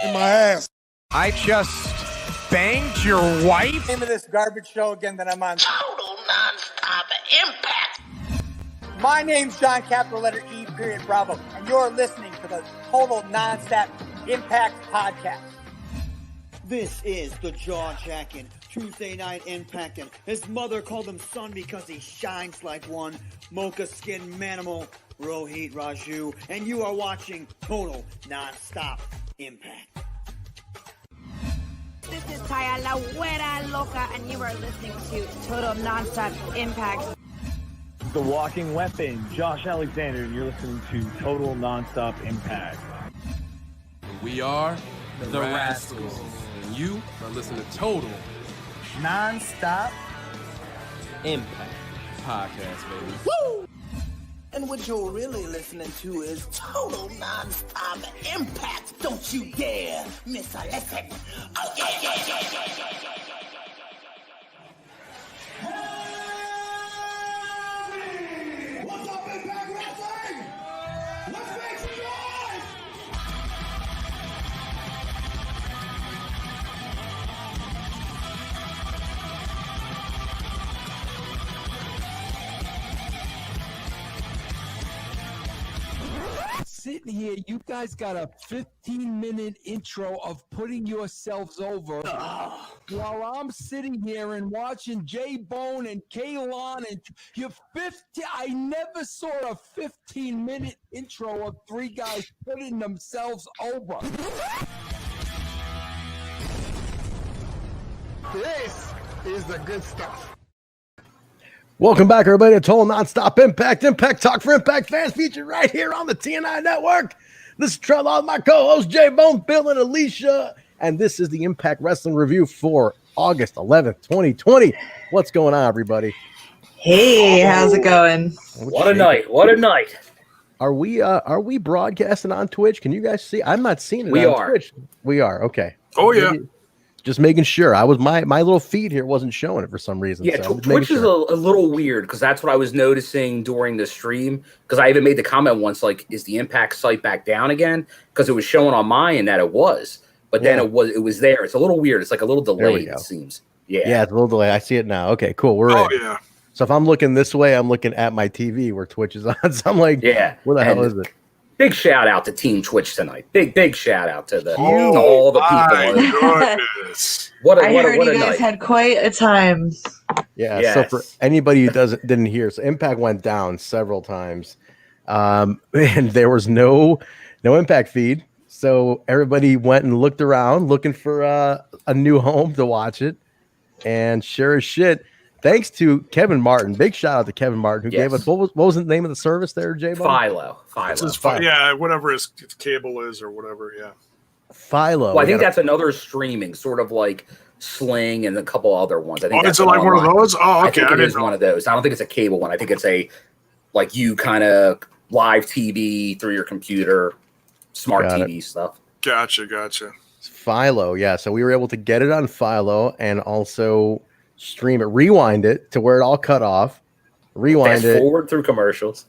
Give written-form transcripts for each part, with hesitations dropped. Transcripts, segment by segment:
in my ass. I just banged your wife? Name of this garbage show again that I'm on. Total Nonstop Impact. My name's John, capital letter E, period, Bravo, and you're listening to the Total Nonstop Impact podcast. This is the jaw-jacking Tuesday Night Impact, and his mother called him son because he shines like one. Mocha Skin Manimal, Rohit Raju, and you are watching Total Nonstop Impact. This is Taya La Güera Loca, and you are listening to Total Nonstop Impact. The Walking Weapon, Josh Alexander, and you're listening to Total Nonstop Impact. We are the Rascals, and you are listening to Total Nonstop Impact Podcast, baby. Woo! And what you're really listening to is Total Nonstop Impact. Don't you dare miss a lesson. Oh, yeah. What's up, Impact Wrestling? Let's make some noise! Sitting here, you guys got a 15-minute intro of putting yourselves over while I'm sitting here and watching Jaybone and Kaylon and you're 50. I never saw a 15-minute intro of three guys putting themselves over. This is the good stuff. Welcome back, everybody, to Total Nonstop Impact. Impact Talk for Impact fans featured right here on the TNI Network. This is Trent with my co-host, Jaybone, Bill, and Alicia. And this is the Impact Wrestling Review for August 11th, 2020. What's going on, everybody? Hey, how's it going? What a night. What a night. Are we broadcasting on Twitch? Can you guys see? I'm not seeing it on Twitch. We are. Okay. Oh, yeah. Just making sure. My little feed here wasn't showing it for some reason. Yeah, so Twitch is a little weird because that's what I was noticing during the stream. Because I even made the comment once, like, is the Impact site back down again? Because it was showing on mine that it was, but then it was there. It's a little weird. It's like a little delayed. It seems. Yeah, it's a little delayed. I see it now. Okay, cool. We're in. Yeah. So if I'm looking this way, I'm looking at my TV where Twitch is on. So I'm like, where the hell is it? Big shout out to Team Twitch tonight. Big shout out to all the people. I heard you guys had quite a time. Yeah. Yes. So for anybody who didn't hear, so Impact went down several times, and there was no Impact feed. So everybody went and looked around looking for a new home to watch it, and sure as shit. Thanks to Kevin Martin. Big shout out to Kevin Martin who gave us what was the name of the service there, Jaybone? Philo. Yeah, whatever his cable is or whatever. Yeah. Philo. Well, I think that's another streaming, sort of like Sling and a couple other ones. I think that's is it like one of those? Oh, okay. I think it is one of those. I don't think it's a cable one. I think it's a like you kind of live TV through your computer, smart TV stuff. Gotcha. It's Philo, yeah. So we were able to get it on Philo and also stream it, rewind it to where it all cut off, fast forward through commercials.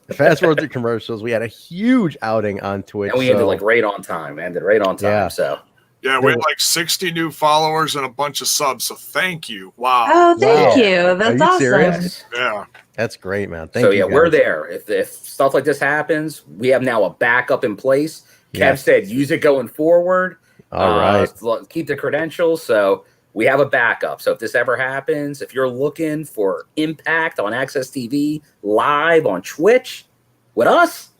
We had a huge outing on Twitch. And we ended like right on time. Yeah. So yeah, we had like 60 new followers and a bunch of subs. So thank you. Wow. Oh, thank you. That's awesome. Serious? Yeah. That's great, man. Thank you. So we're there. If stuff like this happens, we have now a backup in place. Kev said use it going forward. All right. Keep the credentials. So we have a backup. So if this ever happens, if you're looking for Impact on Access TV live on Twitch with us,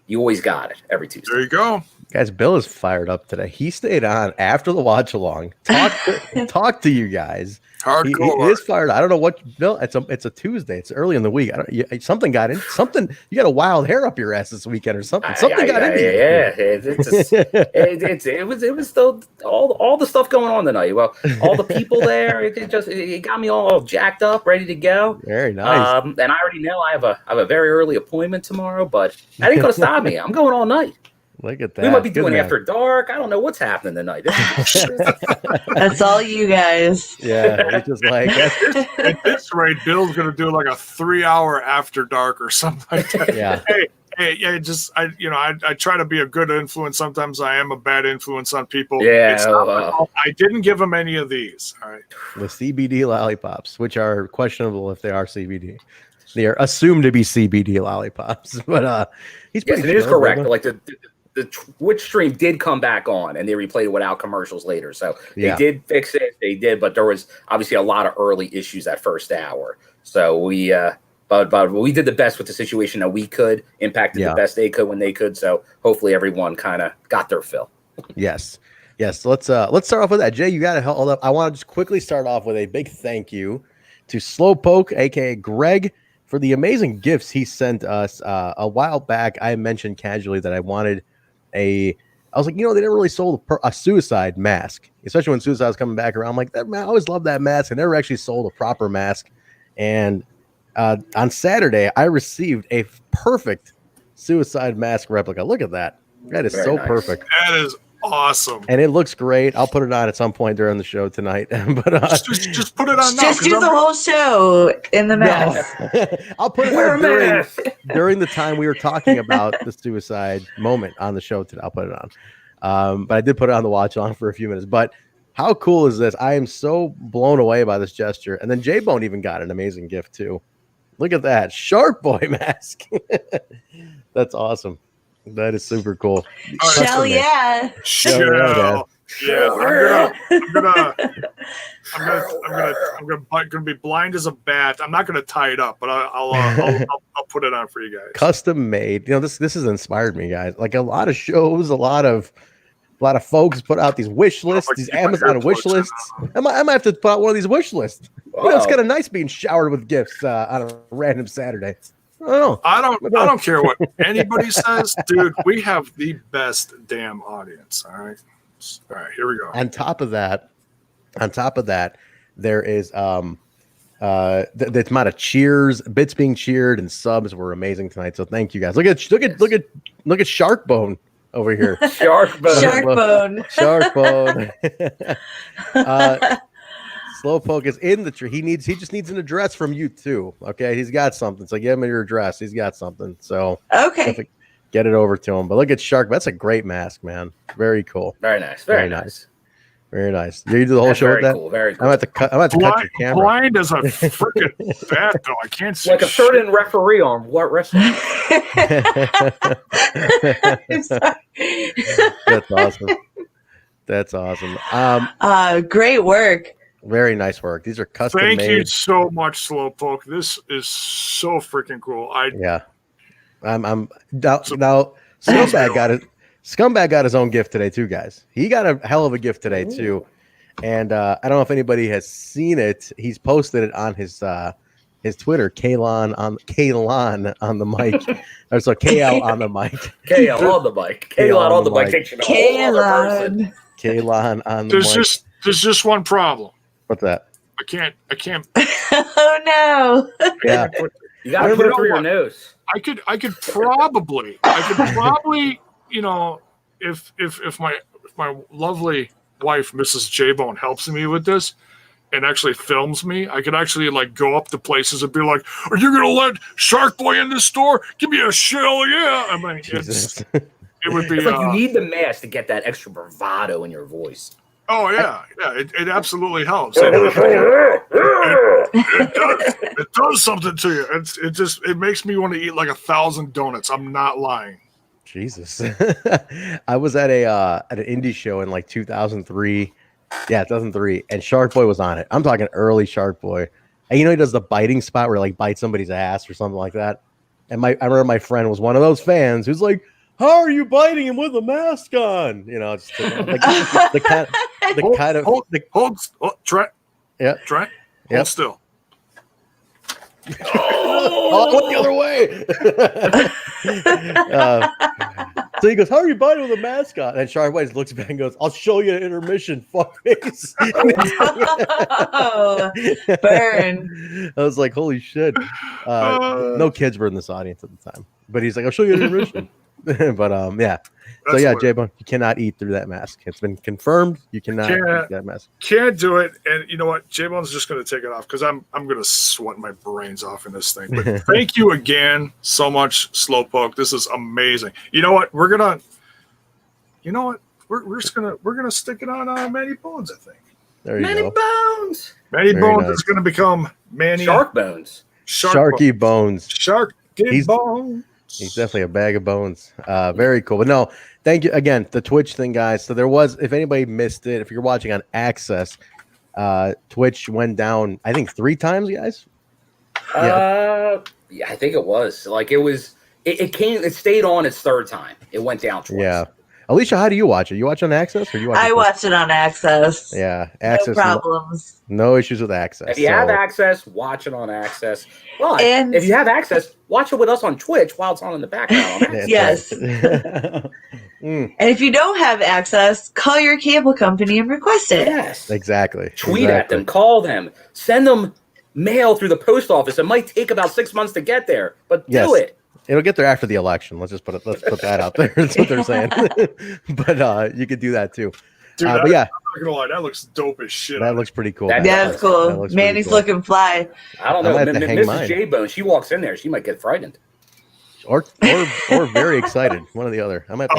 you always got it every Tuesday. There you go. Guys, Bill is fired up today. He stayed on after the watch along. Talk to you guys. Hardcore. He is fired. I don't know what, Bill. It's a Tuesday. It's early in the week. Something got in. Something. You got a wild hair up your ass this weekend or something. Something got into you. Yeah. It was still all the stuff going on tonight. Well, all the people there. It got me all jacked up, ready to go. Very nice. And I already know I have a very early appointment tomorrow, but that ain't gonna stop me. I'm going all night. Look at that. We might be doing after dark. I don't know what's happening tonight. That's all you guys. Yeah, it's just like at this rate, Bill's gonna do like a 3-hour after dark or something like that. Yeah. I try to be a good influence. Sometimes I am a bad influence on people. Yeah, I didn't give them any of these. All right. The CBD lollipops, which are questionable if they are CBD. They are assumed to be CBD lollipops, but he's pretty. Yes, it is correct. Like the Twitch stream did come back on, and they replayed it without commercials later. So they did fix it. They did, but there was obviously a lot of early issues that first hour. So we, but we did the best with the situation that we could. Impacted the best they could when they could. So hopefully everyone kind of got their fill. Yes. So let's start off with that. Jay, you got to hold up. I want to just quickly start off with a big thank you to Slowpoke, aka Greg, for the amazing gifts he sent us a while back. I mentioned casually that I wanted I was like, they never really sold a suicide mask, especially when suicide was coming back around. I'm like, I always loved that mask. I never actually sold a proper mask. And on Saturday, I received a perfect suicide mask replica. Look at that. That is so nice. Perfect. That is awesome. And it looks great. I'll put it on at some point during the show tonight. But just put it on now. Just do the whole show in the mask. No. I'll put it on during the time we were talking about the suicide moment on the show today. I'll put it on. But I did put it on the watch on for a few minutes. But how cool is this? I am so blown away by this gesture. And then Jaybone even got an amazing gift too. Look at that Shark Boy mask. That's awesome. That is super cool. Shell yeah. Shell. Yeah. I'm gonna be blind as a bat. I'm not gonna tie it up, but I'll put it on for you guys. Custom made. This has inspired me, guys. Like a lot of shows, a lot of folks put out these wish lists, these Amazon wish lists. I might have to put out one of these wish lists. Wow. It's kind of nice being showered with gifts on a random Saturday. I don't care what anybody says, dude. We have the best damn audience. All right, here we go. On top of that, there is the amount of cheers, bits being cheered, and subs were amazing tonight. So thank you guys. Look at Sharkbone over here. Sharkbone. Slowpoke is in the tree. He just needs an address from you too. Okay, he's got something. So give him your address. He's got something. So okay, get it over to him. But look at Shark. That's a great mask, man. Very cool. Very nice. Very nice. Very nice. You do the whole show with that? Cool, very cool. I'm about to cut your camera. Blind as a freaking bat, though. I can't see. Like a certain referee on what wrestling? That's awesome. Great work. Very nice work. These are custom made. Thank you so much, Slowpoke. This is so freaking cool. I'm now Scumbag got his own gift today too, guys. He got a hell of a gift today too. And I don't know if anybody has seen it. He's posted it on his Twitter, Kalon on the mic. Or so KL on the mic. KL on the mic. Kalon on the mic. Kalon on the mic. There's just one problem. What's that? I can't. Oh no. Yeah. You gotta put it through your nose. I could probably, if my lovely wife, Mrs. Jaybone, helps me with this and actually films me, I could actually go up to places and be like, "Are you gonna let Shark Boy in this store? Give me a shell, yeah!" I mean, it would be. It's like you need the mask to get that extra bravado in your voice. Oh yeah, it absolutely helps. It does something to you. It makes me want to eat 1,000 donuts. I'm not lying. Jesus, I was at an indie show in 2003. Yeah, 2003, and Shark Boy was on it. I'm talking early Shark Boy, and he does the biting spot where he bites somebody's ass or something like that. And I remember my friend was one of those fans who's like, "How are you biting him with a mask on?" Just hold Trent. Yeah, Trent. Hold still. Oh, look the other way. So he goes, "How are you biting with a mask on?" And Shark Boy looks back and goes, "I'll show you an intermission, fuckface." Oh, burn. I was like, holy shit. No kids were in this audience at the time. But he's like, "I'll show you an intermission." But yeah. So yeah, Jaybone, you cannot eat through that mask. It's been confirmed. You cannot eat that mask. Can't do it. And you know what? J-Bone's just going to take it off because I'm going to sweat my brains off in this thing. But thank you again so much, Slowpoke. This is amazing. You know what? We're gonna stick it on Manny Bones. I think. There you Manny go. Bones. Manny Bones is going to become Manny Shark Bones. Sharky Bones. Bones. He's definitely a bag of bones. Very cool. But no, thank you again. The Twitch thing, guys. So there was, if anybody missed it, if you're watching on Access, Twitch went down, I think 3 times, guys. Yeah, I think it was. Like it stayed on its 3rd time. It went down twice. Yeah. Alicia, how do you watch it? You watch on Access or you watch? I watch it on Access. Yeah, Access. No problems. No issues with Access. If you have Access, watch it on Access. Well, if you have Access, watch it with us on Twitch while it's on in the background. On Access. Yes. And if you don't have Access, call your cable company and request it. Yes. Exactly. Tweet at them, call them, send them mail through the post office. It might take about 6 months to get there, but do it. It'll get there after the election. Let's put that out there. That's what they're saying. But you could do that too. Dude, but yeah, I'm not gonna lie, that looks dope as shit. That looks pretty cool. That's cool. Manny's looking fly. I don't know. Mrs. Jaybone, she walks in there, she might get frightened. Or very excited. One or the other. I'm at the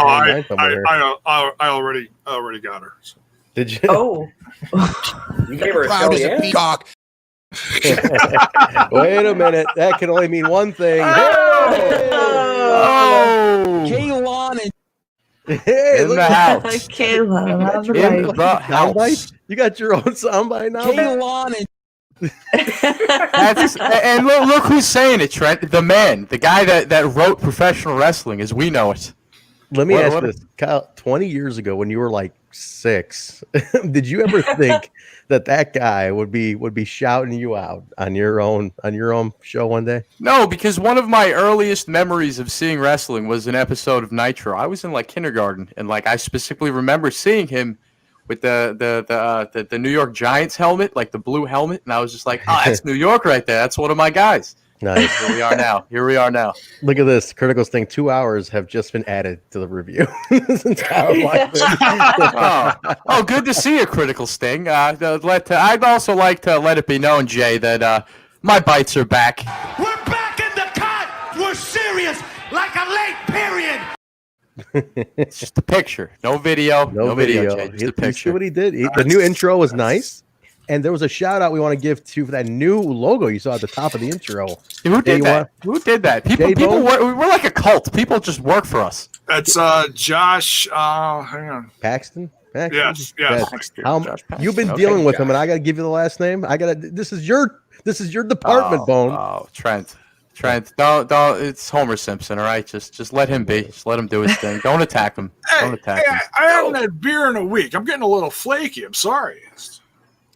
I already got her. So. Did you? Oh. You gave her a Proud as a peacock. Wait a minute. That can only mean one thing. Kaylon and hey, in look the at house. Kaylon, in the house. You got your own soundbite now. Kaylon and and look who's saying it, Trent. The man, the guy that wrote professional wrestling as we know it. Let me ask this, Kyle. 20 years ago, when you were like 6, did you ever think that guy would be shouting you out on your own show one day? No, because one of my earliest memories of seeing wrestling was an episode of Nitro. I was in like kindergarten, and like I specifically remember seeing him with the New York Giants helmet, like the blue helmet, and I was just like, oh, that's New York right there. That's one of my guys. Nice. Here we are now. Look at this. Critical Sting 2 hours have just been added to the review. Oh, good to see you, Critical Sting. I'd also like to let it be known, Jay, that my bites are back. We're back in the cut. We're serious, like a late period. It's just a picture, no video, no video. Jay, just a picture. You see what he did? The new intro was nice. And there was a shout out we want to give to that new logo you saw at the top of the intro. Who did that? Who did that? People we're like a cult. People just work for us. That's Josh. Hang on. Paxton? Yes. You've been dealing with him, and I got to give you the last name. This is your department, Bone. Oh, Trent, don't. It's Homer Simpson. All right, just let him be. Just let him do his thing. Don't attack him. Don't attack him. I haven't had beer in a week. I'm getting a little flaky. I'm sorry.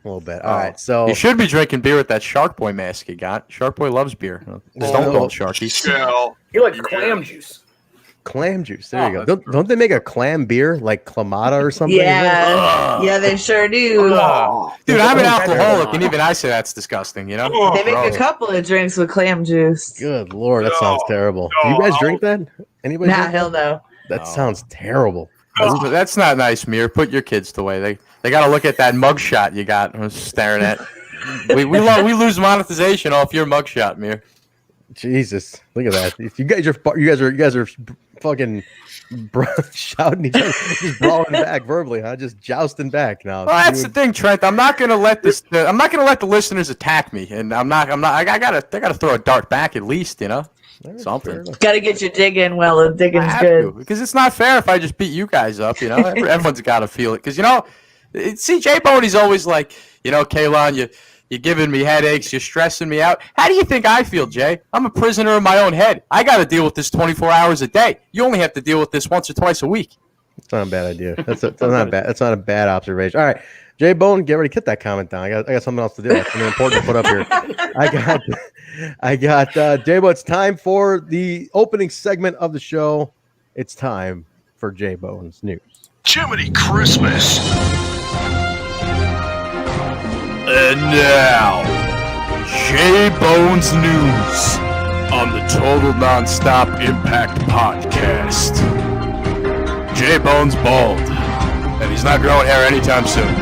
A little bit. All right, so you should be drinking beer with that Shark Boy mask you got. Shark Boy loves beer. Just don't call it Sharky. He likes clam juice. Clam juice. There you go. Don't they make a clam beer like Clamato or something? Yeah, they sure do. Dude, I'm an alcoholic, and even I say that's disgusting. You know, they make a couple of drinks with clam juice. Good Lord, that sounds terrible. Do you guys drink that? Anybody? Nah, hell no. That sounds terrible. That's not nice, Mir. Put your kids away. They got to look at that mugshot you got. I was staring at. We lose monetization off your mugshot, Mir. Jesus, look at that! If you guys are fucking shouting each other, just brawling back verbally, huh? Just jousting back now. Well, that's the thing, Trent. I'm not gonna let the listeners attack me, and I gotta throw a dart back at least, you know. Something. Got to get your dig in while the digging's good. Because it's not fair if I just beat you guys up, you know. Everyone's got to feel it. Because, you know, see, Jaybone, he's always like, you know, Kaylon, you're giving me headaches. You're stressing me out. How do you think I feel, Jay? I'm a prisoner in my own head. I got to deal with this 24 hours a day. You only have to deal with this once or twice a week. That's not a bad idea. That's not bad. That's not a bad observation. All right. Jaybone, get ready to get that comment down. I got something else to do. That's something important to put up here. I got Jaybone. It's time for the opening segment of the show. It's time for Jaybone's news. Jiminy Christmas. And now, Jaybone's news on the Total Nonstop Impact podcast. Jaybone's bald, and he's not growing hair anytime soon.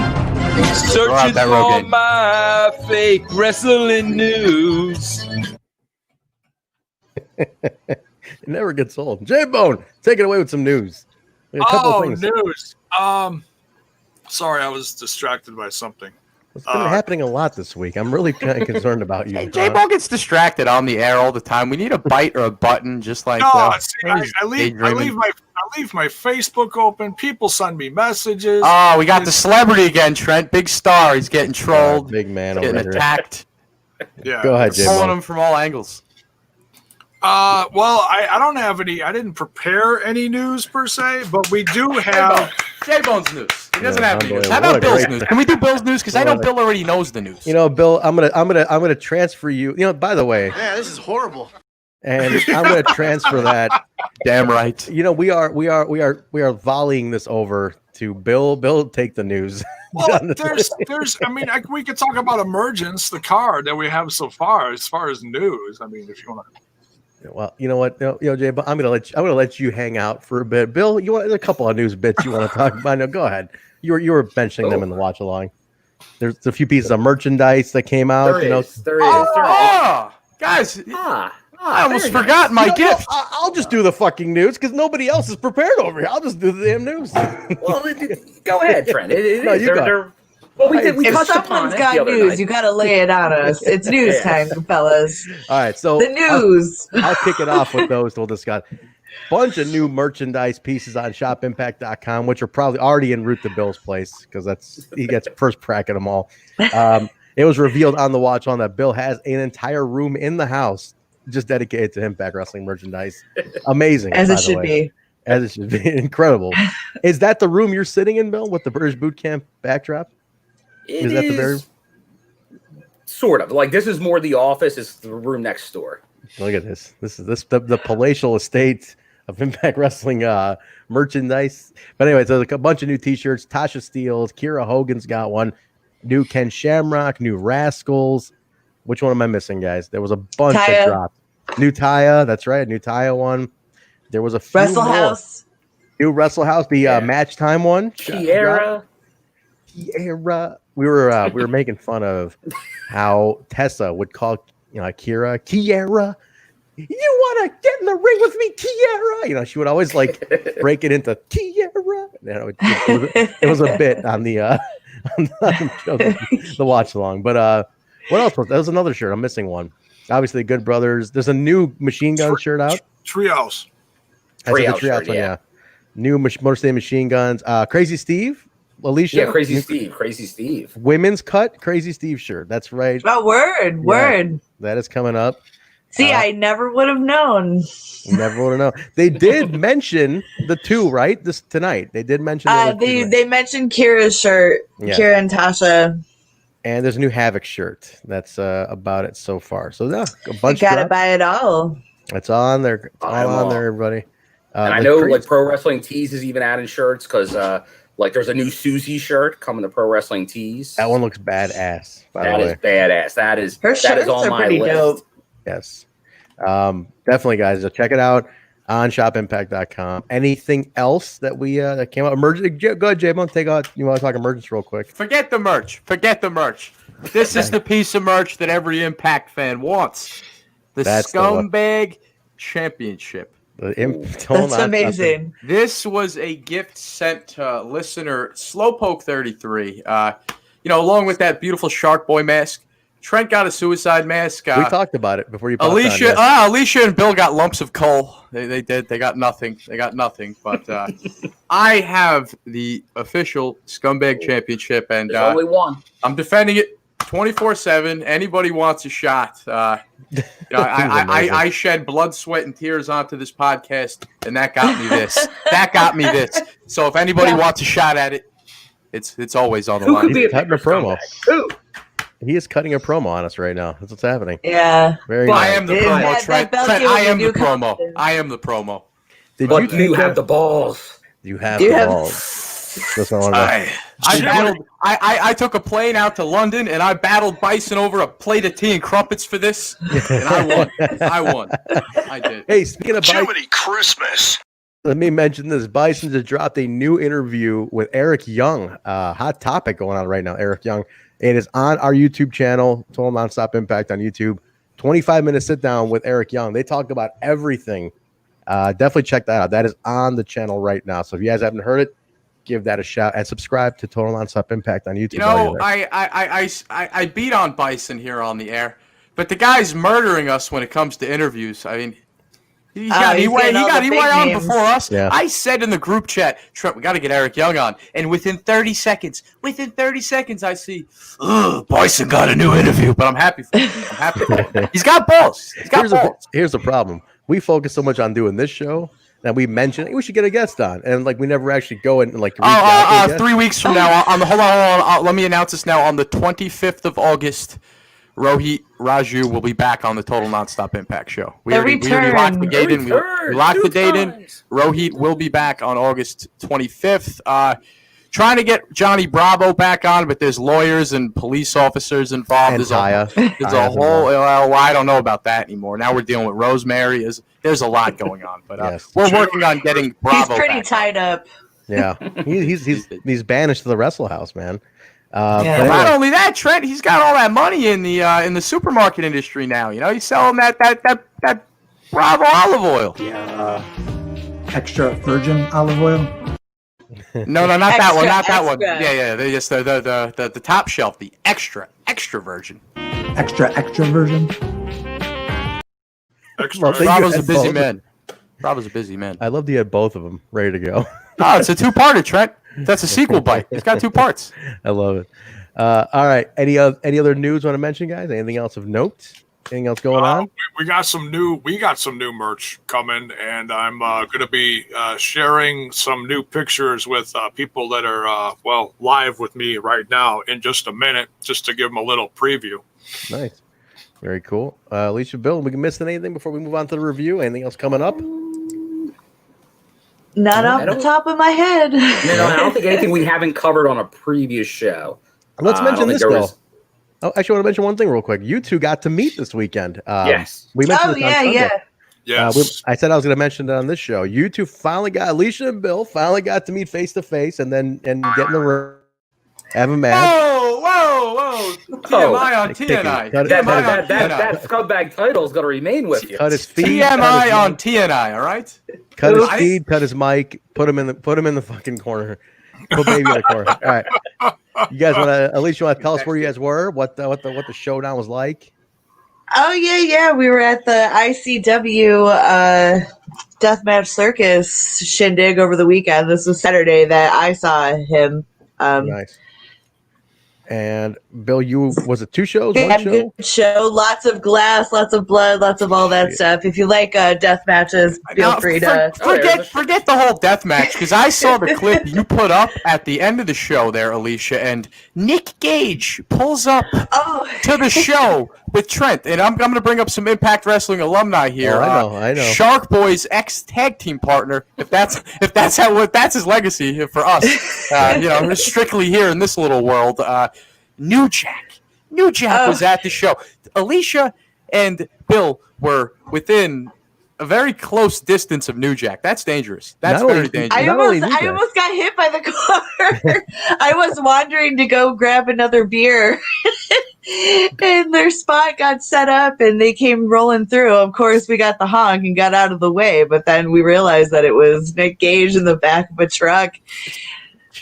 Searching for my fake wrestling news. It never gets old. Jaybone, take it away with some news. A couple of things. News. Sorry, I was distracted by something. It's been happening a lot this week. I'm really kind of concerned about you. Hey, Jaybone gets distracted on the air all the time. We need a bite or a button, just like. I leave my Facebook open. People send me messages. Oh, we got the celebrity again, Trent. Big star. He's getting trolled. Big man getting over here. attacked. Yeah. Go ahead, Pulling Jaybone. him from all angles. Well, I don't have any. I didn't prepare any news per se, but we do have Jaybone's news. He doesn't have any news. unbelievable. How about What a Bill's great- news? Can we do Bill's news? Because I know What a- Bill already knows the news. You know, Bill, I'm gonna transfer you. You know, by the way, Yeah, this is horrible. and I'm gonna transfer that. Damn right. You know, we are volleying this over to Bill. Bill, take the news. Well, there's. I mean, we could talk about Emergence, the card that we have so far, as far as news. I mean, if you want to. Well, you know what, Jay, but I'm gonna let you hang out for a bit. Bill, you want a couple of news bits you want to talk about? No, go ahead. You were mentioning them in the watch along. There's a few pieces of merchandise that came out. There is. Guys, I almost forgot my gift. I'll just do the fucking news because nobody else is prepared over here. I'll just do the damn news. Well, go ahead, Trent. No, you go. Well, we If touched upon someone's it got the other news, night. you got to lay it on us. It's news time, fellas. All right, so The news. I'll kick it off with those. We'll discuss. Bunch of new merchandise pieces on shopimpact.com, which are probably already en route to Bill's place because he gets first crack at them all. It was revealed on the watch on that Bill has an entire room in the house just dedicated to Impact Wrestling merchandise. Amazing. As by it the should way. be. As it should be. Incredible. Is that the room you're sitting in, Bill, with the British Boot Camp backdrop? It that the very sort of like this is more the office. It's the room next door. Look at this. This is the palatial estate of Impact Wrestling merchandise. But anyway, so a bunch of new T-shirts. Tasha Steelz, Kiera Hogan's got one. New Ken Shamrock, new Rascals. Which one am I missing, guys? There was a bunch Taya. that dropped. New Taya, that's right. New Taya one. There was a few Wrestle more. House. New Wrestle House, the Match Time one. Kiera. We were making fun of how Tessa would call Kiera. You want to get in the ring with me, Kiera? She would always like break it into Kiera. It was a bit on the the watch along. But what else? That was another shirt. I'm missing one. Obviously, Good Brothers. There's a new Machine Gun shirt out. Treehouse. Treehouse shirt, one, yeah. New Motor City Machine Guns. Crazy Steve. Alicia. Yeah, Crazy Steve. Women's cut Crazy Steve shirt. That's right. Oh, word. That is coming up. See, I never would have known. Never would have known. They did mention the two, right? Tonight. They did mention they mentioned Kira's shirt. Yeah. Kiera and Tasha. And there's a new Havok shirt. That's about it so far. So a bunch. You gotta dropped. buy it all. It's on there. It's all on there, everybody. And I know like Pro Wrestling Tees is even adding shirts because like there's a new Susie shirt coming to Pro Wrestling Tees. That one looks badass. That is badass. That is her that shirts is on are my pretty list. dope. Yes. Definitely, guys. So check it out on shopimpact.com. Anything else that we that came out? Go ahead, Jaybone. Take out. You want to talk emergence real quick? Forget the merch. This is the piece of merch that every Impact fan wants. That's the Scumbag Championship. That's amazing. This was a gift sent to listener Slowpoke33. Along with that beautiful Shark Boy mask. Trent got a suicide mask. We talked about it before you. Alicia and Bill got lumps of coal. They did. They got nothing. But I have the official Scumbag Championship, and There's only one. I'm defending it 24/7. Anybody wants a shot? I shed blood, sweat, and tears onto this podcast, and that got me this. So if anybody wants a shot at it, it's always on the line. He's cutting a promo. He is cutting a promo on us right now. That's what's happening. Yeah. Very I nice. am the promo, Trent. I am the promo. I am the promo. But you have the balls. You have the balls. That's what I took a plane out to London and I battled Bison over a plate of tea and crumpets for this, and I won. I did. Hey, speaking of Bison, Jiminy Christmas. Let me mention this. Bison just dropped a new interview with Eric Young. Hot topic going on right now, Eric Young. It is on our YouTube channel, Total Nonstop Impact on YouTube. 25-minute sit down with Eric Young. They talked about everything. Definitely check that out. That is on the channel right now. So if you guys haven't heard it, give that a shout and subscribe to Total Nonstop Impact on YouTube. You know, I beat on Bison here on the air, but the guy's murdering us when it comes to interviews. I mean, he got on before us. Yeah. I said in the group chat, Trent, we got to get Eric Young on, and within 30 seconds, I see, Bison got a new interview, but I'm happy for him. He's got balls. Here's the problem. We focus so much on doing this show that we mentioned we should get a guest on, and like we never actually go and like. 3 weeks from now, hold on. Let me announce this now. On the 25th of August, Rohit Raju will be back on the Total Nonstop Impact show. We already locked the date in. We locked the date in. Rohit will be back on August 25th. Trying to get Johnny Bravo back on, but there's lawyers and police officers involved. And there's a whole. Well, I don't know about that anymore. Now we're dealing with Rosemary. There's a lot going on, but we're working on getting Bravo. He's pretty back. tied up. Yeah, he's banished to the Wrestle House, man. Not only that, Trent, he's got all that money in the supermarket industry now. You know, he's selling that Bravo olive oil. Yeah, extra virgin olive oil. No, not that one. Not that one. Yeah. Just the top shelf, the extra virgin. Extra virgin. Bravo's a busy man. Bravo's a busy man. I love that you had both of them ready to go. Oh, it's a two-parter, Trent. That's a sequel bite. It's got 2 parts. I love it. All right. Any other news want to mention, guys? Anything else of note? Anything else going on? We got some new merch coming, and I'm going to be sharing some new pictures with people that are live with me right now in just a minute, just to give them a little preview. Nice. Very cool. Alicia, Bill, we missing anything before we move on to the review? Anything else coming up? Not off the top of my head. No, I don't think anything we haven't covered on a previous show. Let's mention this, Bill. Oh, actually, I want to mention one thing real quick. You two got to meet this weekend. Yes. We mentioned this on Sunday. Yes. I said I was going to mention it on this show. You two Alicia and Bill finally got to meet face to face and get in the room. Have a match. Whoa. TMI on TNI. That scumbag title's going to remain with you. Cut his feed. TMI on TNI, all right? Cut his feed, cut his mic, put him in the fucking corner. Put baby in the corner. All right. You guys Alicia, want to tell us where you guys were? What the showdown was like? Oh yeah. We were at the ICW Deathmatch Circus shindig over the weekend. This was Saturday that I saw him. Nice. And Bill, was it 2 shows? One show? Good show. Lots of glass, lots of blood, lots of all that stuff. If you like death matches, feel free to forget the whole death match, because I saw the clip you put up at the end of the show there, Alicia, and Nick Gage pulls up to the show with Trent, and I'm going to bring up some Impact Wrestling alumni here. I know. Shark Boy's ex-tag team partner, if that's his legacy for us. Strictly here in this little world. New Jack was at the show. Alicia and Bill were within a very close distance of New Jack. That's dangerous. That's very dangerous. I almost got hit by the car. I was wandering to go grab another beer. And their spot got set up and they came rolling through. Of course, we got the honk and got out of the way, but then we realized that it was Nick Gage in the back of a truck.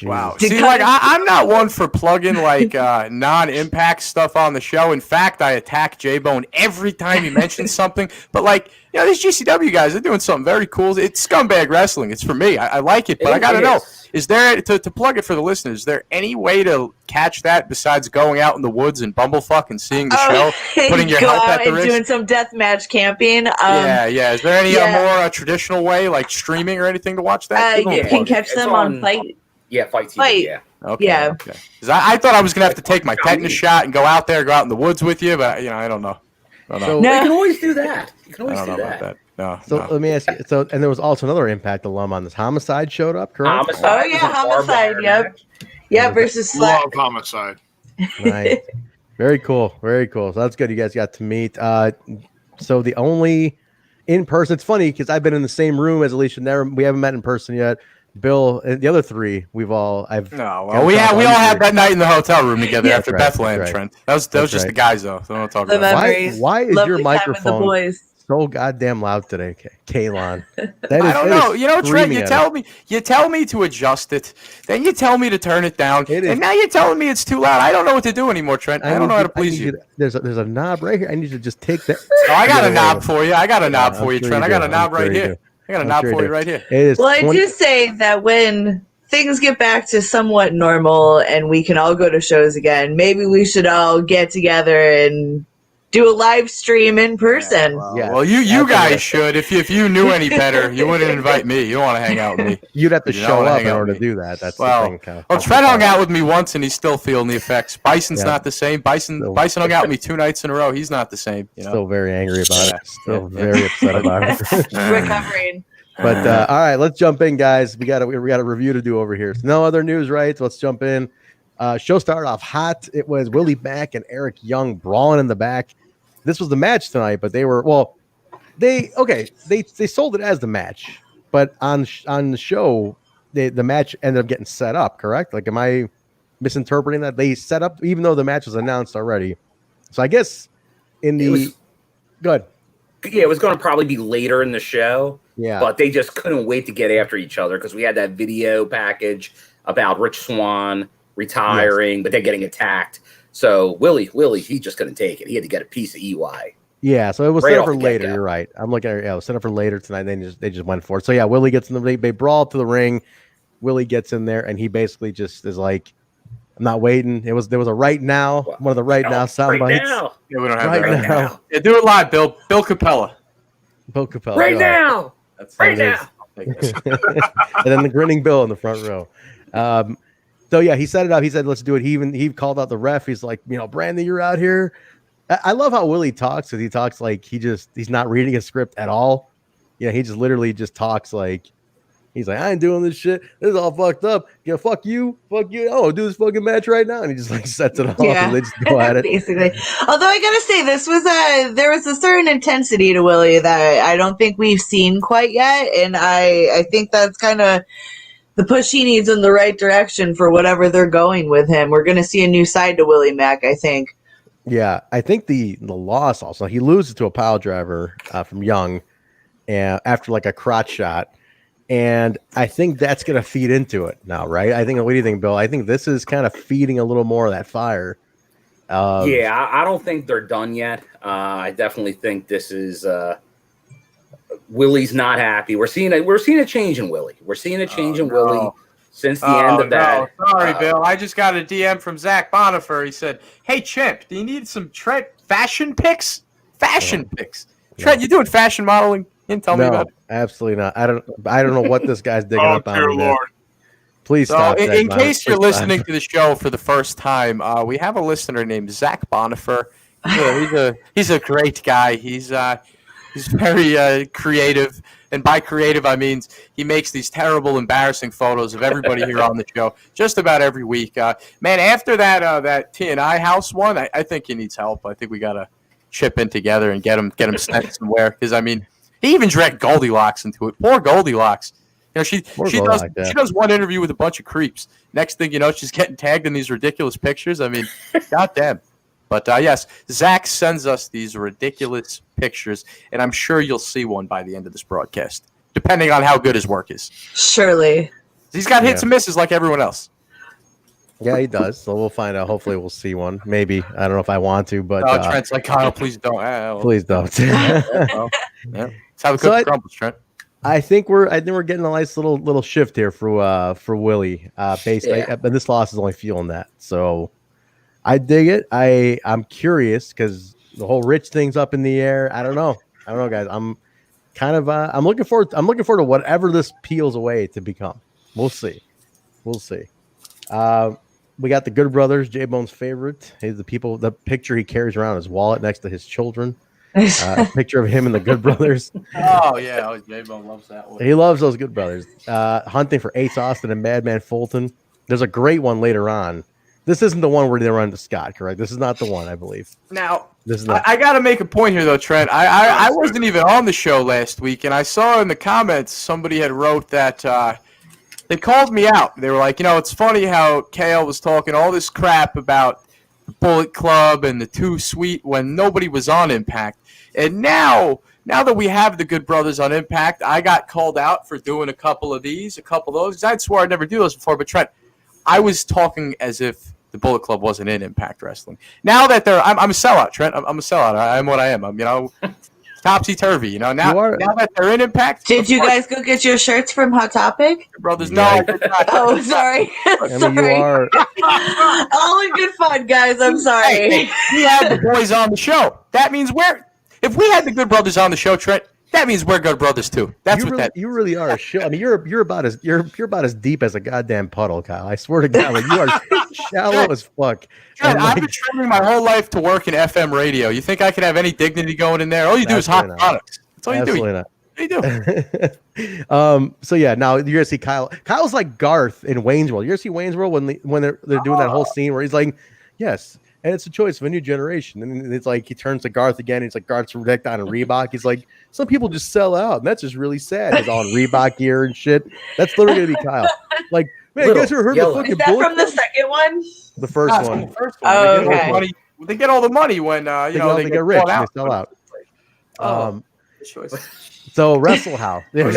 Wow. See, I'm not one for plugging non-impact stuff on the show. In fact, I attack Jaybone every time he mentions something. But these GCW guys, they're doing something very cool. It's scumbag wrestling. It's for me. I like it, but I got to know, is there, to plug it for the listeners, is there any way to catch that besides going out in the woods and bumblefuck and seeing the show, putting your health at the risk? Doing some deathmatch camping. Yeah. Is there any more traditional way, like streaming or anything to watch that? You can catch them on Fight. Yeah, Fight TV, yeah. Okay. Because I thought I was going to have to take my tetanus shot and go out in the woods with you, but, I don't know. So, you can always do that. About that. No. Let me ask you. And there was also another Impact alum on this. Homicide showed up, correct? Homicide. Yep, versus Slack. Love Homicide. Nice. Very cool. So that's good. You guys got to meet. So the only in person. It's funny because I've been in the same room as Alicia. We haven't met in person yet. Bill and the other three, we all had that night in the hotel room together after right, Bethlehem, right. Trent. That was just the guys though. So don't talk The about memories. Why is Lovely your time with the microphone boys. so goddamn loud today, Kaylon? I don't know. Trent, you tell me to adjust it, then you tell me to turn it down, and now you're telling me it's too loud. I don't know what to do anymore, Trent. I don't know how to please you. There's a knob right here. I need you to just take that. Oh, I got a knob for you. I got a knob for you, sure Trent. I got a knob right here. I got a knob for you right here. Well, I do say that when things get back to somewhat normal and we can all go to shows again, maybe we should all get together and do a live stream in person. Well, you guys should. If you knew any better, you wouldn't invite me. You don't want to hang out with me. You'd have to show up in order to do that. That's the thing. Trent hung out with me once, and he's still feeling the effects. Bison's not the same. Bison hung out with me 2 nights in a row. He's not the same. Still very angry about it. Still very upset about it. Recovering. But all right, let's jump in, guys. We got a review to do over here. So no other news, right? So let's jump in. Show started off hot. It was Willie Mack and Eric Young brawling in the back. This was the match tonight, but they sold it as the match, but on the show, the match ended up getting set up. Correct? Like, am I misinterpreting that? They set up even though the match was announced already. So I guess good. Yeah, it was going to probably be later in the show. Yeah, but they just couldn't wait to get after each other because we had that video package about Rich Swann retiring, but they're getting attacked. So Willie, he just couldn't take it. He had to get a piece of EY. Yeah, so it was set up for later. You're right. I'm looking at it. Yeah, it was set up for later tonight. They just went for it. So yeah, Willie gets in the they brawl to the ring. Willie gets in there and he basically just is like, I'm not waiting. There was a right now, one of the right now sound bites. Now. Yeah, we don't have right now. Yeah, do it live, Bill. Bill Capella. Right now. Right now. And then the grinning Bill in the front row. So yeah, he set it up. He said, "Let's do it." He called out the ref. He's like, Brandon, you're out here. I love how Willie talks because he talks like he's not reading a script at all. Yeah, he just literally just talks like he's like, I ain't doing this shit. This is all fucked up. Yeah, fuck you. Oh, do this fucking match right now. And he just like sets it off and they just go at it. Basically. Although I gotta say, there was a certain intensity to Willie that I don't think we've seen quite yet. And I think that's kind of the push he needs in the right direction for whatever they're going with him. We're gonna see a new side to Willie Mack, I think. Yeah, I think the loss also, he loses to a pile driver from Young after like a crotch shot. And I think that's going to feed into it now, right? What do you think, Bill? I think this is kind of feeding a little more of that fire. Yeah, I don't think they're done yet. I definitely think this is Willie's not happy. We're seeing a change in Willie. We're seeing a change in Willie since the end of that. Sorry, Bill. I just got a DM from Zach Bonifer. He said, "Hey, Chimp, do you need some Trent fashion pics? Trent, you doing fashion modeling? You can tell me about it." Absolutely not. I don't know what this guy's digging up on. Lord. Please stop. In case you're listening to the show for the first time, we have a listener named Zach Bonifer. Yeah, he's a great guy. He's very creative, and by creative I mean he makes these terrible, embarrassing photos of everybody here on the show just about every week. Man, after that TNI house one, I think he needs help. I think we gotta chip in together and get him sent somewhere because I mean. He even dragged Goldilocks into it. Poor Goldilocks. She does one interview with a bunch of creeps. Next thing you know, she's getting tagged in these ridiculous pictures. I mean, goddamn. But yes, Zach sends us these ridiculous pictures, and I'm sure you'll see one by the end of this broadcast, depending on how good his work is. Surely. He's got hits and misses like everyone else. Yeah, he does. So we'll find out. Hopefully, we'll see one. Maybe. I don't know if I want to, but Trent's like, Kyle, please don't. Please don't. Yeah. That's how the cookie crumbles, Trent. I think we're getting a nice little shift here for Willie. But this loss is only fueling that. So I dig it. I'm curious because the whole Rich thing's up in the air. I don't know, guys. I'm kind of I'm looking forward to whatever this peels away to become. We'll see. We got the Good Brothers, Jaybone's favorite. He's the picture he carries around his wallet next to his children. A picture of him and the Good Brothers. Oh yeah, Jaybone loves that one. He loves those Good Brothers. Hunting for Ace Austin and Madman Fulton. There's a great one later on This isn't the one where they run to Scott, correct? This is not the one, I believe. Now, this is not. I got to make a point here, though, Trent. I wasn't even on the show last week, and I saw in the comments somebody had wrote that they called me out. They were like, it's funny how Kale was talking all this crap about the Bullet Club and the Too Sweet when nobody was on Impact. And now that we have the Good Brothers on Impact, I got called out for doing a couple of those. I'd swore I'd never do those before, but Trent, I was talking as if the Bullet Club wasn't in Impact Wrestling. Now that I'm a sellout, Trent. I'm a sellout. I'm what I am. I'm, topsy-turvy. Now that they're in Impact. Did you guys go get your shirts from Hot Topic? Brothers, no. I did not. Oh, sorry. You are. All in good fun, guys. I'm sorry. Hey, we had the boys on the show. That means if we had the Good Brothers on the show, Trent, that means we're Good Brothers too. You really are a show. I mean, you're about as deep as a goddamn puddle, Kyle. I swear to God, you are shallow as fuck. Trent, I've been training my whole life to work in FM radio. You think I could have any dignity going in there? All you do is hot products. That's all you do. Not. What do you do? So yeah, now you're gonna see Kyle. Kyle's like Garth in Wayne's World. You're gonna see Wayne's World when they're doing that whole scene where he's like, yes. And it's a choice of a new generation. And it's like he turns to Garth again. He's like, Garth's decked on a Reebok. He's like, some people just sell out. And that's just really sad. He's on Reebok gear and shit. That's literally going to be Kyle. Like, man, you guys ever heard the fucking Is that Bullet from the second one? The first one. The first one. Oh, okay. They get all the money when they get rich. They sell out. So Wrestle House. This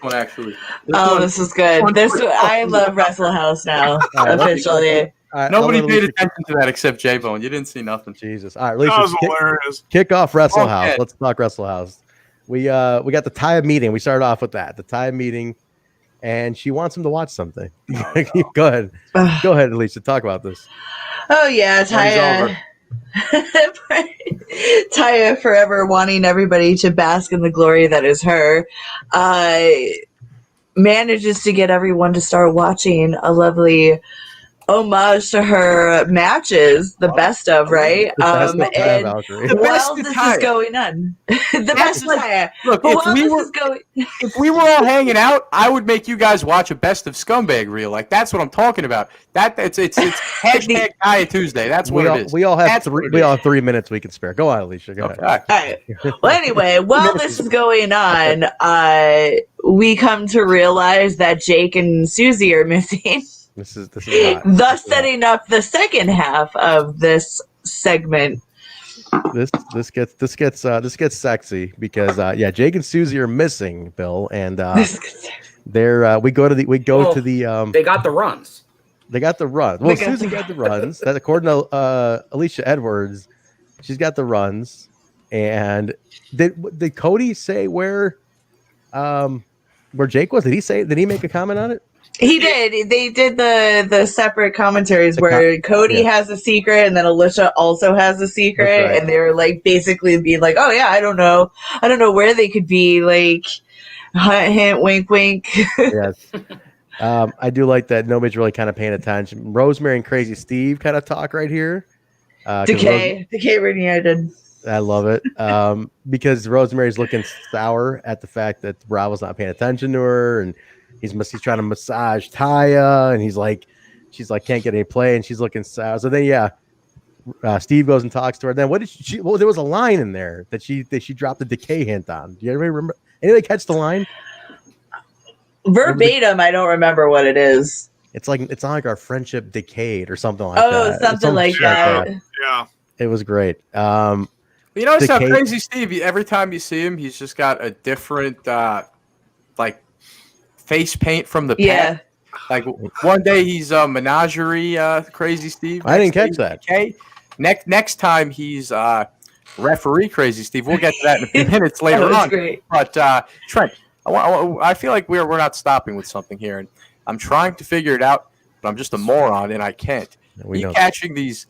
one actually. This is good. I love Wrestle House now. Officially. Nobody paid attention to that except Jaybone. You didn't see nothing. Jesus. All right, Alicia, That was hilarious. Kick off Wrestle House. Let's talk Wrestle House. We got the Taya meeting. We started off with that. The Taya meeting, and she wants him to watch something. Go ahead. Go ahead, Alicia. Talk about this. Oh yeah, Taya. Taya forever wanting everybody to bask in the glory that is her. Manages to get everyone to start watching a lovely homage to her matches, the best of, right? The best and Valkyrie. while this is going on, the best of Taya. Look, if we were all hanging out, I would make you guys watch a best of Scumbag reel. Like that's what I'm talking about. It's hashtag Taya Tuesday. That's what it is. We all have 3 minutes we can spare. Go on, Alicia. Go ahead. All right. Well, anyway, while this is going on, we come to realize that Jake and Susie are missing. This is hot. Thus setting up the second half of this segment. This gets sexy because Jake and Susie are missing, Bill, and they're we go to the they got the runs. They got the runs. Well, Susie got the runs. That according to Alisha Edwards, she's got the runs. And did Cody say where Jake was? Did he make a comment on it? He did. They did the separate commentaries where Cody has a secret and then Alicia also has a secret, right. And they were like basically being like, "Oh yeah, I don't know where they could be." Like, hint, wink, wink. Yes. I do like that. Nobody's really kind of paying attention. Rosemary and Crazy Steve kind of talk right here. Decay reunited. I love it because Rosemary's looking sour at the fact that Bravo's not paying attention to her, and he's trying to massage Taya, and she's like can't get any play, and she's looking sour. So then Steve goes and talks to her. Then what did she? Well, there was a line in there that she dropped the decay hint on. Do you ever remember? Anybody catch the line? Verbatim, I don't remember what it is. It's not like our friendship decayed or something like that. Oh, something like that. Yeah, it was great. You notice how Crazy Steve, every time you see him, he's just got a different face paint from the past. Like one day he's menagerie Crazy Steve. I didn't catch that. Okay. Next time he's referee Crazy Steve. We'll get to that in a few minutes later on. Great. But Trent, I feel like we're not stopping with something here, and I'm trying to figure it out, but I'm just a moron and I can't. You catching these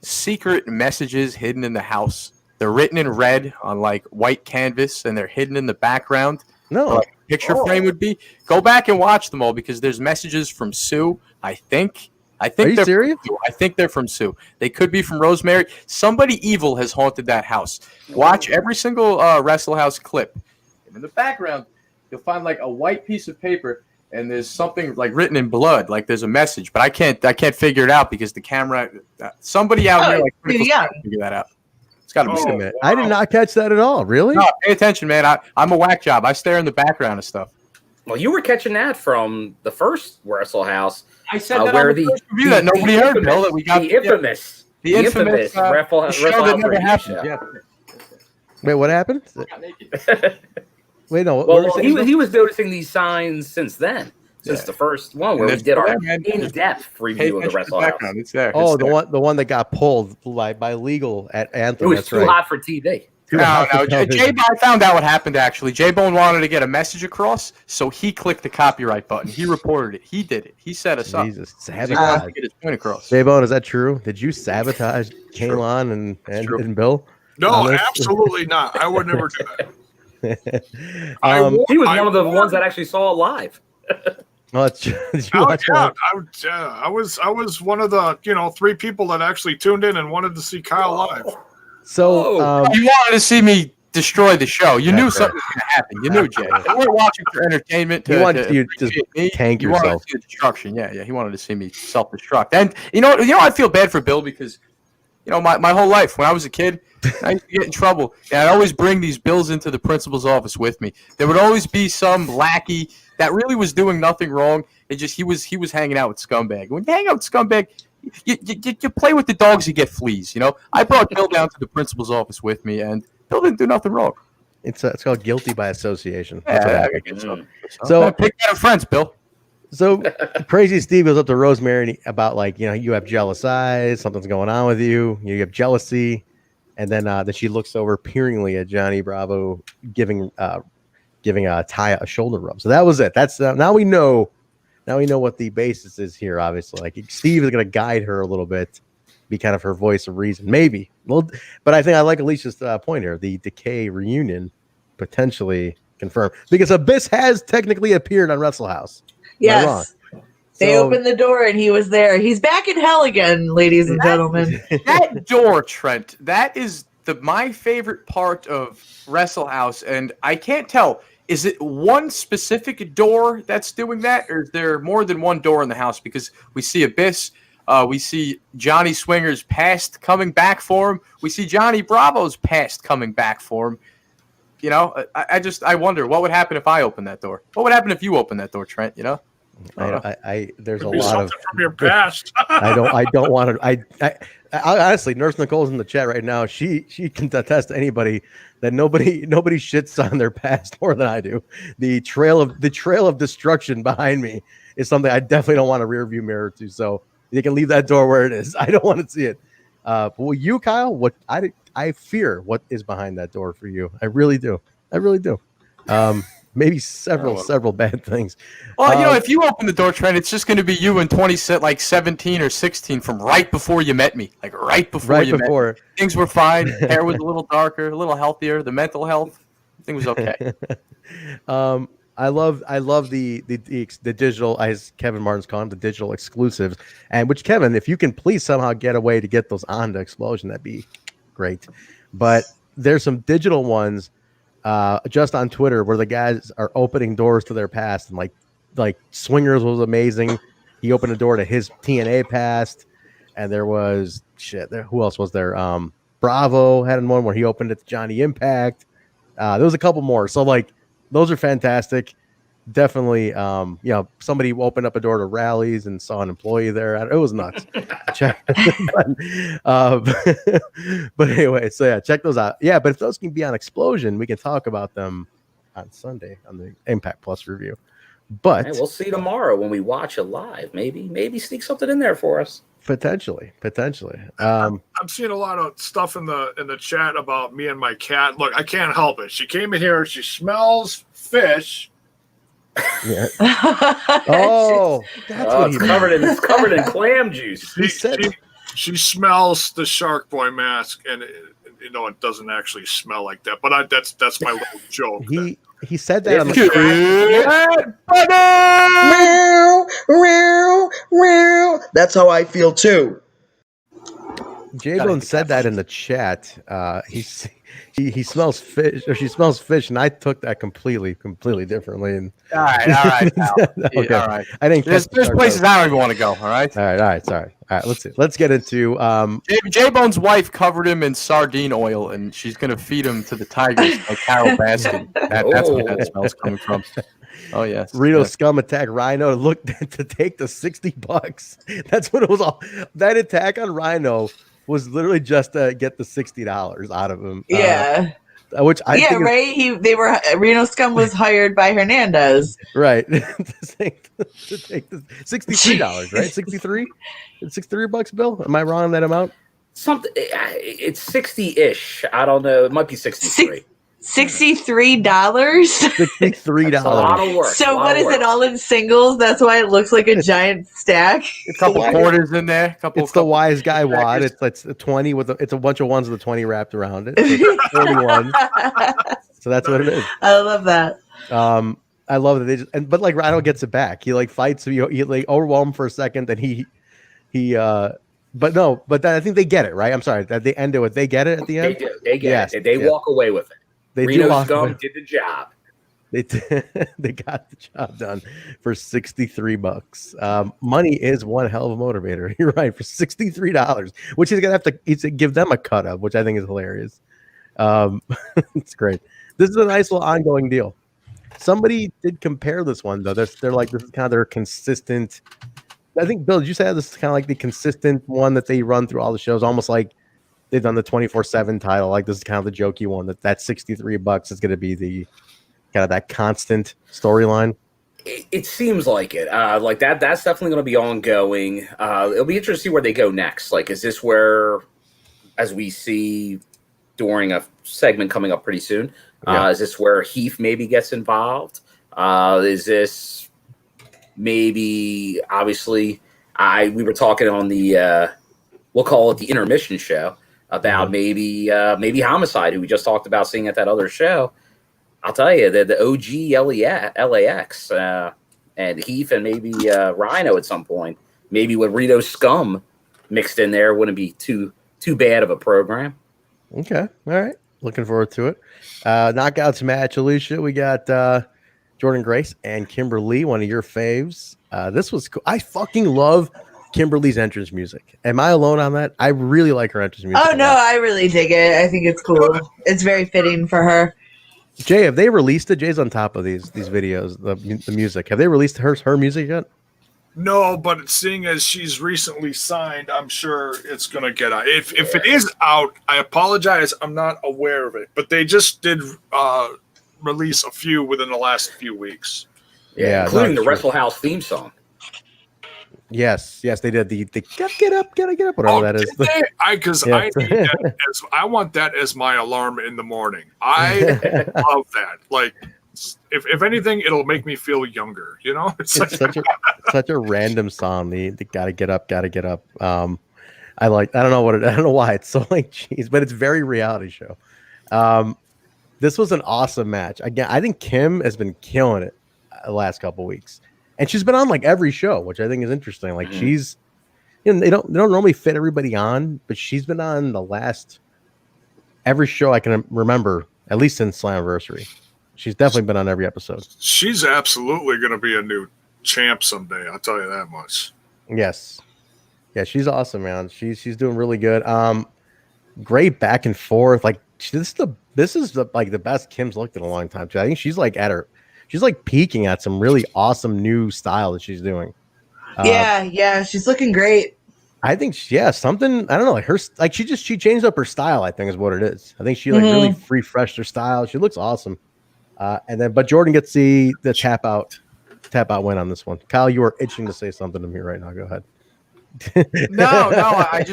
secret messages hidden in the house? They're written in red on like white canvas, and they're hidden in the background. No, like a picture frame would be. Go back and watch them all because there's messages from Sue. I think. Are you serious? I think they're from Sue. They could be from Rosemary. Somebody evil has haunted that house. Watch every single Wrestle House clip. And in the background, you'll find like a white piece of paper, and there's something like written in blood, like there's a message, but I can't figure it out because the camera. Somebody out here like can figure that out. It's got to be. Wait a minute. I did not catch that at all. Really? No, pay attention, man. I'm a whack job. I stare in the background of stuff. Well, you were catching that from the first Wrestle House. I said that on the first review that nobody heard, Bill. That we got the infamous Wrestle that never House. happened. Yeah. Wait, what happened? Wait, no. Well, he was noticing these signs since then. Since the first one where we did our in-depth review of the Wrestle House. It's there. Oh, the one that got pulled by legal at Anthem. It was too hot for TV. No. Jaybone found out what happened, actually. Jaybone wanted to get a message across, so he clicked the copyright button. He reported it. He did it. He set us up. Jesus, sabotage. To get his point across. Jaybone, is that true? Did you sabotage Kaylon and Bill? No, absolutely not. I would never do that. He was one of the ones that actually saw it live. Oh, did you watch that? I was one of the 3 people that actually tuned in and wanted to see Kyle live. So you wanted to see me destroy the show. You knew something was going to happen. You knew, Jay. You weren't watching for entertainment. He wanted you to tank yourself. You wanted to see the destruction. Yeah. He wanted to see me self-destruct. And you know, I feel bad for Bill because my whole life when I was a kid, I used to get in trouble. And I'd always bring these bills into the principal's office with me. There would always be some lackey that really was doing nothing wrong. It just he was hanging out with scumbag. When you hang out with scumbag, you play with the dogs, you get fleas. I brought Bill down to the principal's office with me, and Bill didn't do nothing wrong. It's called guilty by association. So pick out friends, Bill. So Crazy Steve goes up to Rosemary about you have jealous eyes, something's going on with you. You have jealousy, and then she looks over peeringly at Johnny Bravo, giving Taya a shoulder rub. So that was it. That's now we know. Now we know what the basis is here. Obviously, Steve is going to guide her a little bit, be kind of her voice of reason, maybe. Well, but I think I like Alicia's point here. The Decay reunion potentially confirmed because Abyss has technically appeared on Wrestle House. Yes. They opened the door and he was there. He's back in hell again, ladies and gentlemen. That door, Trent, that is my favorite part of Wrestle House, and I can't tell. Is it one specific door that's doing that, or is there more than one door in the house? Because we see Abyss, we see Johnny Swinger's past coming back for him. We see Johnny Bravo's past coming back for him. I wonder what would happen if I opened that door. What would happen if you opened that door, Trent? There's Could a be lot something from your past. I don't want to. I honestly, Nurse Nicole's in the chat right now. She can attest to anybody that nobody shits on their past more than I do. The trail of destruction behind me is something I definitely don't want a rear view mirror to. So you can leave that door where it is. I don't want to see it. But you, Kyle, what I fear what is behind that door for you. I really do. Maybe several bad things. Well, if you open the door, Trent, it's just going to be you in 17 or 16 from right before you met me. Like right before you met me. Things were fine. Hair was a little darker, a little healthier. The mental health, thing was okay. I love the digital, as Kevin Martin's calling them, the digital exclusives. And which, Kevin, if you can please somehow get a way to get those onto Explosion, that'd be great. But there's some digital ones just on Twitter where the guys are opening doors to their past, and like Swingers was amazing. He opened a door to his TNA past, and there was who else was there? Bravo had one where he opened it to Johnny Impact. There was a couple more. So those are fantastic. Definitely, somebody opened up a door to Rallies and saw an employee there. It was nuts. But anyway, so yeah, check those out. Yeah, but if those can be on Explosion, we can talk about them on Sunday on the Impact Plus review. But we'll see tomorrow when we watch it live. Maybe sneak something in there for us. Potentially. I'm seeing a lot of stuff in the chat about me and my cat. Look, I can't help it. She came in here. She smells fish. Yeah. Oh, that's what it's covered in clam juice. She smells the Shark Boy mask, and it doesn't actually smell like that. But that's my little joke. He said that on the That's how I feel too. Jaybone said that in the chat. He smells fish, or she smells fish, and I took that completely differently. And all right, pal. Okay, all right. I didn't. There's places I don't even want to go. All right. All right. Sorry. All right. Let's see. Let's get into. Jaybone's wife covered him in sardine oil, and she's gonna feed him to the tigers like Carol Baskin. That's where that smell's coming from. Oh yes. Reno scum attack Rhino looked to take the $60. That's what it was all. That attack on Rhino was literally just to get the $60 out of him. Yeah. Which I think right. Reno Scum was hired by Hernandez. Right. to take the $63, right? 63? It's $63, Bill? Am I wrong on that amount? Something. It's 60-ish. I don't know. It might be 63. $63? $63. That's a lot of work. So what is it, all in singles? That's why it looks like a giant stack. A couple quarters in there. It's the wise guy wad. It's a 20 it's a bunch of ones with a 20 wrapped around it. So 41. So that's what it is. I love that. I love that they just but like Rhino gets it back. He like fights, he like overwhelmed for a second, then he but then I think they get it, right? I'm sorry, that they end it with they get it at the end. They do. They get it. They walk away with it. Reno Scum did the job. They got the job done for $63. Money is one hell of a motivator. You're right, for $63, which he's gonna have to give them a cut of, which I think is hilarious. It's great. This is a nice little ongoing deal. Somebody did compare this one though. They're like, this is kind of their consistent. I think Bill, did you say this is kind of like the consistent one that they run through all the shows, almost like they've done the 24/7 title. Like this is kind of the jokey one that $63 is going to be the kind of that constant storyline. It seems like it. Like that. That's definitely going to be ongoing. It'll be interesting to see where they go next. Like, is this where, as we see during a segment coming up pretty soon, is this where Heath maybe gets involved? Is this maybe obviously? We were talking on the we'll call it the intermission show about maybe Homicide, who we just talked about seeing at that other show. I'll tell you, the OG LAX and Heath and maybe Rhino at some point, maybe with Reno Scum mixed in there, wouldn't be too bad of a program. Okay, all right, looking forward to it. Knockouts match, Alicia. We got Jordynne Grace and Kimber Lee, one of your faves. This was cool. I fucking love Kimber Lee's entrance music. Am I alone on that? I really like her entrance music. Oh no, I really dig it. I think it's cool. It's very fitting for her. Jay, have they released it? Jay's on top of these videos, the music. Have they released her music yet? No, but seeing as she's recently signed, I'm sure it's going to get out. If it is out, I apologize. I'm not aware of it. But they just did release a few within the last few weeks. Yeah, including the Wrestle House theme song. Yes, they did the get up, whatever that is. Because I need that I want that as my alarm in the morning. I love that. Like, if anything, it'll make me feel younger. You know, it's like such a random song. The gotta get up. I don't know why it's so like cheese, but it's very reality show. This was an awesome match. Again, I think Kim has been killing it the last couple weeks. And she's been on like every show, which I think is interesting. Like she's, they don't normally fit everybody on, but she's been on every show I can remember, at least since Slammiversary. She's definitely been on every episode. She's absolutely going to be a new champ someday. I'll tell you that much. Yes, yeah, she's awesome, man. She's doing really good. Great back and forth. Like this is the best Kim's looked in a long time too. I think she's like she's like peaking at some really awesome new style that she's doing. Yeah, she's looking great. I think, something, I don't know, like she changed up her style, I think is what it is. I think she really refreshed her style. She looks awesome. But Jordynne gets the tap out win on this one. Kyle, you are itching to say something to me right now. Go ahead. No, I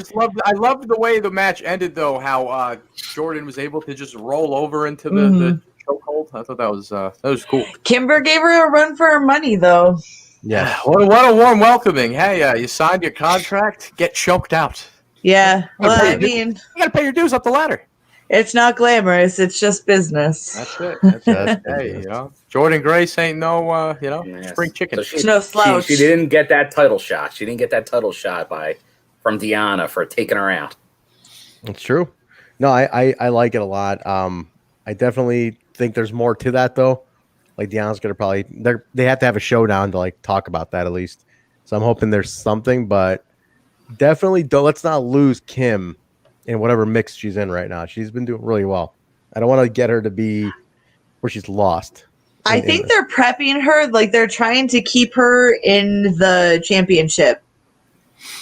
loved the way the match ended though, how Jordynne was able to just roll over into the chokehold. I thought that was cool. Kimber gave her a run for her money though. Yeah, what a warm welcoming. Hey, you signed your contract, get choked out. Yeah, well, I mean, you gotta pay your dues up the ladder. It's not glamorous. It's just business. That's it. Hey, Jordynne Grace ain't no, spring chicken. So no slouch. She didn't get that title shot. She didn't get that title shot from Deanna for taking her out. It's true. No, I like it a lot. I definitely think there's more to that though. Like Deonna's gonna probably they have to have a showdown to like talk about that at least. So I'm hoping there's something, but definitely let's not lose Kim in whatever mix she's in right now. She's been doing really well. I don't want to get her to be where she's lost. I think they're prepping her, like they're trying to keep her in the championship.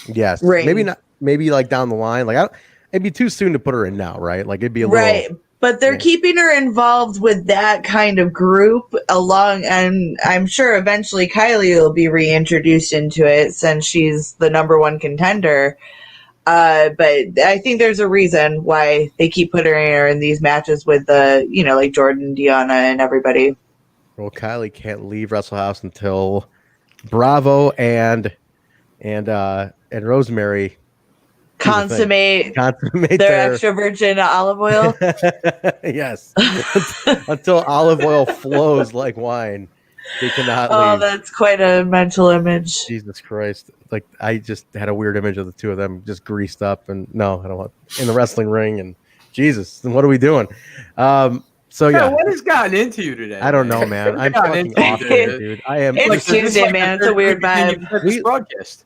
Yes, ring. maybe not. Maybe like down the line, like it'd be too soon to put her in now, right? Like it'd be a Right. little. But they're keeping her involved with that kind of group along, and I'm sure eventually Kylie will be reintroduced into it since she's the number one contender. But I think there's a reason why they keep putting her in these matches with the, like Jordynne, Deonna, and everybody. Well, Kylie can't leave Wrestle House until Bravo and Rosemary consummate their extra virgin olive oil. Yes. Until olive oil flows like wine, they cannot leave. Oh, that's quite a mental image. Jesus Christ. Like, I just had a weird image of the two of them just greased up, and no, I don't want in the wrestling ring, and Jesus, then what are we doing? So yeah, what has gotten into you today? I don't know, man. I'm fucking off today, dude. I am. It's Tuesday, man. It's a weird vibe.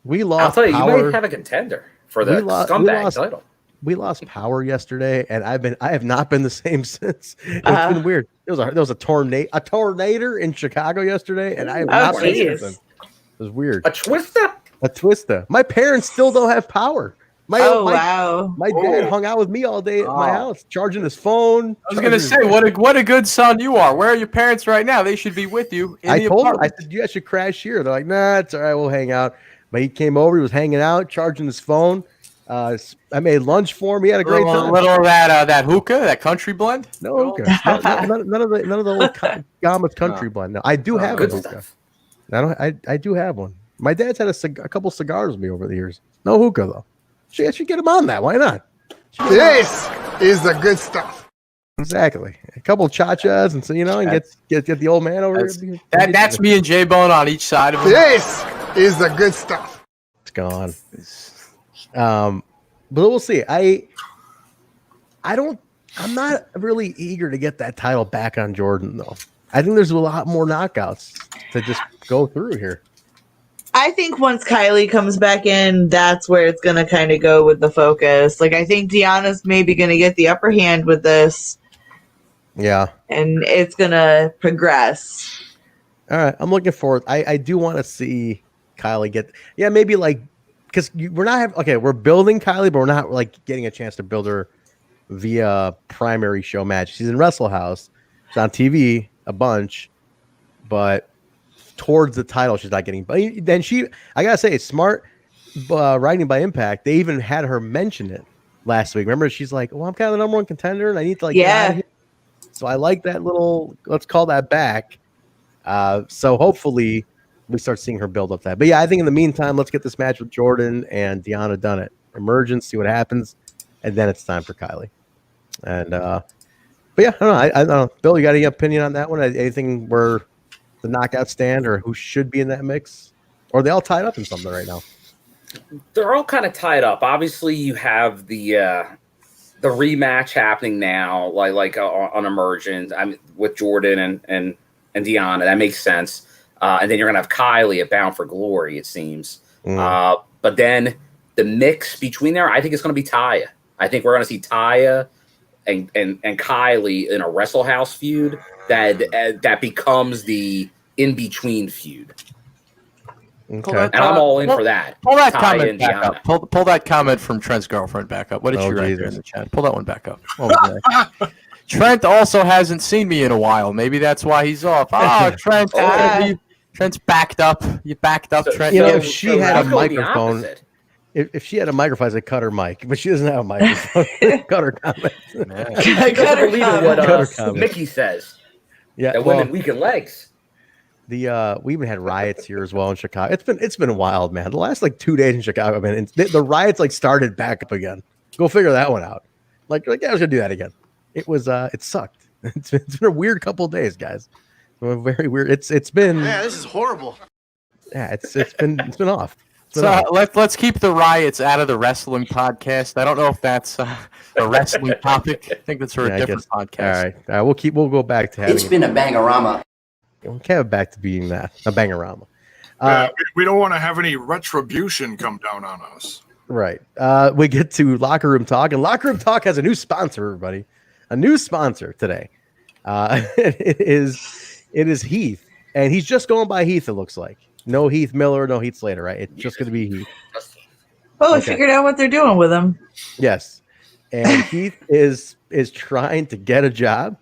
We lost. I'll tell you, power. you might have a contender for the scumbag title. We lost power yesterday, and I have not been the same since. It's been weird. There was a tornado in Chicago yesterday, and I have not been the same since. It was weird. A twister. My parents still don't have power. Wow. My dad hung out with me all day at my house, charging his phone. I was gonna say, what a good son you are. Where are your parents right now? They should be with you. I told him, I said, you guys should crash here. They're like, nah, it's all right, we'll hang out. But he came over, he was hanging out, charging his phone. I made lunch for him. He had a great time. A little of that hookah, that country blend. No hookah. none of the old Gama's country blend. No, I do have a hookah. I do have one. My dad's had a couple cigars with me over the years. No hookah though. She should get him on that. Why not? This is the good stuff. Exactly. A couple cha-chas and so and get the old man over here. That's me and Jaybone on each side of him. This is the good stuff. It's gone. But we'll see. I'm not really eager to get that title back on Jordynne though. I think there's a lot more knockouts to just go through here. I think once Kylie comes back in, that's where it's going to kind of go with the focus. Like, I think Deonna's maybe going to get the upper hand with this. Yeah. And it's going to progress. All right. I'm looking forward. I do want to see Kylie get, maybe like, because we're building Kylie, but we're not like getting a chance to build her via primary show match. She's in Wrestle House. She's on TV a bunch, but towards the title, she's not getting. But then I gotta say, it's smart writing by Impact. They even had her mention it last week. Remember, she's like, "Well, I'm kind of the number one contender, and I need to get out of here." So I like that little. Let's call that back. So hopefully we start seeing her build up that. But I think in the meantime, let's get this match with Jordynne and Deonna done it. Emergence, see what happens, and then it's time for Kylie. And but I don't know. I don't know. Bill, you got any opinion on that one? Anything where the knockout stand or who should be in that mix? Or are they all tied up in something right now? They're all kind of tied up. Obviously, you have the rematch happening now, like on Emergence. With Jordynne and Deonna. That makes sense. And then you're gonna have Kylie at Bound for Glory. It seems. But then the mix between there, I think it's gonna be Taya. I think we're gonna see Taya and Kylie in a Wrestle House feud that becomes the in-between feud. Okay. And I'm all in for that. Pull that Taya comment and back Deonna. up. Pull that comment from Trent's girlfriend back up. What did she write there in the chat? Pull that one back up. Trent also hasn't seen me in a while. Maybe that's why he's off. Oh, Trent. Trent's backed up. You backed up, Trent. If she had a microphone... If she had a microphone, I'd cut her mic, but she doesn't have a microphone. Cut her comment. Cut her comment. Mickey says. Yeah, that women weaken legs. We even had riots here as well in Chicago. It's been wild, man. The last 2 days in Chicago, man, the riots started back up again. Go figure that one out. I was gonna do that again. It was it sucked. It's been a weird couple of days, guys. Very weird. It's been. Yeah, this is horrible. Yeah, it's been off. So let's keep the riots out of the wrestling podcast. I don't know if that's a wrestling topic. I think that's for a different podcast. All right. We'll go back to having. It's been a bangorama. We'll have back to being that a bangorama. We don't want to have any retribution come down on us. Right. We get to Locker Room Talk, and Locker Room Talk has a new sponsor, everybody. A new sponsor today. It is Heath, and he's just going by Heath, it looks like. No Heath Miller, no Heath Slater, right? It's just going to be Heath. Oh, I figured out what they're doing with him. Yes. And Heath is trying to get a job.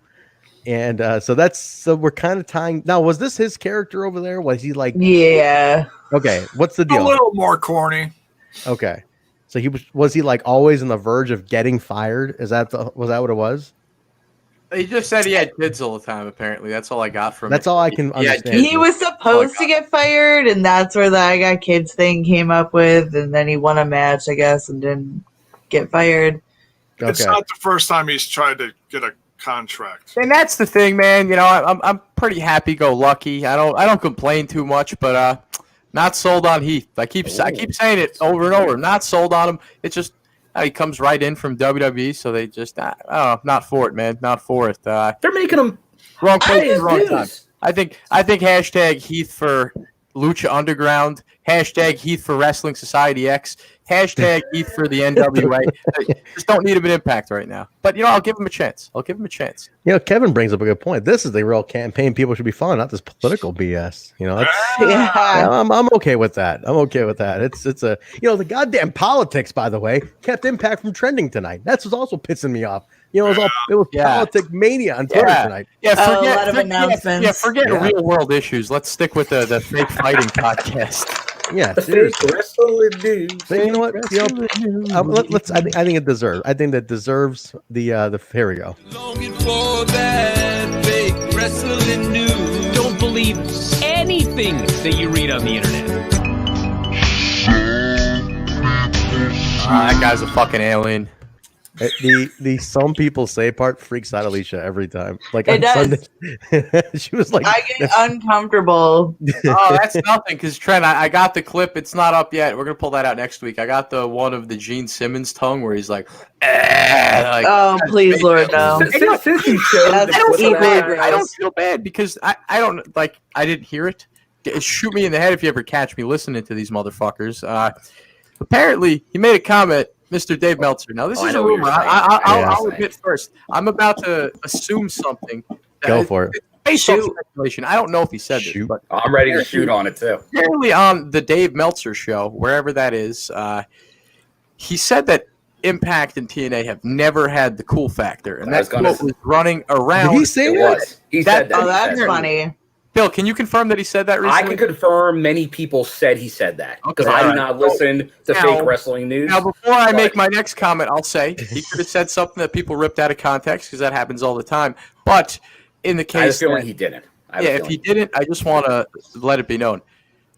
And so we're kind of tying. Now, was this his character over there? Was he like? Yeah. Okay. What's the deal? A little more corny. Okay. So was he like always on the verge of getting fired? Was that what it was? He just said he had kids all the time. Apparently, that's all I got from. That's all I can understand. He was supposed to get fired, and that's where the I got kids thing came up with. And then he won a match, I guess, and didn't get fired. Okay. It's not the first time he's tried to get a contract. And that's the thing, man. You know, I'm pretty happy-go-lucky. I don't complain too much, but not sold on Heath. I keep saying it over and over. Not sold on him. It's just he comes right in from WWE, so they just not for it, man. Not for it. They're making him wrong place, wrong time. I think hashtag Heath for Lucha Underground. Hashtag Heath for Wrestling Society X. Hashtag Heath for the NWA. Just don't need him in Impact right now. But, I'll give him a chance. Kevin brings up a good point. This is the real campaign people should be following, not this political BS. I'm okay with that. It's a the goddamn politics, by the way, kept Impact from trending tonight. That's what's also pissing me off. It was politic mania on Twitter tonight. A lot of announcements. Forget real world issues. Let's stick with the fake fighting podcast. Yeah, wrestling news. But you know what? I think it deserves. I think that deserves the. Here we go. Longing for that fake wrestling news. Don't believe anything that you read on the internet. That guy's a fucking alien. The some people say part freaks out Alicia every time. Like it does. Sunday, she was like, I get uncomfortable. Oh, that's nothing. Because Trent, I got the clip. It's not up yet. We're gonna pull that out next week. I got the one of the Gene Simmons tongue where he's like, oh please, Lord, no. I don't feel bad because I don't like. I didn't hear it. Shoot me in the head if you ever catch me listening to these motherfuckers. Apparently, he made a comment. Mr. Dave Meltzer. Now, this is a rumor. I'll admit first. I'm about to assume something. Go for it. Based on speculation. I don't know if he said this, but I'm ready to shoot on it, too. Apparently on the Dave Meltzer show, wherever that is, he said that Impact and TNA have never had the cool factor. And that's what was running around. Did he say that? He said that. Oh, that's funny. Bill, can you confirm that he said that recently? I can confirm many people said he said that because I do not listen to fake wrestling news. Now, before I make my next comment, I'll say he could have said something that people ripped out of context because that happens all the time. But in the case, I have a feeling he didn't. If he didn't, I just want to let it be known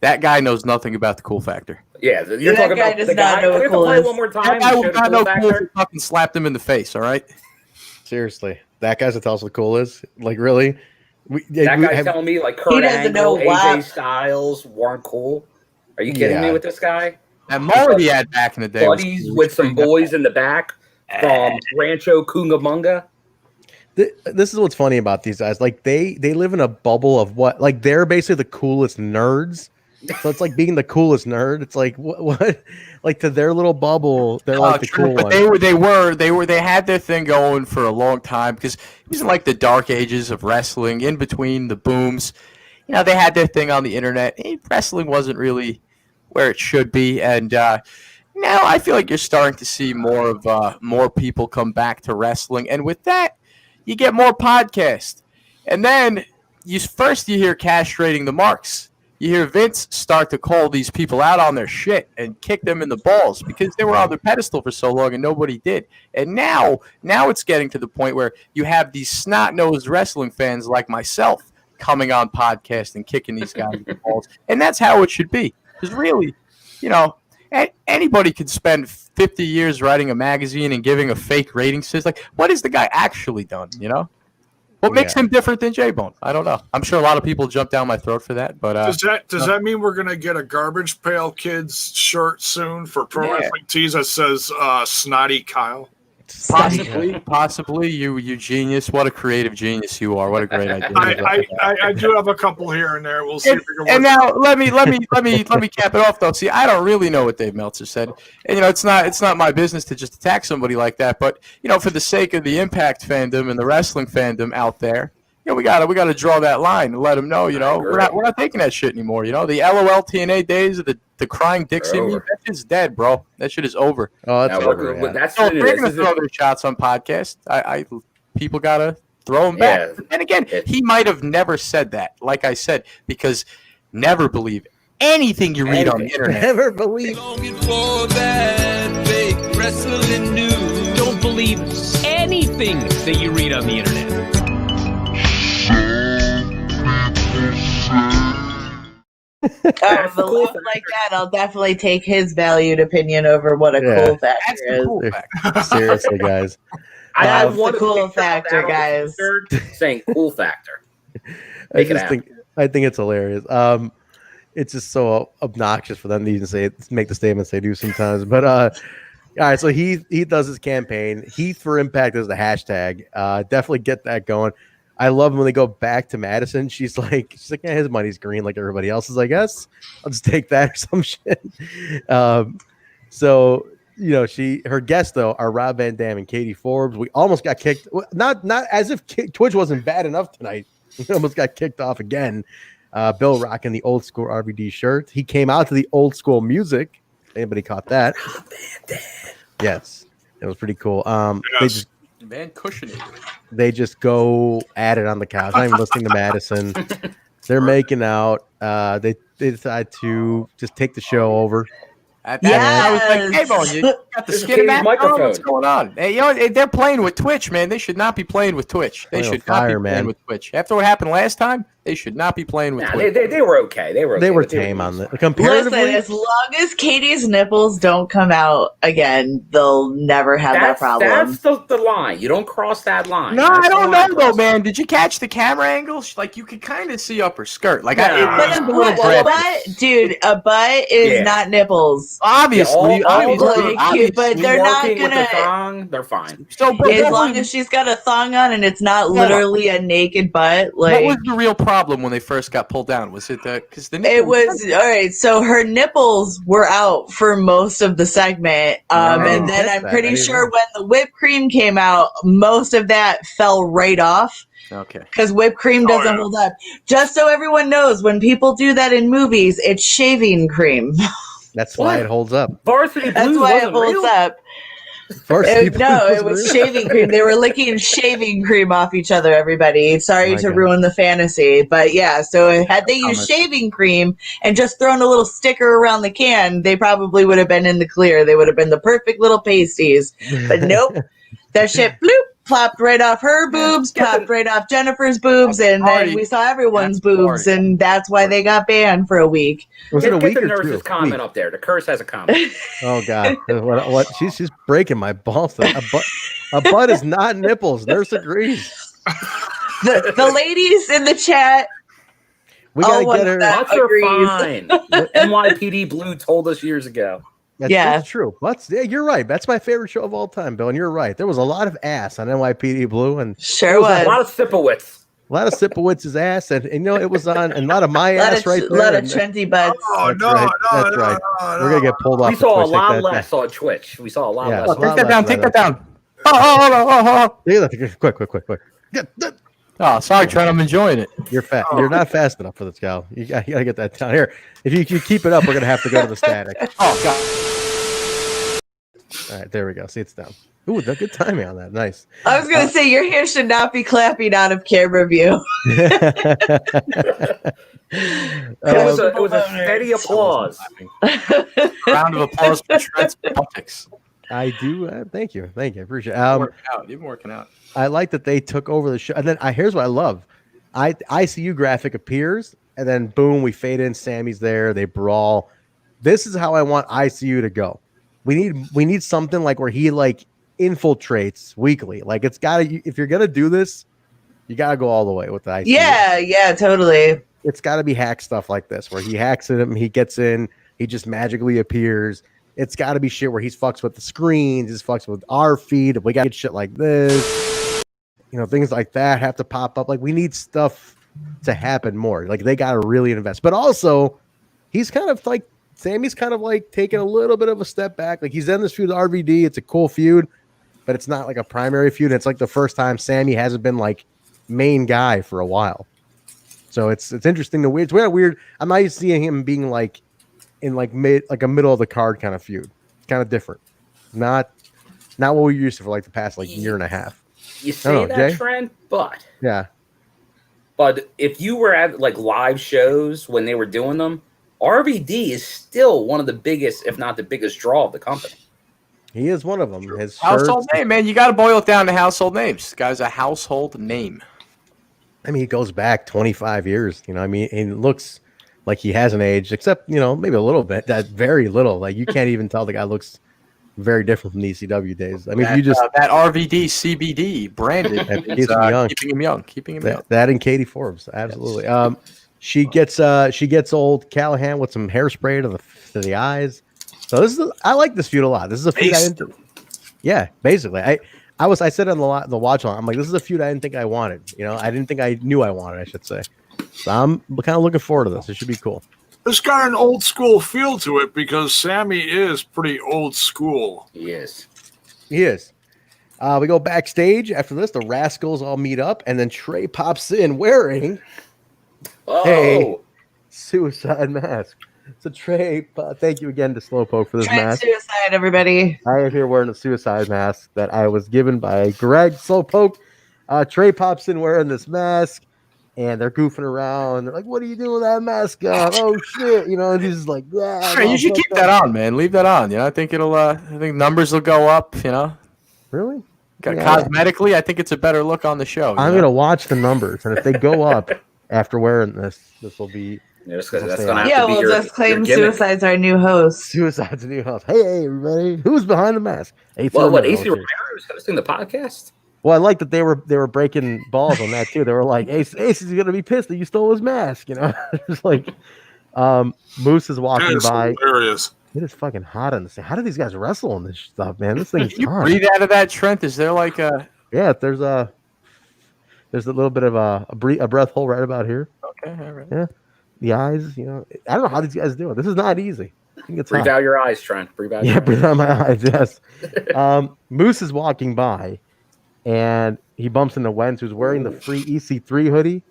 that guy knows nothing about the cool factor. Yeah, you're talking about the guy. Can we play one more time? That guy would not know cool if he fucking slapped him in the face. All right. Seriously, that guy's to tell us what cool is. Like, really? That guy's telling me like Kurt Angle, AJ Styles weren't cool. Are you kidding me with this guy? And Mullet he had back in the day. Buddies with some boys in the back from Rancho Cucamonga. This is what's funny about these guys. Like they live in a bubble of what? Like they're basically the coolest nerds. So it's like being the coolest nerd. It's like what? Like to their little bubble, they're like the cool but one. They had their thing going for a long time because it was like the dark ages of wrestling, in between the booms. They had their thing on the internet. Wrestling wasn't really where it should be, and now I feel like you're starting to see more people come back to wrestling, and with that, you get more podcasts, and then you hear castrating the marks. You hear Vince start to call these people out on their shit and kick them in the balls because they were on their pedestal for so long and nobody did. And now it's getting to the point where you have these snot-nosed wrestling fans like myself coming on podcast and kicking these guys in the balls. And that's how it should be. Because really, anybody could spend 50 years writing a magazine and giving a fake rating system. Like, what has the guy actually done, What makes him different than Jaybone? I don't know. I'm sure a lot of people jump down my throat for that, but does that mean we're gonna get a Garbage Pail Kids shirt soon for Pro Wrestling Tees that says Snotty Kyle? Possibly. You genius. What a creative genius you are. What a great idea. I do have a couple here and there. We'll see if we can work. And now let me cap it off though. See, I don't really know what Dave Meltzer said. And it's not my business to just attack somebody like that. But for the sake of the Impact fandom and the wrestling fandom out there, we gotta draw that line and let them know. We're not taking that shit anymore. The LOL TNA days of the crying Dixie meme, that shit's dead, bro. That shit is over. Oh, that's over. We're gonna throw their shots on podcast. People gotta throw them back. And again, he might have never said that. Like I said, because never believe anything you read on the internet. Never believe. For that fake wrestling news. Don't believe anything that you read on the internet. If a laugh like that, I'll definitely take his valued opinion over what a cool factor is. Seriously, guys. That's the cool factor, guys. Saying cool factor. I think it's hilarious. It's just so obnoxious for them to even make the statements they do sometimes. But all right, so he does his campaign. Heath for Impact is the hashtag. Definitely get that going. I love when they go back to Madison. She's like, yeah, his money's green like everybody else's, I guess. I'll just take that or some shit. So her guests though are Rob Van Dam and Katie Forbes. We almost got kicked. Not as if Twitch wasn't bad enough tonight. We almost got kicked off again. Bill rocking the old school RVD shirt. He came out to the old school music. Anybody caught that? Rob Van Dam. Yes, it was pretty cool. Man, cushioning. They just go at it on the couch. Not even listening to Madison. They're making out. They decide to just take the show over. I was like, hey, Bone, you got the skin back on? What's going on? Hey, they're playing with Twitch, man. They should not be playing with Twitch. They should not be playing with Twitch. After what happened last time, they should not be playing with Twitch. They were okay. They were tame on the comparatively. Listen, as long as Katie's nipples don't come out again, they'll never have that problem. That's the line. You don't cross that line. No, I don't know though, man. Did you catch the camera angle? Like you could kind of see up her skirt. Like a butt is not nipples. Obviously, but they're not gonna. They're fine. So, as long as she's got a thong on and it's not literally a naked butt, like. What was the real problem when they first got pulled down? Was it that because it was all right? So her nipples were out for most of the segment, and then I'm pretty sure when the whipped cream came out, most of that fell right off. Okay. Because whipped cream doesn't hold up. Just so everyone knows, when people do that in movies, it's shaving cream. That's why it holds up. Varsity Blues. That's why it holds up. It was shaving cream. They were licking shaving cream off each other, everybody. Sorry to ruin the fantasy. But yeah, so had they used shaving cream and just thrown a little sticker around the can, they probably would have been in the clear. They would have been the perfect little pasties. But nope. That shit bloop, plopped right off her boobs, popped right off Jennifer's boobs, and then we saw everyone's boobs, and that's why they got banned for a week. Was it a week the or nurse's two? comment up there. The curse has a comment. Oh God! What? She's breaking my balls. A butt is not nipples. Nurse agrees. The ladies in the chat. We gotta get her. Butts are fine. NYPD Blue told us years ago. That's true. Butts, you're right. That's my favorite show of all time, Bill. And you're right. There was a lot of ass on NYPD Blue, and sure was a lot of Sipowicz. A lot of Sipowitz's ass, and it was on, and a lot of my ass right there. A lot of Trenty butts. Oh, That's right. We're gonna get pulled off. We saw a lot less on Twitch. We saw a lot less. Take that down. Oh. Quick. Oh, sorry, Trent. I'm enjoying it. You're fast. You're not fast enough for this gal. You gotta get that down here. If you keep it up, we're gonna have to go to the static. Oh God. All right, there we go. See, it's down. Ooh, good timing on that. Nice. I was going to say, your hands should not be clapping out of camera view. It was a steady applause. Round of applause for Trent's politics. I do. Thank you. I appreciate it. You've been working out. I like that they took over the show. And then here's what I love. ICU graphic appears, and then boom, we fade in. Sammy's there. They brawl. This is how I want ICU to go. We need something like where he like infiltrates weekly. Like it's gotta. If you're gonna do this, You got to go all the way with the IC. Yeah, totally. It's got to be hack stuff like this, where he hacks him, he gets in, he just magically appears. It's got to be shit where he's fucks with the screens, he's fucks with our feed. If we got shit like this, things like that have to pop up. Like, we need stuff to happen more. Like, they got to really invest. But also, he's kind of like, Sammy's kind of like taking a little bit of a step back. Like, he's in this feud with RVD. It's a cool feud, but it's not like a primary feud. It's like the first time Sammy hasn't been like main guy for a while. So it's interesting. It's weird. I'm not used to seeing him being like in like a middle of the card kind of feud. It's kind of different. Not what we used to for like the past like year and a half. You say that, Jay? Trent, but yeah. But if you were at like live shows when they were doing them, RVD is still one of the biggest, if not the biggest draw of the company. He is one of them. His household name, man. You got to boil it down to household names. This guy's a household name. I mean, he goes back 25 years. I mean, and it looks like he hasn't aged, except maybe a little bit. That very little. Like, you can't even tell the guy looks very different from the ECW days. I mean, that, you just that RVD CBD branded is keeping him young. That and Katie Forbes, absolutely. Yes. She gets old Callahan with some hairspray to the eyes. So I like this feud a lot. This is a feud I didn't. Yeah, basically, I said on the watch on. I'm like, this is a feud I didn't think I wanted. I didn't think I knew I wanted. I should say. So I'm kind of looking forward to this. It should be cool. It's got an old school feel to it because Sammy is pretty old school. He is. He is. We go backstage after this. The Rascals all meet up, and then Trey pops in wearing a suicide mask. So Trey, thank you again to Slowpoke for this Trent mask. Suicide, everybody. I am here wearing a suicide mask that I was given by Greg Slowpoke. Trey pops in wearing this mask, and they're goofing around. They're like, "What are you doing with that mask on?" Oh shit, and he's just like, Hey, you should keep that on, man. Leave that on. I think I think numbers will go up. Really? Cosmetically, I think it's a better look on the show. I'm gonna watch the numbers, and if they go up after wearing this will be. That's gonna have to be we'll just claim Suicide's our new host. Suicide's a new host. Hey, everybody, who's behind the mask? Ace Romero is hosting the podcast? Well, I like that they were breaking balls on that too. They were like, Ace is gonna be pissed that you stole his mask. It's like, Moose is walking by. Hilarious. It is fucking hot on this thing. How do these guys wrestle on this stuff, man? This thing's Can you hot. breathe out of that, Trent? Is there like a? Yeah, there's a little bit of a breath hole right about here. Okay, all right. Yeah. The eyes, I don't know how these guys do it. This is not easy. Breathe out your eyes, Trent. Breathe out. Yeah, breathe out my eyes. Yes. Moose is walking by, and he bumps into Wentz, who's wearing the free EC3 hoodie,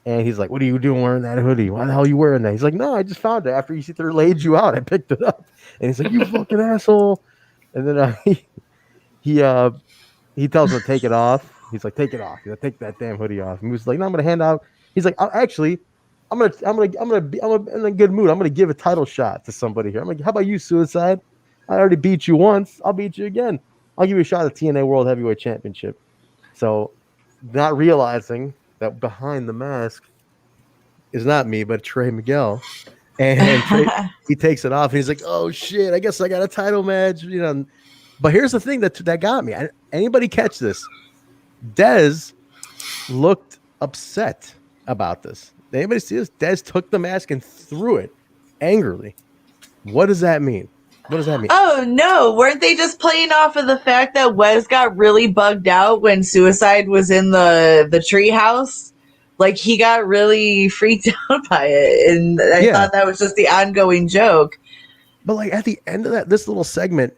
and he's like, "What are you doing wearing that hoodie? Why the hell are you wearing that?" He's like, "No, I just found it after EC3 laid you out. I picked it up." And he's like, "You fucking asshole!" And then he tells him to take it off. He's like, "Take it off. Take that damn hoodie off." And Moose is like, "No, I'm gonna hand out." He's like, "Actually, I'm in a good mood. I'm gonna give a title shot to somebody here. I'm like, how about you, Suicide? I already beat you once. I'll beat you again. I'll give you a shot at the TNA World Heavyweight Championship." So, not realizing that behind the mask is not me, but Trey Miguel, and he takes it off. And he's like, "Oh shit! I guess I got a title match." But here's the thing that got me. Anybody catch this? Dez looked upset about this. Did anybody see this? Dez took the mask and threw it angrily. What does that mean? What does that mean? Oh no, weren't they just playing off of the fact that Wes got really bugged out when Suicide was in the treehouse? Like, he got really freaked out by it, and I thought that was just the ongoing joke. But like at the end of this little segment,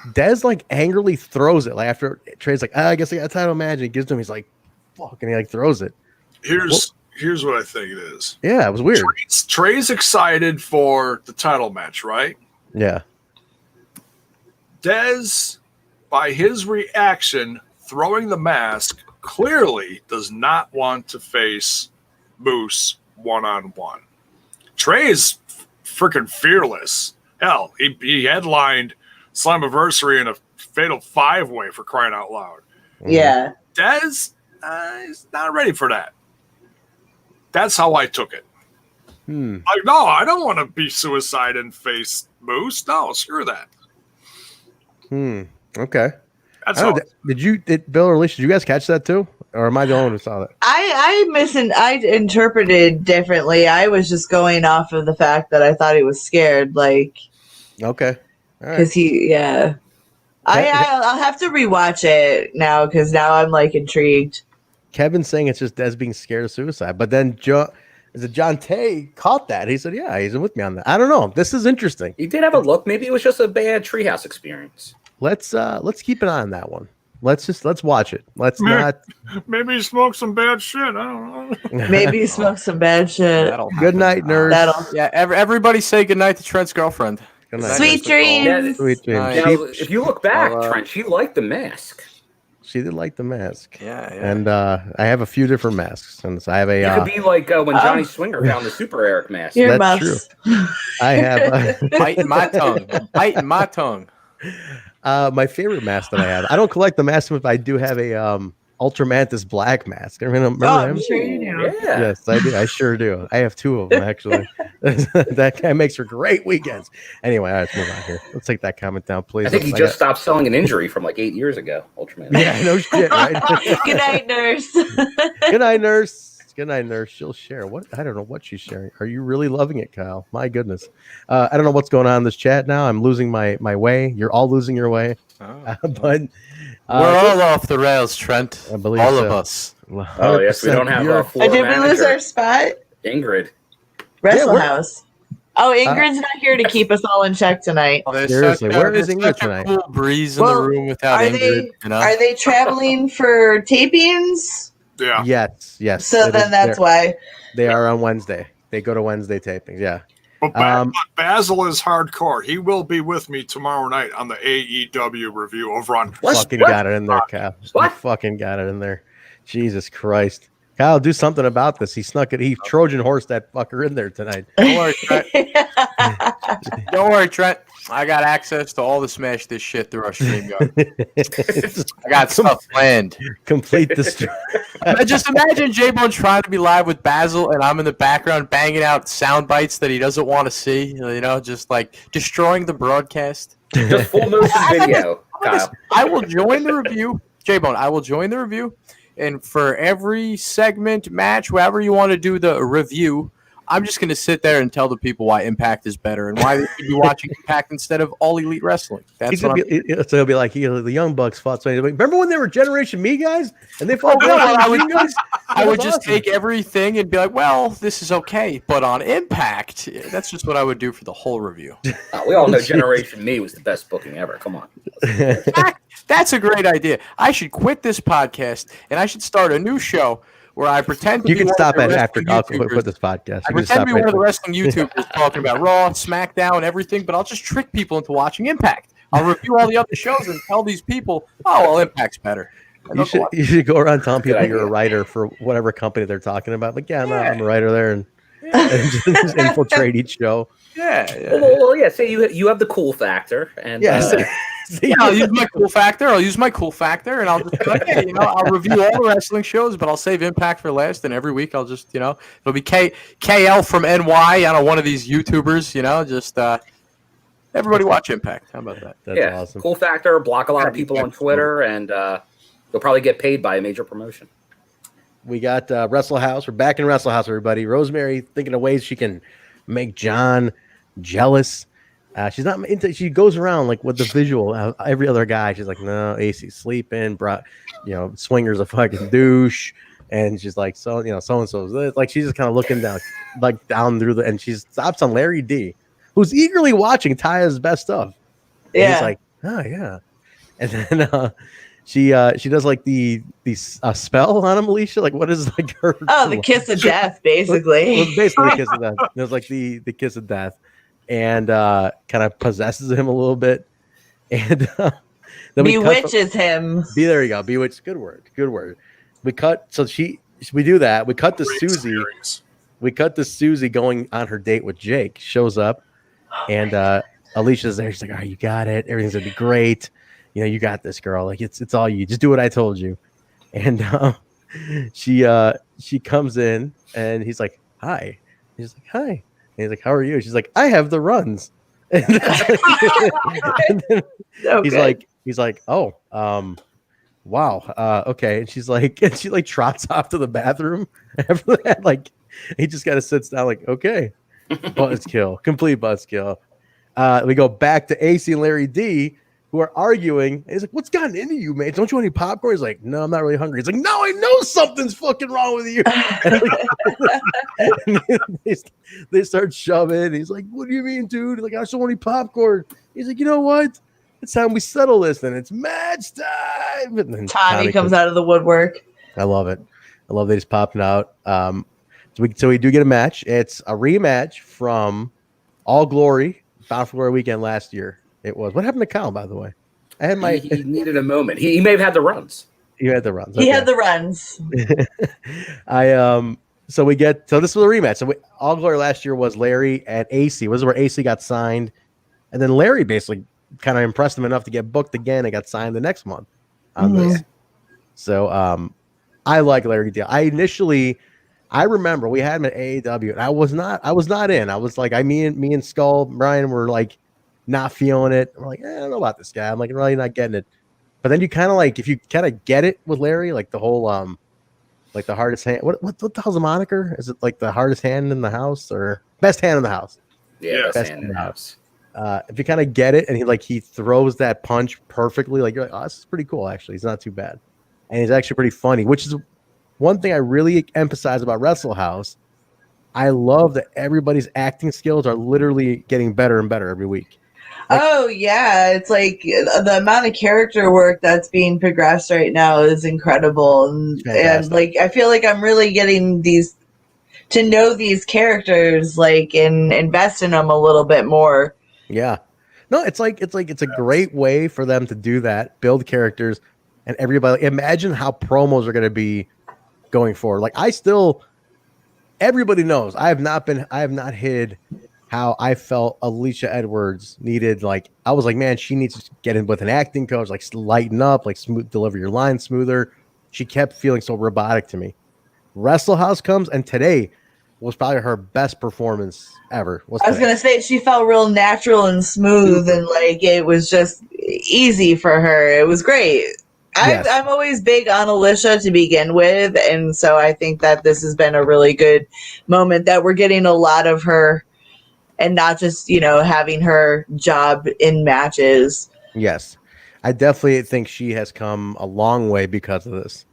Dez like angrily throws it. Like after Trey's like, I guess I got a title match, and he gives to him. He's like, "Fuck," and he like throws it. Here's what I think it is. Yeah, it was weird. Trey's excited for the title match, right? Yeah. Dez, by his reaction, throwing the mask, clearly does not want to face Moose one-on-one. Trey is freaking fearless. Hell, he headlined Slammiversary in a fatal 5-way for crying out loud. Yeah. Dez, he's not ready for that. That's how I took it. Like, no, I don't want to be Suicide and face Moose. No, screw that. Okay. That's all. Did Bill or Alicia, did you guys catch that too? Or am I the only one who saw that? I interpreted differently. I was just going off of the fact that I thought he was scared, like. Okay. All right. Because I'll have to rewatch it now because now I'm like intrigued. Kevin's saying it's just Des being scared of suicide, but then John Tay caught that. He said, "Yeah, he's with me on that." I don't know. This is interesting. He did have a look. Maybe it was just a bad treehouse experience. Let's keep an eye on that one. Let's watch it. Maybe he smoked some bad shit. I don't know. Maybe he smoked some bad shit. Good night, nerds. Everybody say good night to Trent's girlfriend. Good night. Sweet dreams. Yeah, Sweet dreams. if you look back, Trent, she liked the mask. She did like the mask. Yeah. And I have a few different masks. And so I have a. You could be like when Johnny Swinger found the Super Eric mask. That's true. I have biting my tongue. Biting my tongue. My favorite mask that I have. I don't collect the masks, but I do have a Ultramantis black mask. Remember him? I'm sure you do. Yeah. Yes, I do. I sure do. I have two of them actually. That guy makes for great weekends. Anyway, all right, let's move on here. Let's take that comment down, please. I think he just stopped selling an injury from like 8 years ago. Ultraman. Yeah, no shit, right? Good night, nurse. Good night, nurse. Good night, nurse. She'll share. What? I don't know what she's sharing. Are you really loving it, Kyle? My goodness. I don't know what's going on in this chat now. I'm losing my way. You're all losing your way. But we're all off the rails, Trent. I believe all so. of us. Oh yes, we don't have our floor Did we lose manager, our spot? Ingrid. Wrestle House. Oh, Ingrid's not here to keep us all in check tonight. Seriously, where is Ingrid tonight? Cool breeze in the room without Ingrid. Are they traveling for tapings? Yeah. Yes. So then that's why. They are on Wednesday. They go to Wednesday tapings. Yeah. But Basil is hardcore. He will be with me tomorrow night on the AEW review over on. Got it in there, Kyle. I fucking got it in there. Jesus Christ. Kyle, do something about this. He snuck it. He Trojan horse that fucker in there tonight. Don't worry, Trent. Don't worry, Trent. I got access to all the Smash This shit through our stream guard. I got stuff planned. Complete this. Just imagine Jaybone trying to be live with Basil, and I'm in the background banging out sound bites that he doesn't want to see. You know, just like destroying the broadcast. Just full motion video, Kyle. I will join the review, Jaybone. I will join the review, and for every segment, match, wherever you want to do the review, I'm just going to sit there and tell the people why Impact is better and why they should be watching Impact instead of All Elite Wrestling. That's so he'll be like, the Young Bucks fought. So remember when they were Generation Me guys and they fought? I would just take everything and be like, well, this is okay, but on Impact, that's just what I would do for the whole review. We all know Generation Me was the best booking ever. Come on. That's a great idea. I should quit this podcast and I should start a new show where I pretend to you be can one stop of the after wrestling I'll quit this podcast. I pretend to be one of the wrestling YouTubers talking about Raw, SmackDown, everything, but I'll just trick people into watching Impact. I'll review all the other shows and tell these people, oh, well, Impact's better. You should go around telling people you're a writer for whatever company they're talking about. Like, I'm a writer there, and just infiltrate each show. Yeah. Well, yeah. Say you have the cool factor, and I'll use my cool factor. And I'll just be like, hey, I'll review all the wrestling shows, but I'll save Impact for last. And every week I'll just, it'll be KL from NY. One of these YouTubers. Just everybody watch Impact. How about that? That's awesome. Cool factor. Block a lot of people on Twitter, and you'll probably get paid by a major promotion. We got Wrestle House. We're back in Wrestle House, everybody. Rosemary thinking of ways she can make John jealous. She's not into. She goes around like with the visual. Every other guy, she's like, no, AC's sleeping. Swinger's a fucking douche, and she's like, so and so's like she's just kind of looking down, through and she stops on Larry D, who's eagerly watching Taya's best stuff. Yeah, and he's like, oh yeah, and then she does like the spell on him, Alicia. Like, what is like her? Oh, the kiss of death, basically. It was basically the kiss of death. It was like the kiss of death. And kind of possesses him a little bit, and then bewitches him. There you go, bewitch. Good word. We cut. So we do that. We cut to Susie. We cut to Susie going on her date with Jake. Shows up, and Alicia's there. She's like, "All right, you got it. Everything's gonna be great. You got this, girl. Like it's all you. Just do what I told you." And she comes in, and he's like, "Hi." He's like, "Hi." And he's like, "How are you?" She's like, "I have the runs." And then he's like, "Oh, wow, okay. And she's like, and she like trots off to the bathroom. After that, like, he just kind of sits down, like, okay, buzzkill, complete buzzkill. We go back to AC and Larry D, who are arguing. He's like, what's gotten into you, man? Don't you want any popcorn? He's like, no, I'm not really hungry. He's like, no, I know something's fucking wrong with you. They start shoving. He's like, what do you mean, dude? He's like, I just don't want any popcorn. He's like, you know what? It's time we settle this. Then it's match time. And then Tommy comes out of the woodwork. I love it. I love that he's popping out. So we do get a match. It's a rematch from All Glory, Bound for Glory weekend last year. It was. What happened to Kyle, by the way? I had my. He needed a moment. He may have had the runs. You had the runs. He had the runs. So this was a rematch. So All Glory last year was Larry and AC. This is where AC got signed, and then Larry basically kind of impressed him enough to get booked again and got signed the next month on this. So I like Larry Deal. I remember we had him at AEW, and I was not in. I was like, me and Skull Brian were like not feeling it. We're like, I don't know about this guy. I'm like, really not getting it. But then you kind of like, if you kind of get it with Larry, like the whole like the hardest hand. What the hell's the moniker? Is it like the hardest hand in the house or best hand in the house? Yeah, best hand in the house. If you kind of get it, and he throws that punch perfectly, like you're like, oh, this is pretty cool. Actually, he's not too bad, and he's actually pretty funny, which is one thing I really emphasize about Wrestle House. I love that everybody's acting skills are literally getting better and better every week. Oh yeah, it's like the amount of character work that's being progressed right now is incredible, and like I feel like I'm really getting to know these characters, like, and invest in them a little bit more. Yeah, no, it's a great way for them to do that, build characters, and everybody. Imagine how promos are going to be going forward. Like everybody knows I have not hid how I felt Alisha Edwards needed. Like, I was like, man, she needs to get in with an acting coach, like lighten up, like deliver your lines smoother. She kept feeling so robotic to me. Wrestle House comes, and today was probably her best performance ever. I was going to say, she felt real natural and smooth, and like it was just easy for her. It was great. Yes. I'm always big on Alicia to begin with, and so I think that this has been a really good moment that we're getting a lot of her, and not just, having her job in matches. Yes. I definitely think she has come a long way because of this.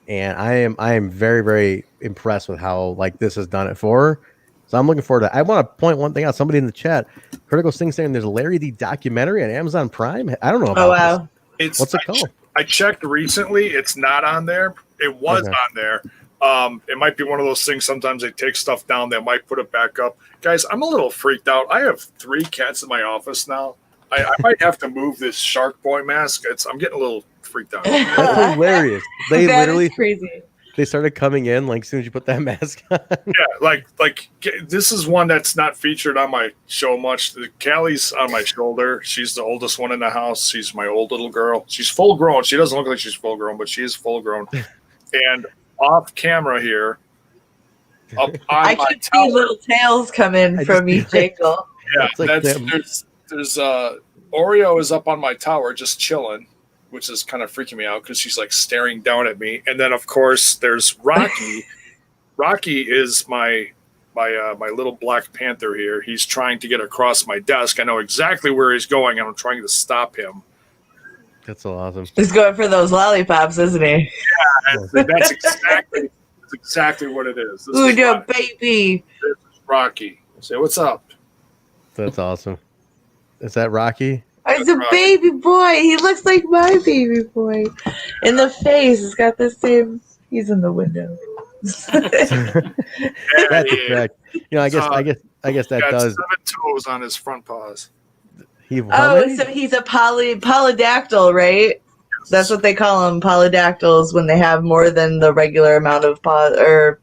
And I am very, very impressed with how like this has done it for her. So I'm looking forward to that. I want to point one thing out. Somebody in the chat, Critical Sting saying there's a Larry D documentary on Amazon Prime. I don't know about this. What's it called? I checked recently. It's not on there. It was on there. It might be one of those things. Sometimes they take stuff down. They might put it back up. Guys, I'm a little freaked out. I have 3 cats in my office now. I might have to move this Shark Boy mask. I'm getting a little freaked out. That's hilarious. They That literally is crazy. They started coming in like as soon as you put that mask on. Yeah, like this is one that's not featured on my show much. Callie's on my shoulder. She's the oldest one in the house. She's my old little girl. She's full grown. She doesn't look like she's full grown, but she is full grown. And off camera here, up on I my keep seeing little tails come in from each angle. Yeah, like there's Oreo is up on my tower just chilling, which is kind of freaking me out because she's like staring down at me. And then of course there's Rocky. Rocky is my little Black Panther here. He's trying to get across my desk. I know exactly where he's going, and I'm trying to stop him. That's so awesome. He's going for those lollipops, isn't he? Yeah, that's exactly what it is. This Ooh, is no, Rocky. baby. This is Rocky. Say what's up. That's awesome. Is that Rocky? It's a baby boy. He looks like my baby boy. In the face, he's got the same. He's in the window. That's correct. I guess that got does. 7 toes on his front paws. So he's a polydactyl, right? Yes. That's what they call them, polydactyls, when they have more than the regular amount of paws or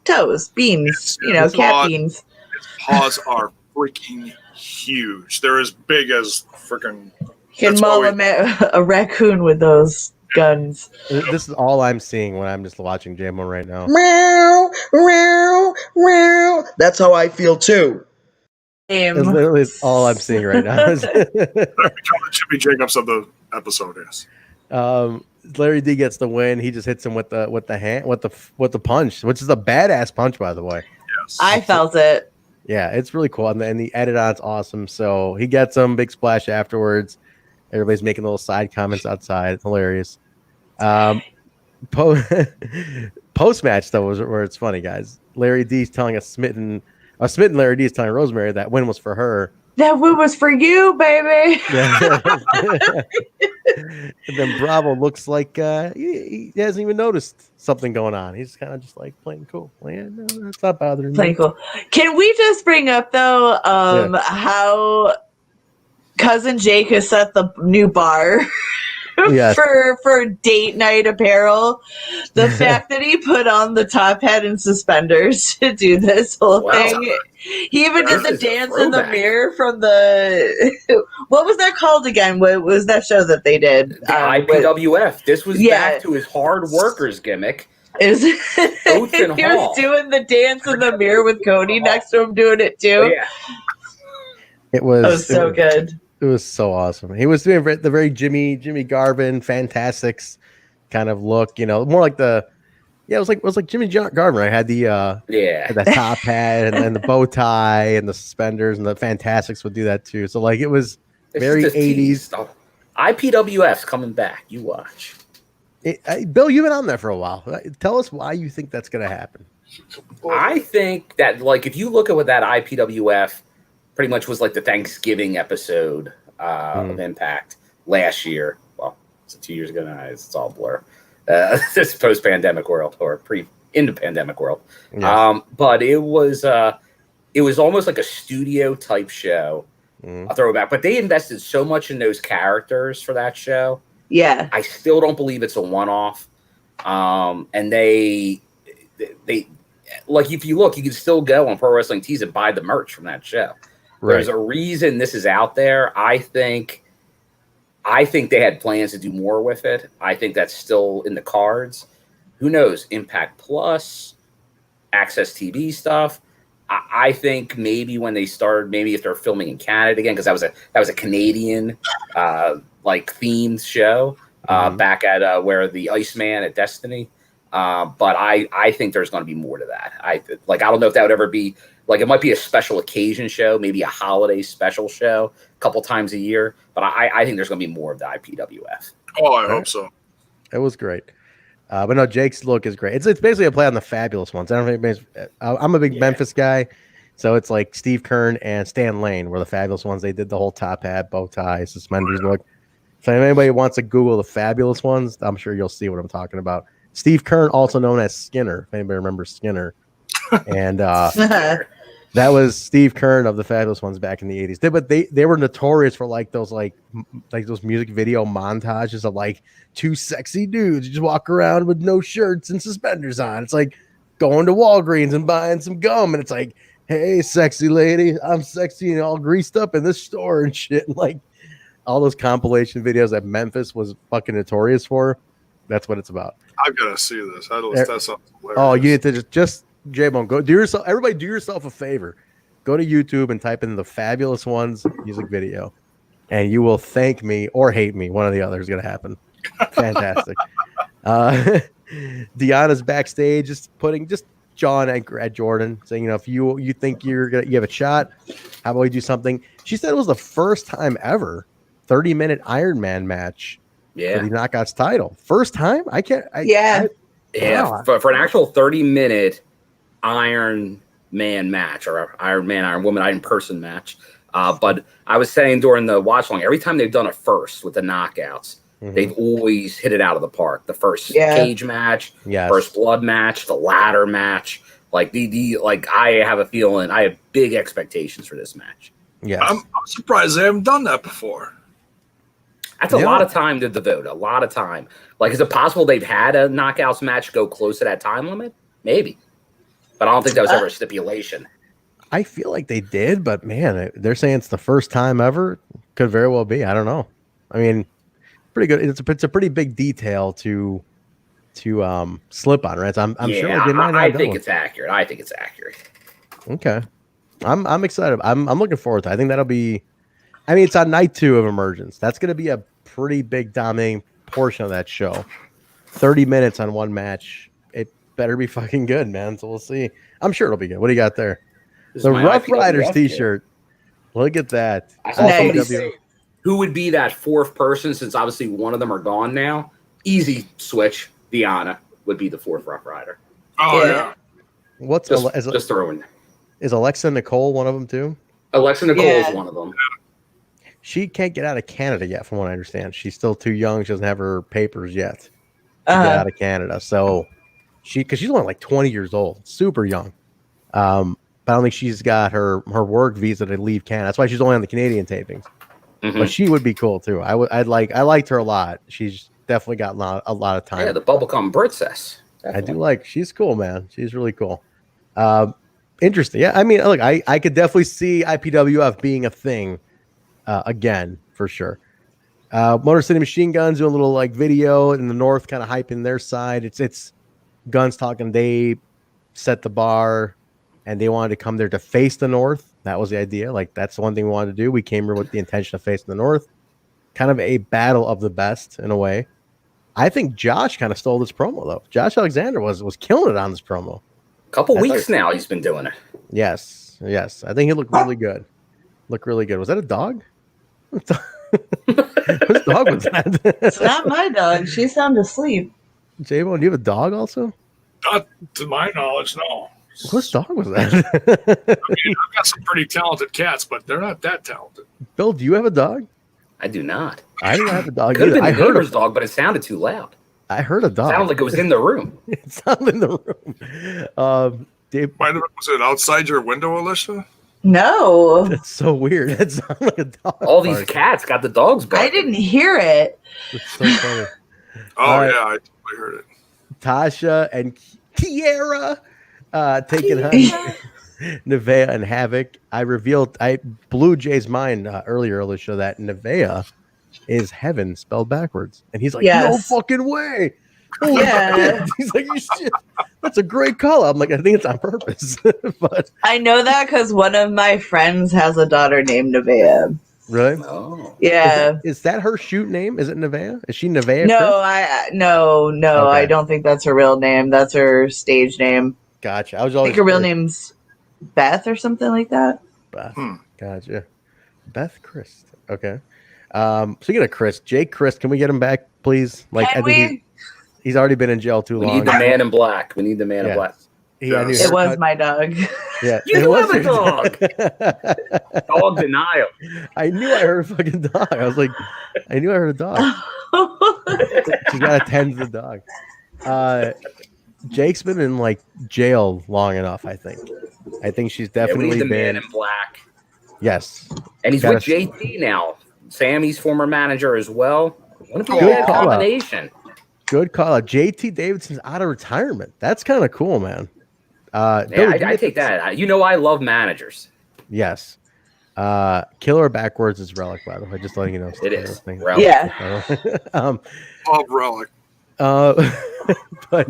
toes, beans. Cat beans. His paws are freaking huge. They're as big as freaking. You can maul a raccoon with those guns. This is all I'm seeing when I'm just watching Jaybone right now. Meow, meow, meow. That's how I feel too. That's literally all I'm seeing right now. Become the Jimmy Jacobs of the episode, yes. Larry D gets the win. He just hits him with the punch, which is a badass punch, by the way. Yes. I felt it. Yeah, it's really cool. And the edit on it's awesome. So he gets him, big splash afterwards. Everybody's making little side comments outside. It's hilarious. Post match though was where it's funny, guys. Larry D's telling a smitten Larry D is telling Rosemary that win was for her. That win was for you, baby. And then Bravo looks like he hasn't even noticed something going on. He's kind of just like playing cool. Like, yeah, no, that's not bothering me. Playing cool. Can we just bring up though how Cousin Jake has set the new bar Yes. for date night apparel? The fact that he put on the top hat and suspenders to do this whole thing. He even did the dance in the mirror from the what was that called again? What was that show that they did? The IPWF. This was back to his hard workers gimmick. He was doing the dance in the mirror with Cody next to him doing it too. Yeah. It was so good. It was so awesome. He was doing the very Jimmy Garvin Fantastics kind of look, more like it was like Jimmy Garvin. I had the top hat and the bow tie and the suspenders, and the Fantastics would do that too. So like it was very 80s. IPWF's coming back. You watch. Bill, you've been on there for a while. Tell us why you think that's going to happen. I think that if you look at what that IPWF pretty much was like the Thanksgiving episode of Impact last year. Well, it's 2 years ago now. It's all blur. This post-pandemic world or into pandemic world. Yes. But it was almost like a studio type show. I'll throw it back. But they invested so much in those characters for that show. Yeah. I still don't believe it's a one-off. And they if you look, you can still go on Pro Wrestling Tees and buy the merch from that show. Right. There's a reason this is out there. I think they had plans to do more with it. I think that's still in the cards. Who knows? Impact Plus, Access TV stuff. I think maybe when they start, maybe if they're filming in Canada again, because that was a Canadian themed show back at where the Iceman at Destiny. But I think there's going to be more to that. I don't know if that would ever be it might be a special occasion show, maybe a holiday special show a couple times a year. But I think there's going to be more of the IPWF. Oh, I hope so. It was great. But no, Jake's look is great. It's basically a play on the Fabulous Ones. I don't know if anybody's, I'm a big Memphis guy, so it's like Steve Kern and Stan Lane were the Fabulous Ones. They did the whole top hat, bow tie, suspenders look. So if anybody wants to Google the Fabulous Ones, I'm sure you'll see what I'm talking about. Steve Kern, also known as Skinner, if anybody remembers Skinner, and that was Steve Kern of the Fabulous Ones back in the 80s. But they were notorious for those those music video montages of two sexy dudes just walk around with no shirts and suspenders on. It's like going to Walgreens and buying some gum, and it's like, hey, sexy lady, I'm sexy and all greased up in this store and shit. And all those compilation videos that Memphis was fucking notorious for. That's what it's about. I've got to see this. That sounds hilarious. Oh, you need to just Jaybone, go do yourself. Everybody, do yourself a favor. Go to YouTube and type in the Fabulous Ones music video, and you will thank me or hate me. One or the other is going to happen. Fantastic. Deanna's backstage, just jawing at Jordynne, saying, if you think you have a shot, how about we do something? She said it was the first time ever 30-minute Iron Man match. Yeah. For the Knockouts title. First time? For an actual 30-minute Iron Man match or Iron Man, Iron Woman, Iron Person match. But I was saying during the watch along, every time they've done a first with the Knockouts, they've always hit it out of the park. The first cage match, first blood match, the ladder match. I have a feeling, I have big expectations for this match. Yeah. I'm surprised they haven't done that before. That's a lot of time to devote. A lot of time. Is it possible they've had a Knockouts match go close to that time limit? Maybe. But I don't think that was ever a stipulation. I feel like they did, but man, they're saying it's the first time ever. Could very well be. I don't know. I mean, pretty good. It's a pretty big detail to slip on, right? So I'm sure they might not. I think it's accurate. I think it's accurate. Okay. I'm excited. I'm looking forward to it. I think that'll be. I mean, it's on night 2 of Emergence. That's going to be a pretty big dominating portion of that show. 30 minutes on one match. It better be fucking good, man. So we'll see. I'm sure it'll be good. What do you got there? The Rough Riders t-shirt. Look at that. I saw somebody say, who would be that fourth person, since obviously one of them are gone now? Easy switch. Deanna would be the fourth Rough Rider. Oh, yeah. What's just throwing. Is Alexa Nicole one of them too? Alexa Nicole is one of them. She can't get out of Canada yet, from what I understand. She's still too young. She doesn't have her papers yet to get out of Canada. So because she's only like 20 years old, super young. But I don't think she's got her work visa to leave Canada. That's why she's only on the Canadian tapings. Mm-hmm. But she would be cool too. I liked her a lot. She's definitely got a lot of time. Yeah, the bubblegum princess. Definitely. She's cool, man. She's really cool. Interesting. Yeah, I mean, look, I could definitely see IPWF being a thing again for sure. Motor City Machine Guns do a little like video in the North, kind of hyping their side. It's Guns talking. They set the bar, and they wanted to come there to face the North. That was the idea. Like that's the one thing we wanted to do. We came here with the intention of facing the North. Kind of a battle of the best in a way. I think Josh kind of stole this promo though. Josh Alexander was killing it on this promo. Couple weeks now he's been doing it. Yes. I think he looked really good. Was that a dog? Whose dog was that? It's not my dog. She's sound asleep. Jaybone, do you have a dog also? Not to my knowledge, no. Whose dog was that? I mean, I've got some pretty talented cats, but they're not that talented. Bill, do you have a dog? I do not. I didn't have a dog. Could have been I the neighbor's dog, but it sounded too loud. I heard a dog. It sounded like it was in the room. It sounded in the room. Dave, was it outside your window, Alicia? No. That's so weird. That sounded like a dog. All these cats got the dogs barking. I didn't hear it. It's so funny. Oh, yeah, I totally heard it. Tasha and Kiera taking on Nevaeh and Havok. I blew Jay's mind earlier, Alicia, that Nevaeh is heaven spelled backwards. And he's like, no fucking way. Holy shit. He's like, you shit. That's a great call. I'm like, I think it's on purpose. But I know that because one of my friends has a daughter named Nevaeh. Really? Oh. Yeah. Is that her shoot name? Is it Nevaeh? Is she Nevaeh? No, Okay. I don't think that's her real name. That's her stage name. Gotcha. I think her real name's Beth or something like that. Beth. Gotcha. Beth Christ. Okay. Speaking of Chris, Jake Christ, can we get him back, please? Like, I think he's already been in jail too long. We need the man in black. We need the man in black. It was my dog. Yeah, you do have a dog. Dog denial. I knew I heard a fucking dog. I was like, I knew I heard a dog. She's got to tend to the dog. Jake's been in like jail long enough. I think she's definitely we need the been man in black. Yes, and he's with JT now. Sammy's former manager as well. What a good combination. Good call out. JT Davidson's out of retirement. That's kind of cool, man. I take that. You know, I love managers. Yes. Killer backwards is Relic, by the way. Just letting you know. It is. Relic. Yeah. Love Relic. But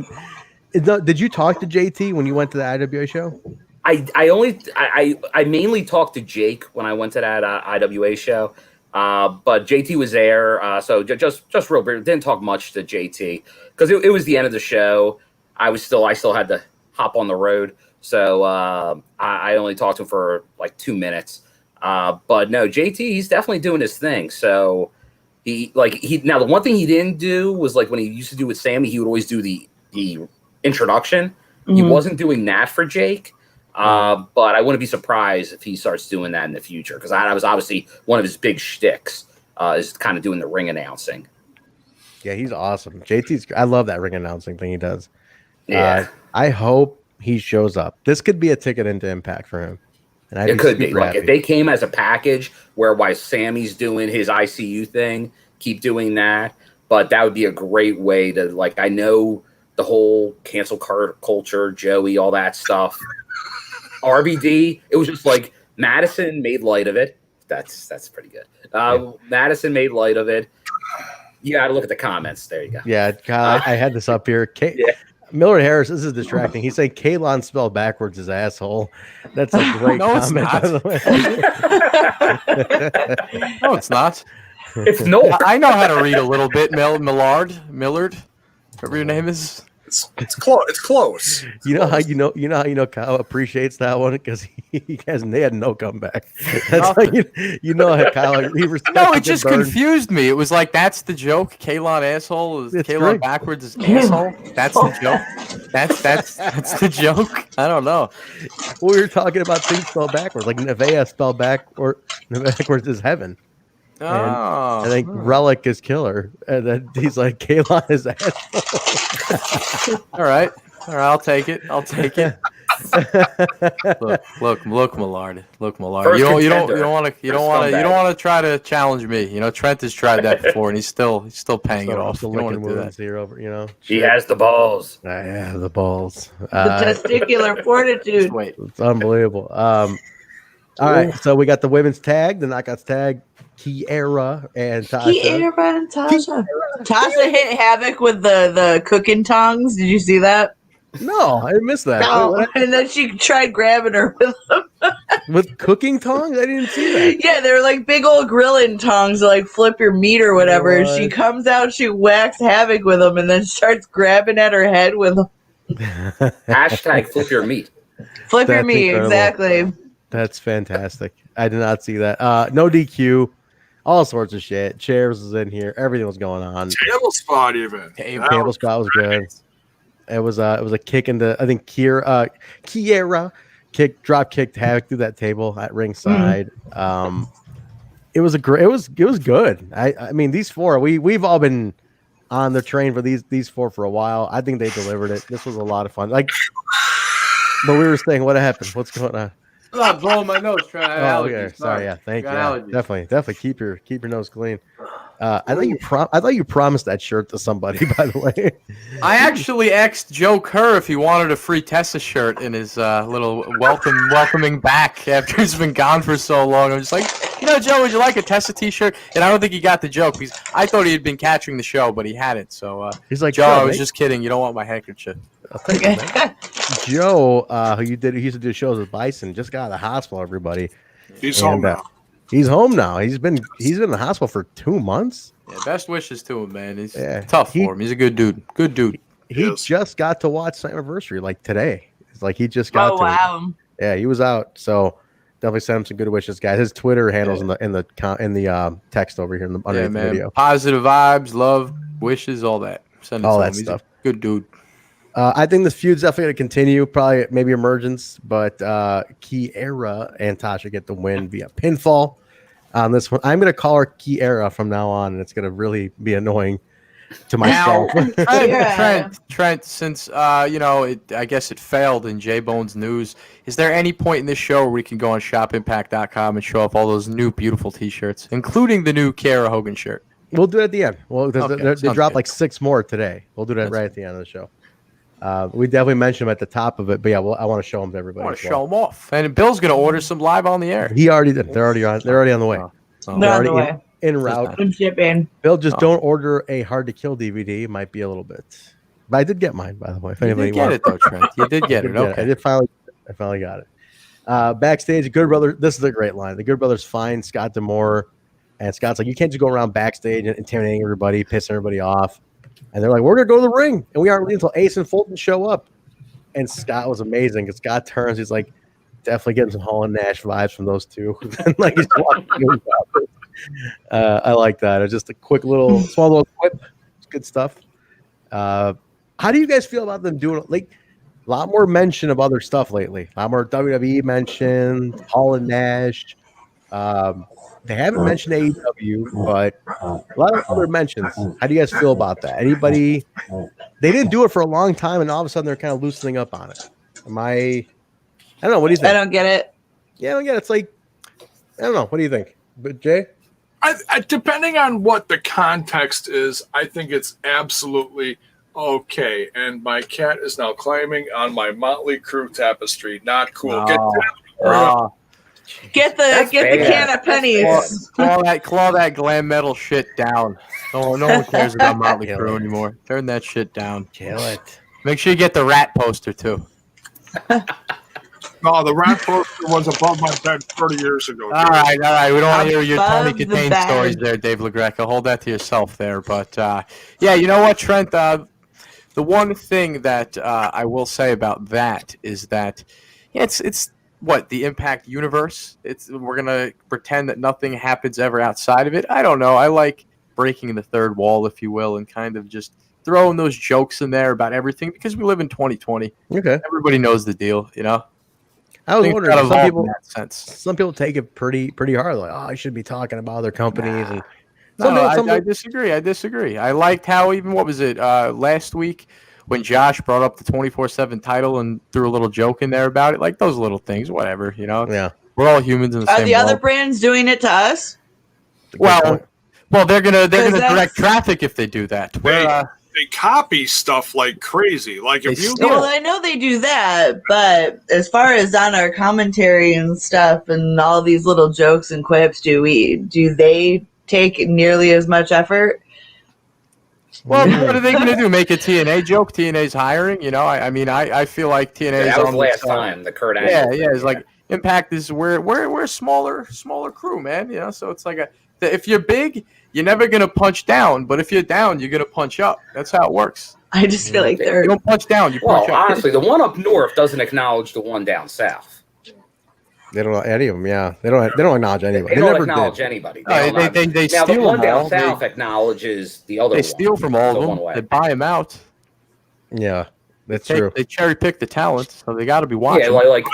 did you talk to JT when you went to the IWA show? I mainly talked to Jake when I went to that IWA show. But JT was there, so just real brief. Didn't talk much to JT because it was the end of the show. I still had to hop on the road, so I only talked to him for like 2 minutes. But no, JT, he's definitely doing his thing. So now the one thing he didn't do was like when he used to do with Sammy, he would always do the introduction. Mm-hmm. He wasn't doing that for Jake. But I wouldn't be surprised if he starts doing that in the future because that was obviously one of his big shticks is kind of doing the ring announcing. Yeah, he's awesome. I love that ring announcing thing he does. Yeah, I hope he shows up. This could be a ticket into Impact for him. And it could be like if they came as a package whereby Sammy's doing his ICU thing, keep doing that. But that would be a great way to like. I know the whole cancel culture, Joey, all that stuff. RVD, it was just like Madison made light of it. That's pretty good. Madison made light of it. You got to look at the comments. There you go. Yeah, Kyle, I had this up here. Miller Harris, this is distracting. He's saying Kalon spelled backwards his asshole. That's a great comment. By the way. No, it's not. It's no. I know how to read a little bit. Millard, whatever your name is. It's close. It's close. You know how Kyle appreciates that one because he had no comeback. That's like you know how Kyle he respects. No, it just confused me. It was like that's the joke. Kalon asshole is Kalon backwards is asshole. That's the joke. That's the joke. I don't know. Well, we were talking about things spelled backwards, like Nevaeh spelled backwards is heaven. And I think relic is killer, and then he's like Kalon is asshole. All right, I'll take it. Look, Millard. You don't want to try to challenge me. You know, Trent has tried that before, and he's still paying it off. You don't want to do that. Here over, you know, he has the balls. I have the balls. The testicular fortitude. Wait, it's unbelievable. All right, so we got the women's tag, the knockouts tag. Kiera and Tasha. Kiera and Tasha. Tasha hit Havok with the cooking tongs. Did you see that? No, I missed that. No, and then she tried grabbing her with them. With cooking tongs? I didn't see that. Yeah, they're like big old grilling tongs to like flip your meat or whatever. And she comes out, she whacks Havok with them, and then starts grabbing at her head with them. Hashtag flip your meat. Flip your meat, incredible. Exactly. That's fantastic. I did not see that. No DQ. All sorts of shit. Chairs was in here. Everything was going on. Table spot even. Table spot was good. It was a kick into I think Kiera drop kicked Havok through that table at ringside. It was good. I mean these four we've all been on the train for these four for a while. I think they delivered it. This was a lot of fun. But we were saying what happened? What's going on? I'm blowing my nose trying to allergies. Okay. Sorry, yeah, thank you. Allergies. Definitely keep your nose clean. I thought you promised that shirt to somebody, by the way. I actually asked Joe Kerr if he wanted a free Tessa shirt in his little welcoming back after he's been gone for so long. I'm just like, Joe, would you like a Tessa t-shirt? And I don't think he got the joke because I thought he had been catching the show, but he hadn't. So he's like, Joe, I was just kidding. You don't want my handkerchief. I'll take it, man. Joe, who he used to do shows with Bison, just got out of the hospital. Everybody, he's home now. He's home now. He's been in the hospital for 2 months. Yeah, best wishes to him, man. He's tough for him. He's a good dude. Good dude. He just got to watch Anniversary like today. It's like he just got. Oh wow! Yeah, he was out. So definitely send him some good wishes, guys. His Twitter handles in the text over here in the underneath the video. Positive vibes, love, wishes, all that. Send all that stuff. Good dude. I think this feud's definitely going to continue, probably maybe emergence, but Kiera and Tasha get the win via pinfall on this one. I'm going to call her Kiera from now on, and it's going to really be annoying to myself. Trent, since I guess it failed in Jaybone's news, is there any point in this show where we can go on shopimpact.com and show off all those new beautiful t-shirts, including the new Kiera Hogan shirt? We'll do it at the end. Well, they dropped like 6 more today. We'll do that right at the end of the show. We definitely mentioned them at the top of it, but yeah, I want to show them to everybody. I want to show them off. And Bill's going to order some live on the air. He already did. They're already on the way. They're on the way. En route. Bill, just don't order a Hard to Kill DVD. It might be a little bit. But I did get mine, by the way. You did get it, though, Trent. You did get it. Okay. I finally got it. Backstage, Good Brother. This is a great line. The Good Brothers find Scott D'Amore, and Scott's like, you can't just go around backstage and intimidating everybody, pissing everybody off. And they're like, we're going to go to the ring. And we aren't leaving until Ace and Fulton show up. And Scott was amazing because Scott turns. He's like, definitely getting some Hall and Nash vibes from those two. Like he's walking. I like that. It's just a quick small little quip. It's good stuff. How do you guys feel about them doing like a lot more mention of other stuff lately? A lot more WWE mention, Hall and Nash. They haven't mentioned AEW, but a lot of other mentions. How do you guys feel about that? Anybody? They didn't do it for a long time, and all of a sudden they're kind of loosening up on it. I don't know. What do you think? I don't get it. Yeah, I don't get it. It's like, I don't know. What do you think? But Jay? Depending on what the context is, I think it's absolutely okay. And my cat is now climbing on my Motley Crue tapestry. Not cool. Get the can of pennies. Claw that glam metal shit down. No one cares about Motley Crue anymore. Turn that shit down. Kill it. Make sure you get the rat poster too. No, the rat poster was above my bed 30 years ago. All right. We don't want to hear your Tony Above the Katane bed. stories there, Dave LaGreca. Hold that to yourself there. But, yeah, you know what, Trent? The one thing that I will say about that is that it's what, the Impact universe? We're going to pretend that nothing happens ever outside of it. I don't know. I like breaking the third wall, if you will, and kind of just throwing those jokes in there about everything because we live in 2020. Okay. Everybody knows the deal, you know? I was Things wondering, gotta some evolve people, in that sense. some people take it pretty hard. Like, oh, I should be talking about other companies. And I disagree. I liked how even, what was it, last week when Josh brought up the 24/7 title and threw a little joke in there about it, like those little things, whatever, you know? Yeah. We're all humans in the Are same the other world. brands doing it to us? Well, they're gonna that's- direct traffic if they do that. They copy stuff like crazy. Like if you Well, I know they do that, but as far as on our commentary and stuff and all these little jokes and quips, do they take nearly as much effort? Well, what are they going to do? Make a TNA joke? TNA's hiring? You know, I feel like TNA is that was on last this, time, the Kurt Yeah, Angle thing, it's like Impact is we're a smaller crew, man. You know, so it's like if you're big, you're never going to punch down, but if you're down, you're going to punch up. That's how it works. I just feel like you don't punch down, you punch up. Honestly, the one up north doesn't acknowledge the one down south. They don't know any of them. Yeah, they don't acknowledge anybody. They don't never acknowledge did. anybody. They now, the steal one them all. down south acknowledges the other They one. steal from all the of one them. way. They buy them out. Yeah, that's true. They cherry pick the talent, so they got to be watching. Yeah, like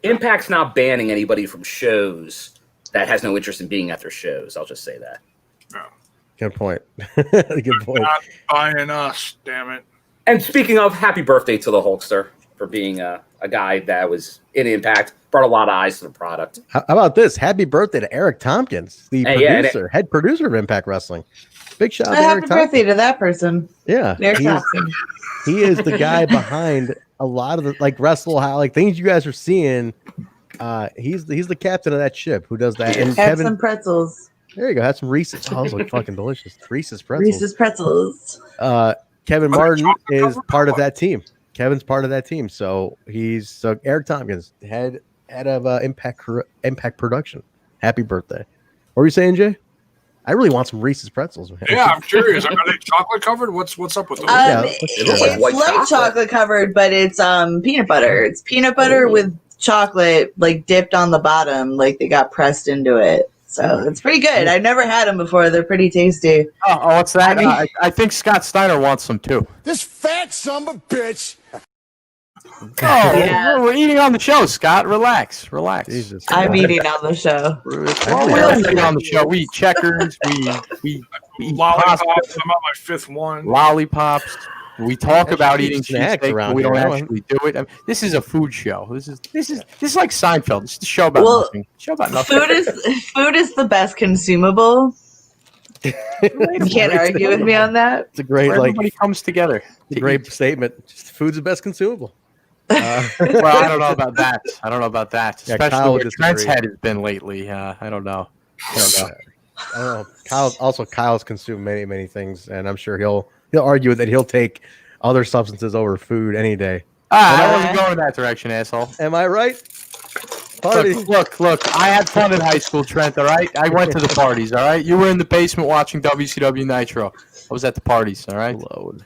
Impact's not banning anybody from shows that has no interest in being at their shows. I'll just say that. Good point. Good point. not buying us, damn it. And speaking of, happy birthday to the Hulkster for being a guy that was in Impact, brought a lot of eyes to the product. How about this? Happy birthday to Eric Tompkins, the head producer of Impact Wrestling. Big shout out to Happy Eric Tompkins. birthday to that person. Yeah, Eric he is, Thompson. he is the guy behind a lot of the Wrestle, how things you guys are seeing. He's the captain of that ship who does that. And Have some pretzels. there you go. Have some Reese's. Oh, those look fucking delicious. Reese's pretzels. Reese's pretzels. Kevin Martin is part of that team. Kevin's part of that team. So Eric Tompkins, head of Impact Production. Happy birthday. What were you saying, Jay? I really want some Reese's pretzels, man. Yeah, I'm curious. Are they chocolate covered? What's up with those? It's like chocolate covered, but it's peanut butter. It's peanut butter with chocolate like dipped on the bottom, like they got pressed into it. So it's pretty good. I've never had them before. They're pretty tasty. Oh, what's that? I think Scott Steiner wants some too. This fat son of a bitch. Oh, we're eating on the show, Scott. Relax. Jesus. I'm eating on the show. We're eating on the show. We eat checkers. We eat Lollipops. pasta, I'm on my fifth one. lollipops. We talk about eating snacks cheesesteak, around but we don't here. actually do it. I mean, this is a food show. This is like Seinfeld. This is a show about nothing. Show about nothing. Food is the best consumable. You can't argue with me on that. It's a great Everybody comes together. It's a great statement. Just food's the best consumable. Well, I don't know about that. Yeah, Especially Kyle where would Trent's disagree. head has been lately. I don't know. I don't know. Kyle's consumed many things, and I'm sure he'll argue that he'll take other substances over food any day. I wasn't going in that direction, asshole. Am I right? Party. Look. I had fun in high school, Trent. All right, I went to the parties. All right, you were in the basement watching WCW Nitro. I was at the parties. All right, alone.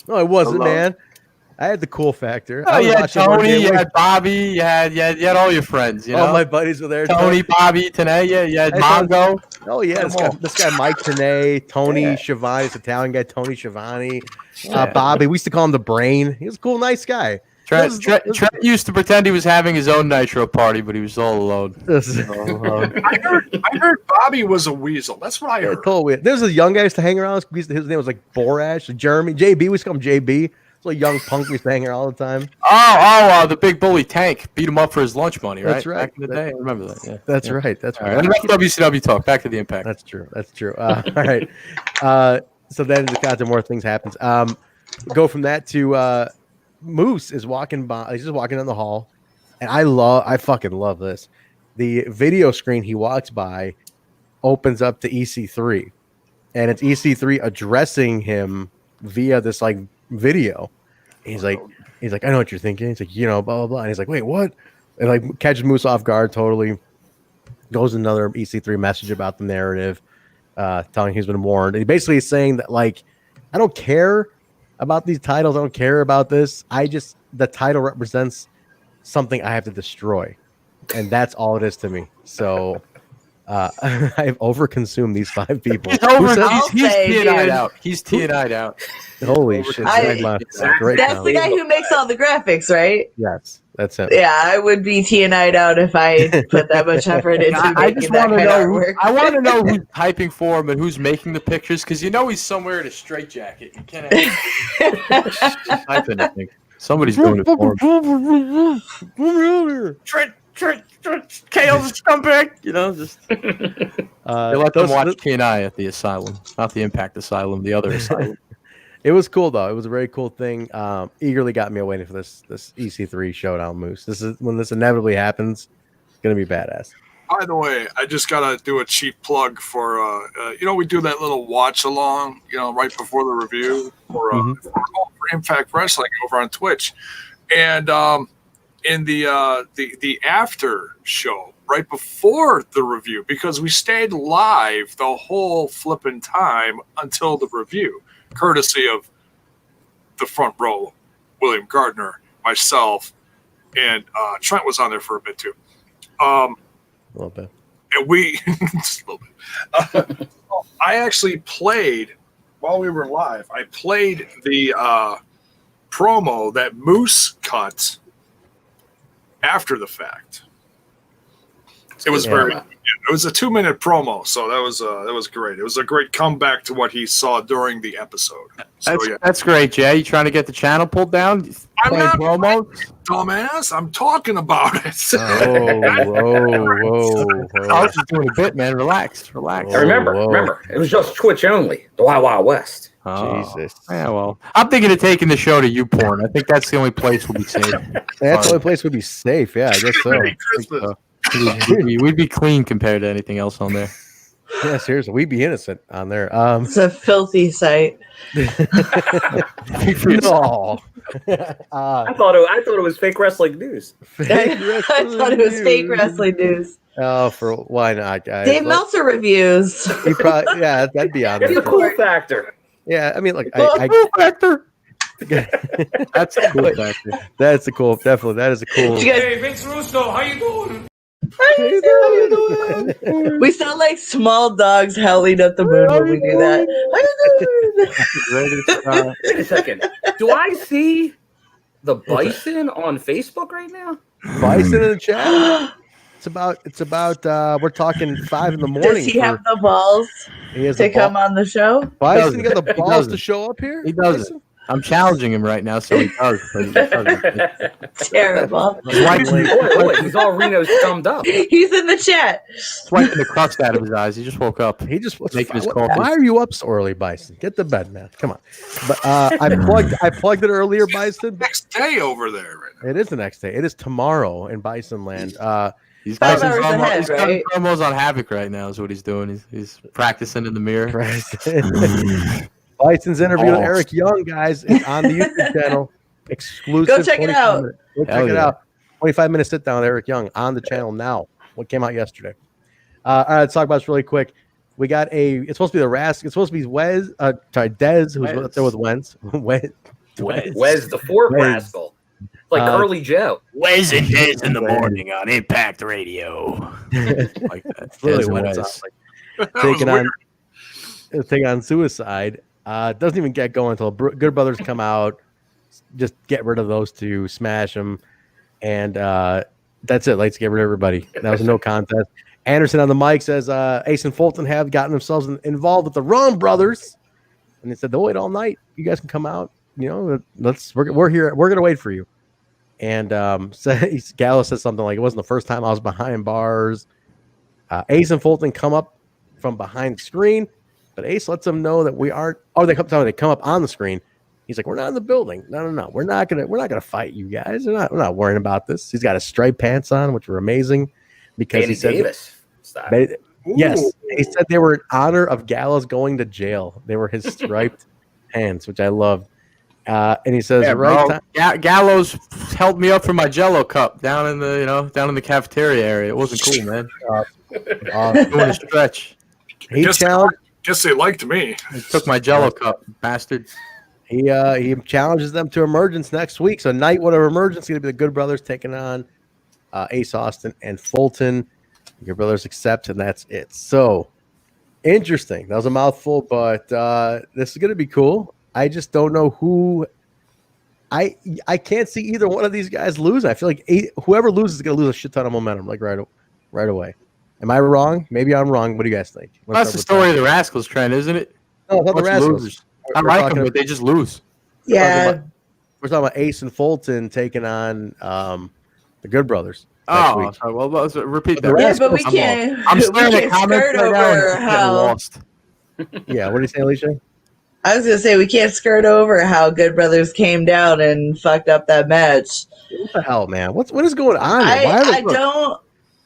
No, I wasn't, Alone. man. I had the cool factor. Oh, I was you had watching one Tony, day a you week. had Bobby, you had all your friends. You know, All my buddies were there. Tony, Bobby, Tanea, you had Hey, Mongo. Oh yeah, this guy Mike Tenay, Tony Yeah. Schiavone, this Italian guy Tony Schiavone, Yeah. Bobby. We used to call him the Brain. He was a cool, nice guy. Trent used to pretend he was having his own Nitro party, but he was all alone. I heard Bobby was a weasel. That's what I heard. There was a young guy who used to hang around. His name was like Borash, Jeremy, JB. We used to call him JB. It's like a young punk we used to hang around all the time. The big bully Tank beat him up for his lunch money, right? That's right. Back in the day, I remember that. Yeah. That's Yeah. right. That's All right. Enough WCW talk. Back to the Impact. That's true. All right. So then the content more things happens. Go from that to Moose is walking by. He's just walking down the hall, and I fucking love this. The video screen he walks by opens up to EC3, and it's EC3 addressing him via this like video. He's like, He's like, I know what you're thinking. He's like, blah, blah, blah. And he's like, wait, what? And like catches Moose off guard totally. Goes another EC3 message about the narrative, telling he's been warned. And he basically is saying that, like, I don't care about these titles. I don't care about this. The title represents something I have to destroy. And that's all it is to me. So I've overconsumed these 5 people. He's TNI'd out. He's TNI'd out. Holy shit. That's the guy who makes all the graphics, right? Yes, that's it. Yeah, I would be TNI'd out if I put that much effort into making that kind of artwork. I want to know who's typing for him and who's making the pictures, because he's somewhere in a straitjacket. You can't type anything. Somebody's doing it for him. Trent, KO's a scumbag. Just they let them watch TNI at the asylum, not the Impact Asylum, the other asylum. It was cool though. It was a very cool thing. Eagerly got me waiting for this EC3 showdown, Moose. This is when this inevitably happens. It's gonna be badass. By the way, I just gotta do a cheap plug for we do that little watch along, right before the review for Impact Wrestling over on Twitch, and in the after show right before the review, because we stayed live the whole flipping time until the review, courtesy of the front row, William Gardner, myself, and Trent was on there for a bit too. A little bit. And we just a little bit. I actually played while we were live. I played the promo that Moose cut after the fact. It was very. It was a 2-minute promo, so that was great. It was a great comeback to what he saw during the episode. So, that's great, Jay. You trying to get the channel pulled down? I'm not dumbass. I'm talking about it. Whoa. I was just doing a bit, man. Relax. Remember, it was just Twitch only. The Wild Wild West. Jesus. Yeah, well, I'm thinking of taking the show to YouPorn. I think that's the only place we'll be safe. That's the only place we'd be safe. Yeah, I guess so. We'd be clean compared to anything else on there. Yeah, seriously, we'd be innocent on there. It's a filthy site. No. I thought it was fake wrestling news. I thought it was fake wrestling news. Oh, for why not, guys? Dave Meltzer reviews. He probably, that'd be on there. It's a cool factor. Yeah, I mean, like, cool factor. That's a cool factor. That's a cool. Definitely, that is a cool. Hey, Vince Russo, how you doing? We sound like small dogs howling at the moon when we do that. Wait a second. Do I see the Bison on Facebook right now? Bison in the chat. It's about. We're talking 5 in the morning. Does he have the balls to come on the show? Bison, you got the balls to show up here? He doesn't. I'm challenging him right now, so he does. But he doesn't. Terrible. He's all Reno summed up. He's in the chat. Wiping the crust out of his eyes. He just woke up. He just making his coffee. Why are you up so early, Bison? Get to bed, man. Come on. But I plugged it earlier, Bison. Next day over there. Right now. It is the next day. It is tomorrow in Bison Land. He's got promos on Havok right now. Is what he's doing. He's practicing in the mirror. Bison's interview with Eric Young, guys, is on the YouTube channel. Exclusive. Go check it out. Go check it out. 25-minute sit down with Eric Young on the channel now. What came out yesterday? All right, let's talk about this really quick. We got it's supposed to be the Rask. It's supposed to be Dez, who's up there with Wentz. Wes, the fourth rascal. Like Curly Joe. Wes and Dez in the morning on Impact Radio. Like that. Really what it sounds like. Taking on Suicide. Doesn't even get going until Good Brothers come out. Just get rid of those two, smash them, and that's it. Let's get rid of everybody. That was no contest. Anderson on the mic says Ace and Fulton have gotten themselves involved with the Rum Brothers, and they said they'll wait all night. You guys can come out. We're here. We're gonna wait for you. And Gallo says something like, "It wasn't the first time I was behind bars." Ace and Fulton come up from behind the screen. But Ace lets them know that we aren't. Oh, they come up on the screen. He's like, "We're not in the building. No. We're not gonna fight you guys. We're not worrying about this." He's got his striped pants on, which were amazing because Danny he said, Davis. "Yes." He said they were in honor of Gallows going to jail. They were his striped pants, which I loved. And he says, bro. Gallows held me up for my Jello cup down in the cafeteria area. It wasn't cool, man. Doing a stretch. Guess they liked me. He took my Jello cup, bastard. He challenges them to emergence next week. So night one of emergence is going to be the Good Brothers taking on Ace Austin and Fulton. Good Brothers accept, and that's it. So interesting. That was a mouthful, but this is going to be cool. I just don't know who. I can't see either one of these guys lose. I feel like whoever loses is going to lose a shit ton of momentum, like right away. Am I wrong? Maybe I'm wrong. What do you guys think? That's the story of the Rascals, Trent, isn't it? No, it's not the Rascals. Losers. I like them, but they just lose. Yeah. We're talking about Ace and Fulton taking on the Good Brothers. Oh, sorry. Well, let's repeat that. Yeah, but we can't. I'm staring at comments skirt right now over and how. lost. Yeah, what do you say, Alicia? I was gonna say we can't skirt over how Good Brothers came down and fucked up that match. What the hell, man? What is going on here? I don't.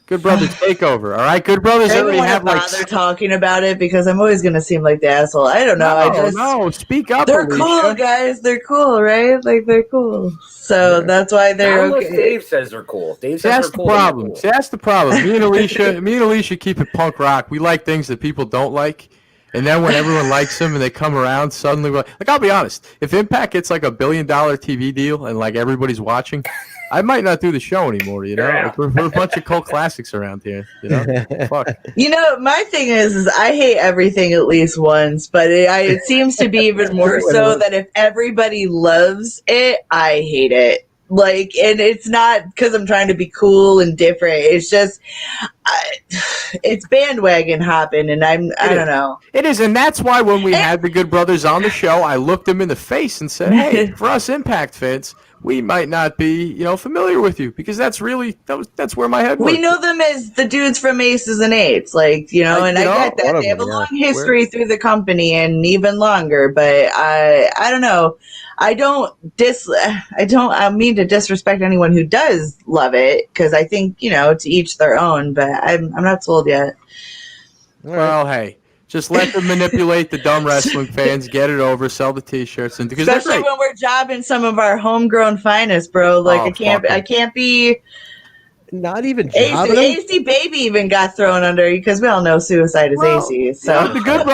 Good Brothers takeover. All right, Good Brothers I already don't have want to bother talking about it because I'm always gonna seem like the asshole. I don't know. No, speak up. They're Alicia. cool, guys. They're cool, right? Like they're cool. So that's why they're Unless okay. Dave says they're cool. Dave See, says that's they're the cool. problem. See, that's the problem. Me and Alicia keep it punk rock. We like things that people don't like. And then when everyone likes them and they come around, suddenly we're like, I'll be honest, if Impact gets like $1 billion TV deal and like everybody's watching, I might not do the show anymore, you know? Like, we're a bunch of cult classics around here, you know? Fuck. You know, my thing is I hate everything at least once, but it seems to be even more so that if everybody loves it, I hate it. Like, and it's not because I'm trying to be cool and different. It's just, it's bandwagon hopping, and I don't know. It is, and that's why when we had the Good Brothers on the show, I looked them in the face and said, hey, for us Impact fans, we might not be, familiar with you, because that's really, that's where my head was. We know them as the dudes from Aces and Eights, like, I get that. They have a long history through the company and even longer, but I don't know. I mean to disrespect anyone who does love it, because I think, to each their own, but I'm not sold yet. Well, hey, just let them manipulate the dumb wrestling fans, get it over, sell the t-shirts, and because especially when we're jobbing some of our homegrown finest, bro. Like I can't be. Not even AC Baby even got thrown under because we all know suicide is AC. So the Good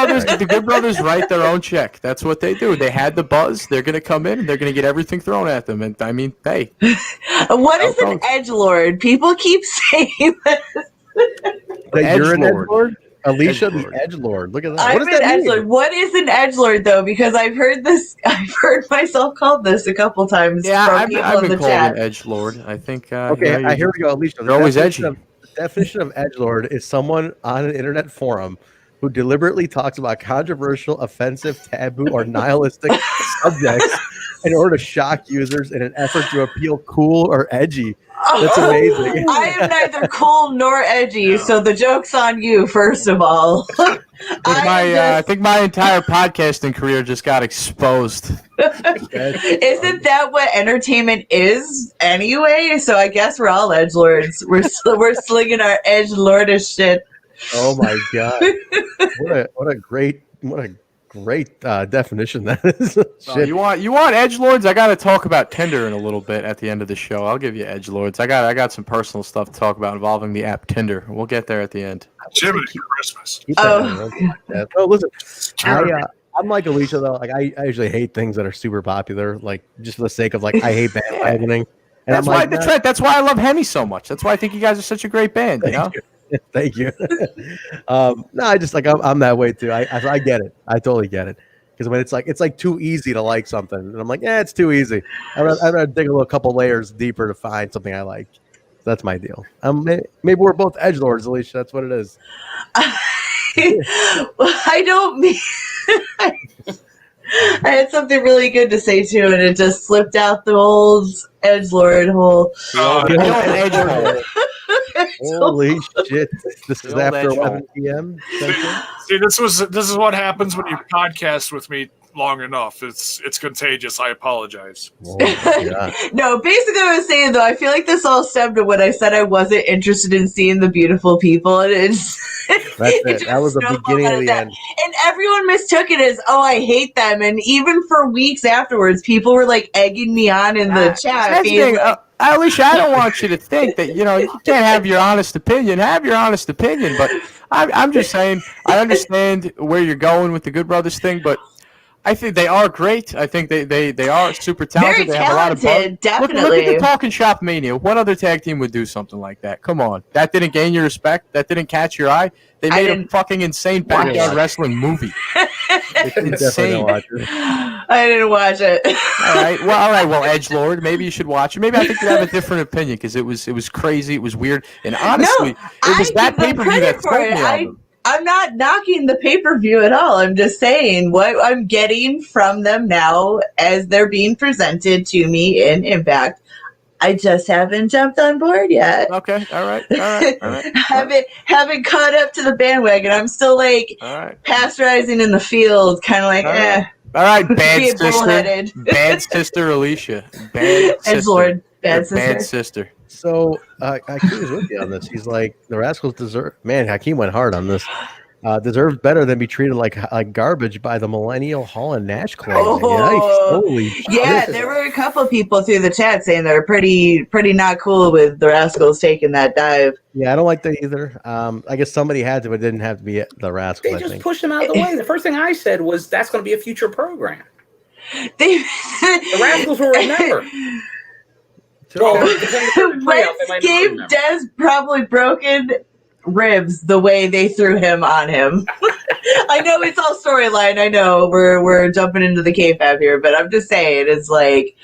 Brothers write their oon check. That's what they do. They had the buzz. They're going to come in and they're going to get everything thrown at them. And I mean, hey, what is an edgelord? People keep saying this. You're an edgelord? Alicia, the edgelord. Look at that. I'm an edgelord. What is an edgelord, though? Because I've heard myself called this a couple times. Yeah, from I've people been in the called chat. an edgelord. I think. Okay, here we go, Alicia. They're always edgy. The definition of edgelord is someone on an internet forum who deliberately talks about controversial, offensive, taboo, or nihilistic subjects in order to shock users in an effort to appeal cool or edgy. That's amazing. I am neither cool nor edgy, so the joke's on you, first of all. I think my entire podcasting career just got exposed. Isn't that what entertainment is anyway? So I guess we're all edgelords. We're slinging our edgelordish shit. Oh my god! What a great definition that is. You want edgelords? I got to talk about Tinder in a little bit at the end of the show. I'll give you edgelords. I got some personal stuff to talk about involving the app Tinder. We'll get there at the end. Jiminy Christmas. Listen, I'm like Alicia though. Like I usually hate things that are super popular, like just for the sake of like I hate bandwagoning. And That's why Trent. That's why I love Hemi so much. That's why I think you guys are such a great band. You know. Thank you. No, I just like I'm that way too. I get it. I totally get it. Because when it's like too easy to like something, and I'm like, it's too easy. I'd rather dig a couple layers deeper to find something I like. That's my deal. Maybe we're both edgelords, Alicia. That's what it is. I don't mean. I had something really good to say too, and it just slipped out the old edgelord hole. Holy shit! This is after 11 p.m. See, this is what happens when you podcast with me long enough. It's contagious. I apologize. Oh, No, basically what I was saying though, I feel like this all stemmed to when I said I wasn't interested in seeing the beautiful people, and That's it. That was the beginning of the end. And everyone mistook it as, oh, I hate them. And even for weeks afterwards, people were like egging me on in the chat. That's the thing, Alicia, I don't want you to think that, you can't have your honest opinion. Have your honest opinion. But I'm just saying, I understand where you're going with the Good Brothers thing, but I think they are great. I think they are super talented. Very they have a lot of talented, definitely. Look at the Talking Shop Mania. What other tag team would do something like that? Come on. That didn't gain your respect. That didn't catch your eye. They made a fucking insane backyard wrestling movie. It's insane. I didn't watch it. All right. Well, Edgelord, maybe you should watch it. Maybe I think you have a different opinion because it was crazy. It was weird. And honestly, it was that pay-per-view that sold me on them. I'm not knocking the pay-per-view at all. I'm just saying what I'm getting from them now as they're being presented to me in Impact. I just haven't jumped on board yet. Okay, all right. Haven't caught up to the bandwagon. I'm still like pasteurizing in the field, kind of like, All right, bad sister. Bad sister Alicia. Bad sister. Edgelord, bad sister. Bad sister. So Hakeem is with you on this. He's like, the Rascals deserve. Man, Hakeem went hard on this. Deserves better than be treated like garbage by the Millennial Hall and Nash Club. Holy yeah, there were a couple people through the chat saying they're pretty not cool with the Rascals taking that dive. Yeah, I don't like that either. I guess somebody had to, but it didn't have to be the Rascals. They just pushed them out of the way. The first thing I said was that's going to be a future program. The Rascals will remember. Wentz gave Dez probably broken ribs the way they threw him on him. I know it's all storyline. I know we're jumping into the kayfabe here, but I'm just saying it's like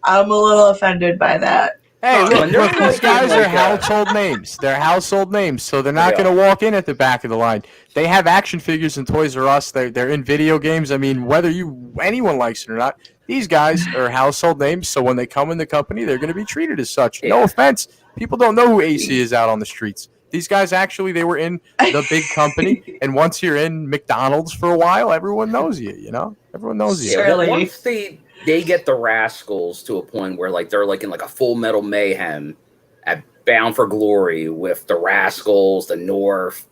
I'm a little offended by that. Hey, look, these guys are household names. They're household names, so they're not going to walk in at the back of the line. They have action figures in Toys R Us. They're in video games. I mean, whether anyone likes it or not, these guys are household names, so when they come in the company, they're going to be treated as such. No offense. People don't know who AC is out on the streets. These guys actually, they were in the big company, and once you're in McDonald's for a while, everyone knows you, Everyone knows you. Yeah, once they get the Rascals to a point where they're in a Full Metal Mayhem at Bound for Glory with the Rascals, the North,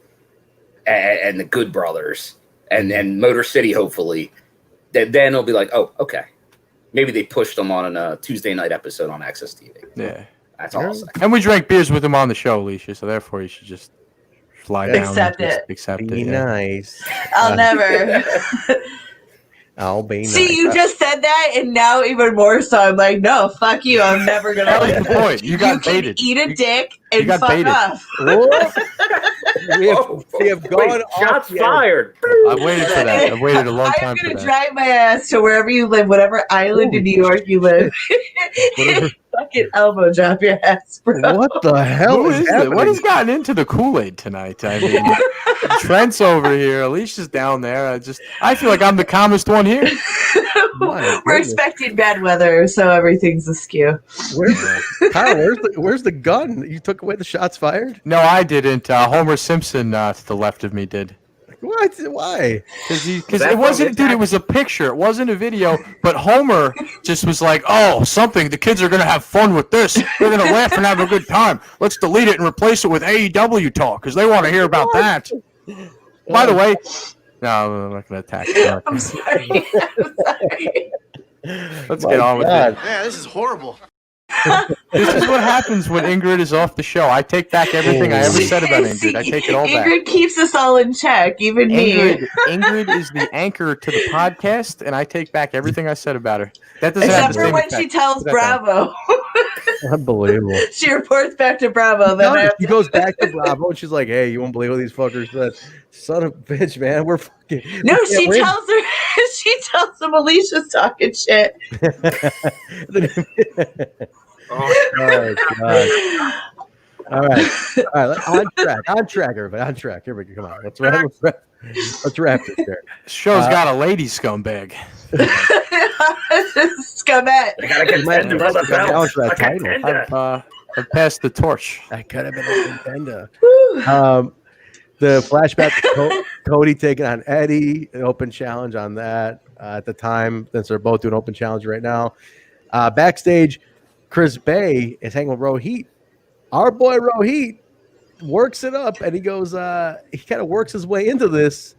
and the Good Brothers, and Motor City, hopefully, then it'll be like, oh, okay. Maybe they pushed them on a Tuesday night episode on Access TV. Yeah. That's all I'll say. And we drank beers with him on the show, Alicia, so therefore you should just fly down. Accept it. Accept be it. Nice. I'll never. I'll be nice. See, you just said that, and now even more so, I'm like, no, fuck you. I'm never going to. That was the point. You got baited. Eat a dick and fuck baited. off. we have gone off. Shots fired. I've waited for that. I've waited a long time I'm for going that. to drive my ass to wherever you live, whatever island in New York you live. Fucking elbow drop your ass, bro. What the hell Who is is happening? it? What has gotten into the Kool-Aid tonight? I mean, Trent's over here. Alicia's down there. I feel like I'm the calmest one here. We're expecting bad weather, so everything's askew. Kyle, where's the gun? You took away the shots fired? No, I didn't. Homer Simpson to the left of me did. What? Why? Because it wasn't, dude. It was a picture. It wasn't a video. But Homer just was like, "Oh, something. The kids are gonna have fun with this. They're gonna laugh and have a good time. Let's delete it and replace it with AEW talk because they want to hear about that." By the way, no, I'm not gonna attack. I'm sorry. Let's get on with it. Yeah, this is horrible. This is what happens when Ingrid is off the show. I take back everything I ever said about Ingrid. I take it all back. Ingrid keeps us all in check, even me. Ingrid is the anchor to the podcast, and I take back everything I said about her. That doesn't have Except the for same when effect. she tells Bravo. Unbelievable. She reports back to Bravo. She goes back to Bravo and she's like, "Hey, you won't believe what these fuckers said. Son of a bitch, man. We're fucking." No, she tells her. She tells them Alicia's talking shit. Oh God. All right. On track, everybody. On track. Here we go. Come on. Let's wrap this here. Show's got a lady scumbag. Scumbag. I gotta contend for the belt. I've passed the torch. I could have been a contender. The flashback to Cody taking on Eddie, an open challenge on that at the time, since they're both doing open challenge right now. Backstage, Chris Bay is hanging with Rohit. Our boy Rohit works it up, and he goes, he kind of works his way into this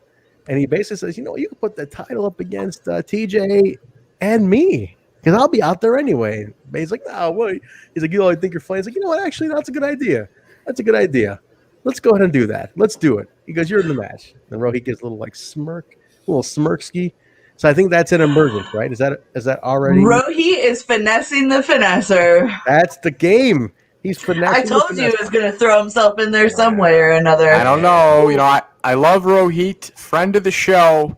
And he basically says, you can put the title up against TJ and me because I'll be out there anyway. But he's like, no, what? He's like, I think you're funny. He's like, you know what? Actually, that's a good idea. That's a good idea. Let's go ahead and do that. Let's do it. He goes, you're in the match. And Rohit gets a little smirk, a little smirksky. So I think that's an emergence, right? Is that already? Rohit is finessing the finesser. That's the game. He's finessing. I told you he was going to throw himself in there some way or another. I don't know. I love Rohit, friend of the show.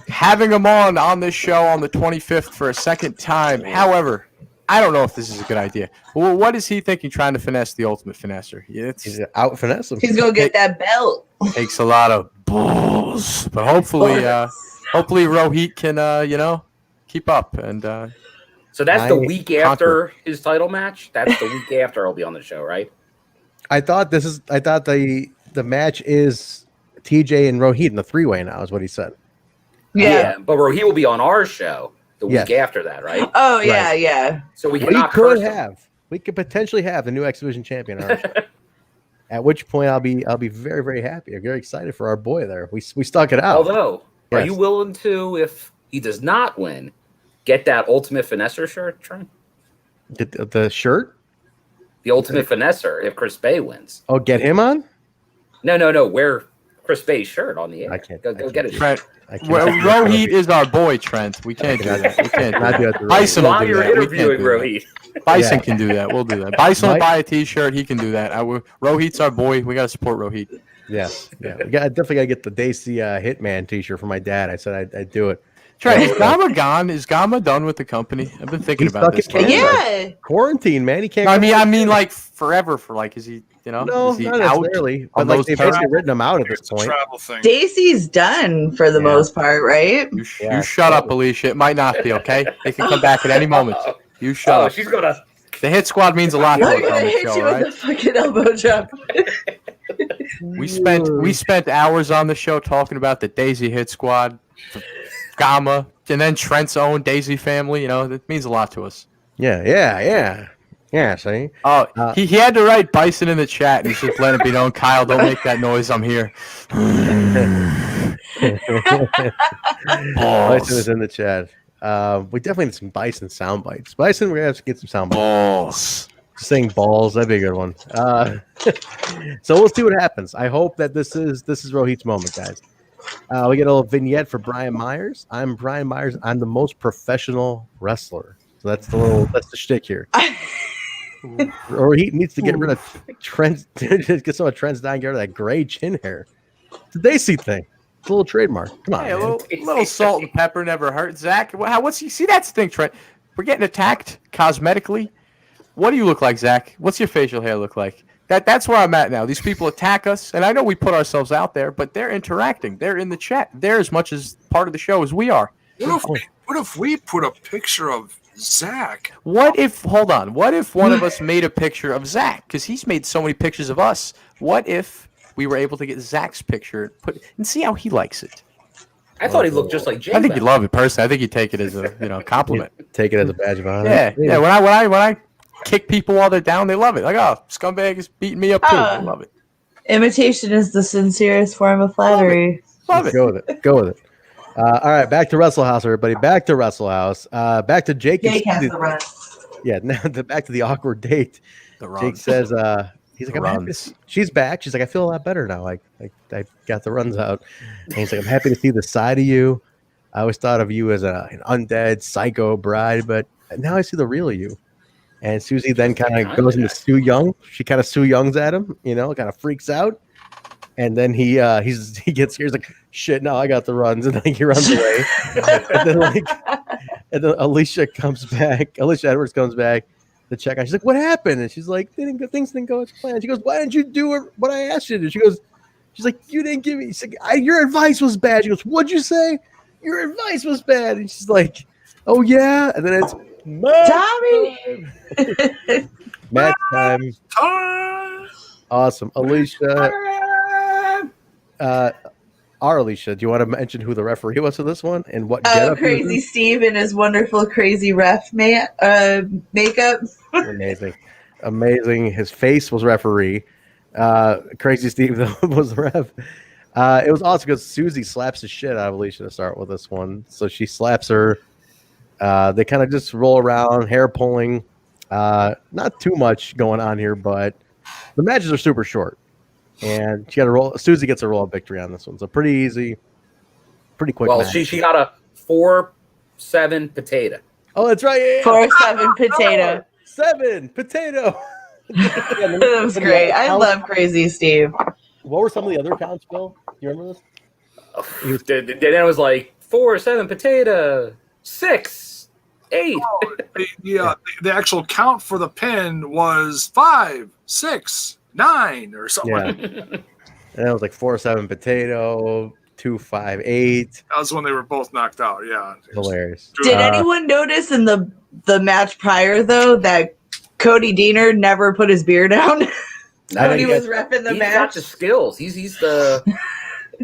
Having him on this show on the 25th for a second time. However, I don't know if this is a good idea. Well, what is he thinking trying to finesse the ultimate finesser? He's out finesse him. He's going to get that belt. Takes a lot of balls. But hopefully Rohit can, keep up. And so that's the week after his title match? That's the week after I'll be on the show, right? I thought the match is TJ and Rohit in the 3-way now is what he said. Yeah, but Rohit will be on our show the week after that, right? Oh, yeah, yeah. So we could potentially have the new X Division champion on our show. At which point I'll be very, very happy. I'm very excited for our boy there. We stuck it out. Although, are you willing to, if he does not win, get that Ultimate Finesser shirt, Trent? The shirt? The Ultimate Finesser if Chris Bay wins. Oh, get him on? No. Wear Chris Bay's shirt on the air. Go get it. Trent. Rohit is our boy, Trent. We can't do that. We can't do that. Bison will do that. Interviewing Rohit. Bison can do that. We'll do that. Bison will buy a T-shirt. He can do that. Rohit's our boy. We got to support Rohit. Yes. Yeah. I definitely got to get the Daisy Hitman T-shirt for my dad. I said I'd do it. Trent, is Gama gone? Is Gama done with the company? I've been thinking about this. Yeah. Quarantine, man. He can't. No, I mean, like forever. Is he? No, is he not out necessarily. But like they've basically written him out at this point. Stacy's done for the most part, right? You shut up, Alicia. It might not be okay. They can come back at any moment. You shut up. She's gonna. The hit squad means a lot to us on the hit show, you right? with the fucking elbow drop. We spent hours on the show talking about the Daisy hit squad, Gama, and then Trent's own Daisy family. That means a lot to us. Yeah. See. Oh, he had to write Bison in the chat, and he's just letting it be known. Kyle, don't make that noise. I'm here. Bison is in the chat. We definitely need some Bison sound bites. Bison, we're gonna have to get some sound bites. Balls. Saying balls, that'd be a good one. So we'll see what happens. I hope that this is Rohit's moment, guys. We get a little vignette for Brian Myers. I'm Brian Myers. I'm the most professional wrestler. So that's the shtick here. Rohit needs to get rid of Trent. Get some of Trent's dying, get rid of that gray chin hair. It's a Daisy thing. It's a little trademark. Come on, hey, a little salt and pepper never hurt. Zach, see that's the thing, Trent. We're getting attacked cosmetically. What do you look like, Zach? What's your facial hair look like? That's where I'm at now. These people attack us, and I know we put ourselves out there, but they're interacting. They're in the chat. They're as much as part of the show as we are. What if we put a picture of Zach? Hold on. What if one of us made a picture of Zach? Because he's made so many pictures of us. What if we were able to get Zach's picture and see how he likes it? I thought he looked just like Jaybone. I think he'd love it personally. I think he'd take it as a compliment. Take it as a badge of honor. Yeah. When I kick people while they're down, they love it. Like, oh, scumbag is beating me up too. I love it. Imitation is the sincerest form of flattery. Love it. Go with it. All right, back to Wrestle House, everybody. Back to Wrestle House. Back to Jake. Jake has the run. Yeah, now back to the awkward date. Jake says, he's like, I'm happy she's back. She's like, I feel a lot better now. Like I got the runs out. And he's like, I'm happy to see the side of you. I always thought of you as an undead psycho bride, but now I see the real you. And Susie then kind of goes into Sue Young. She kind of Sue Youngs at him, kind of freaks out. And then he gets scared. He's like, shit, no, I got the runs. And then he runs away. and then Alicia comes back. Alisha Edwards comes back to check out. She's like, what happened? And she's like, things didn't go as planned. She goes, why didn't you do what I asked you to do? She's like, you didn't give me. She's like, your advice was bad. She goes, what'd you say? Your advice was bad. And she's like, oh, yeah. And then it's Tommy. Match time. Awesome. Alicia. Our Alicia, do you want to mention who the referee was for this one and what getup? Crazy Steve in his wonderful crazy ref makeup. Amazing. His face was referee. Crazy Steve was ref. It was awesome because Susie slaps the shit out of Alicia to start with this one. So she slaps her. They kind of just roll around, hair pulling. Not too much going on here, but the matches are super short. And she got to roll. Susie gets a roll of victory on this one. So pretty easy, pretty quick. Well, match. she got a 4-7 potato. Oh, that's right. Yeah. 4-7 potato. 7 potato. That was great. I love Crazy Steve. What were some of the other counts, Bill? You remember this? Then it was like 4-7 potato, 6, 8. The actual count for the pin was 5, 6, 9, or something. Yeah. And it was like 4-7 potato, 2-5-8. That was when they were both knocked out. Yeah. Hilarious. Did anyone notice in the match prior though that Cody Deaner never put his beer down when he was repping the He's match? got the skills. He's the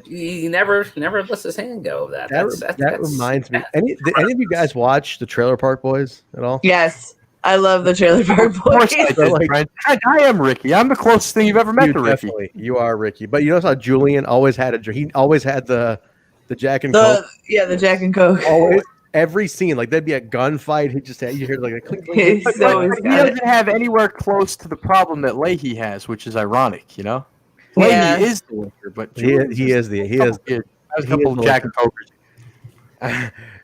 he never lets his hand go of that. That reminds me. Did any of you guys watch the Trailer Park Boys at all? Yes, I love the Trailer Park Of course I Boys. did, Trent. Trent, I am Ricky. I'm the closest thing you've ever met to Ricky. Definitely. You are Ricky. But you notice how Julian always had he always had the Jack and Coke. The Jack and Coke. Always. Every scene, like there'd be a gunfight. He just had, you hear like a clink, clink, He's clink, always clink. He doesn't have anywhere close to the problem that Leahy has, which is ironic, you know? Leahy is the winner, but He is a couple Jack and Cokers.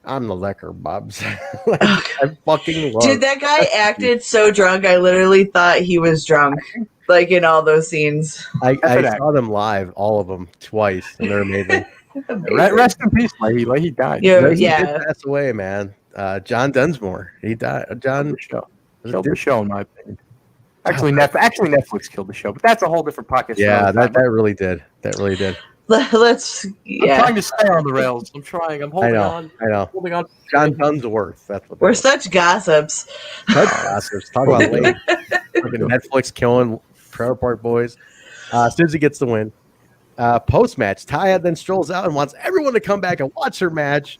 I'm the liquor, Bubs. I fucking love. Dude, that guy acted so drunk. I literally thought he was drunk, like in all those scenes. I saw them live, all of them, twice, and they're amazing. Rest in peace, Leahy. Leahy died. Yeah, He did pass away, man. John Densmore. He died. John killed the show, in my opinion. Actually, Netflix killed the show, but that's a whole different podcast. Yeah, that really did. That really did. Let's. Yeah. I'm trying to stay on the rails. I'm trying. I'm holding on. I know. Holding on. John Dunsworth. That's what. We're such gossips. Such gossips. Talk about late. Netflix killing Trailer Park Boys. Susie gets the win. Post match, Taya then strolls out and wants everyone to come back and watch her match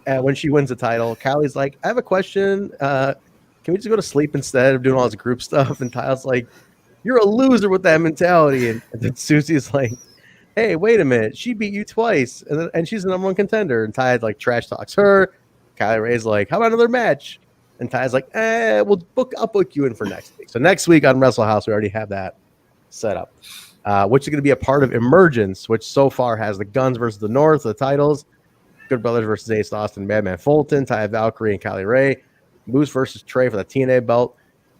when she wins the title. Kylie's like, I have a question. Can we just go to sleep instead of doing all this group stuff? And Taya's like, you're a loser with that mentality. And then Susie's like, hey, wait a minute. She beat you twice. And she's the number one contender. And Taya like trash talks her. Kylie Rae's like, how about another match? And Taya's like, I'll book you in for next week. So next week on Wrestle House, we already have that set up. Which is going to be a part of Emergence, which so far has the Guns versus the North, the titles, Good Brothers versus Ace Austin, Madman Fulton, Taya Valkyrie, and Kylie Rae, Moose versus Trey for the TNA belt,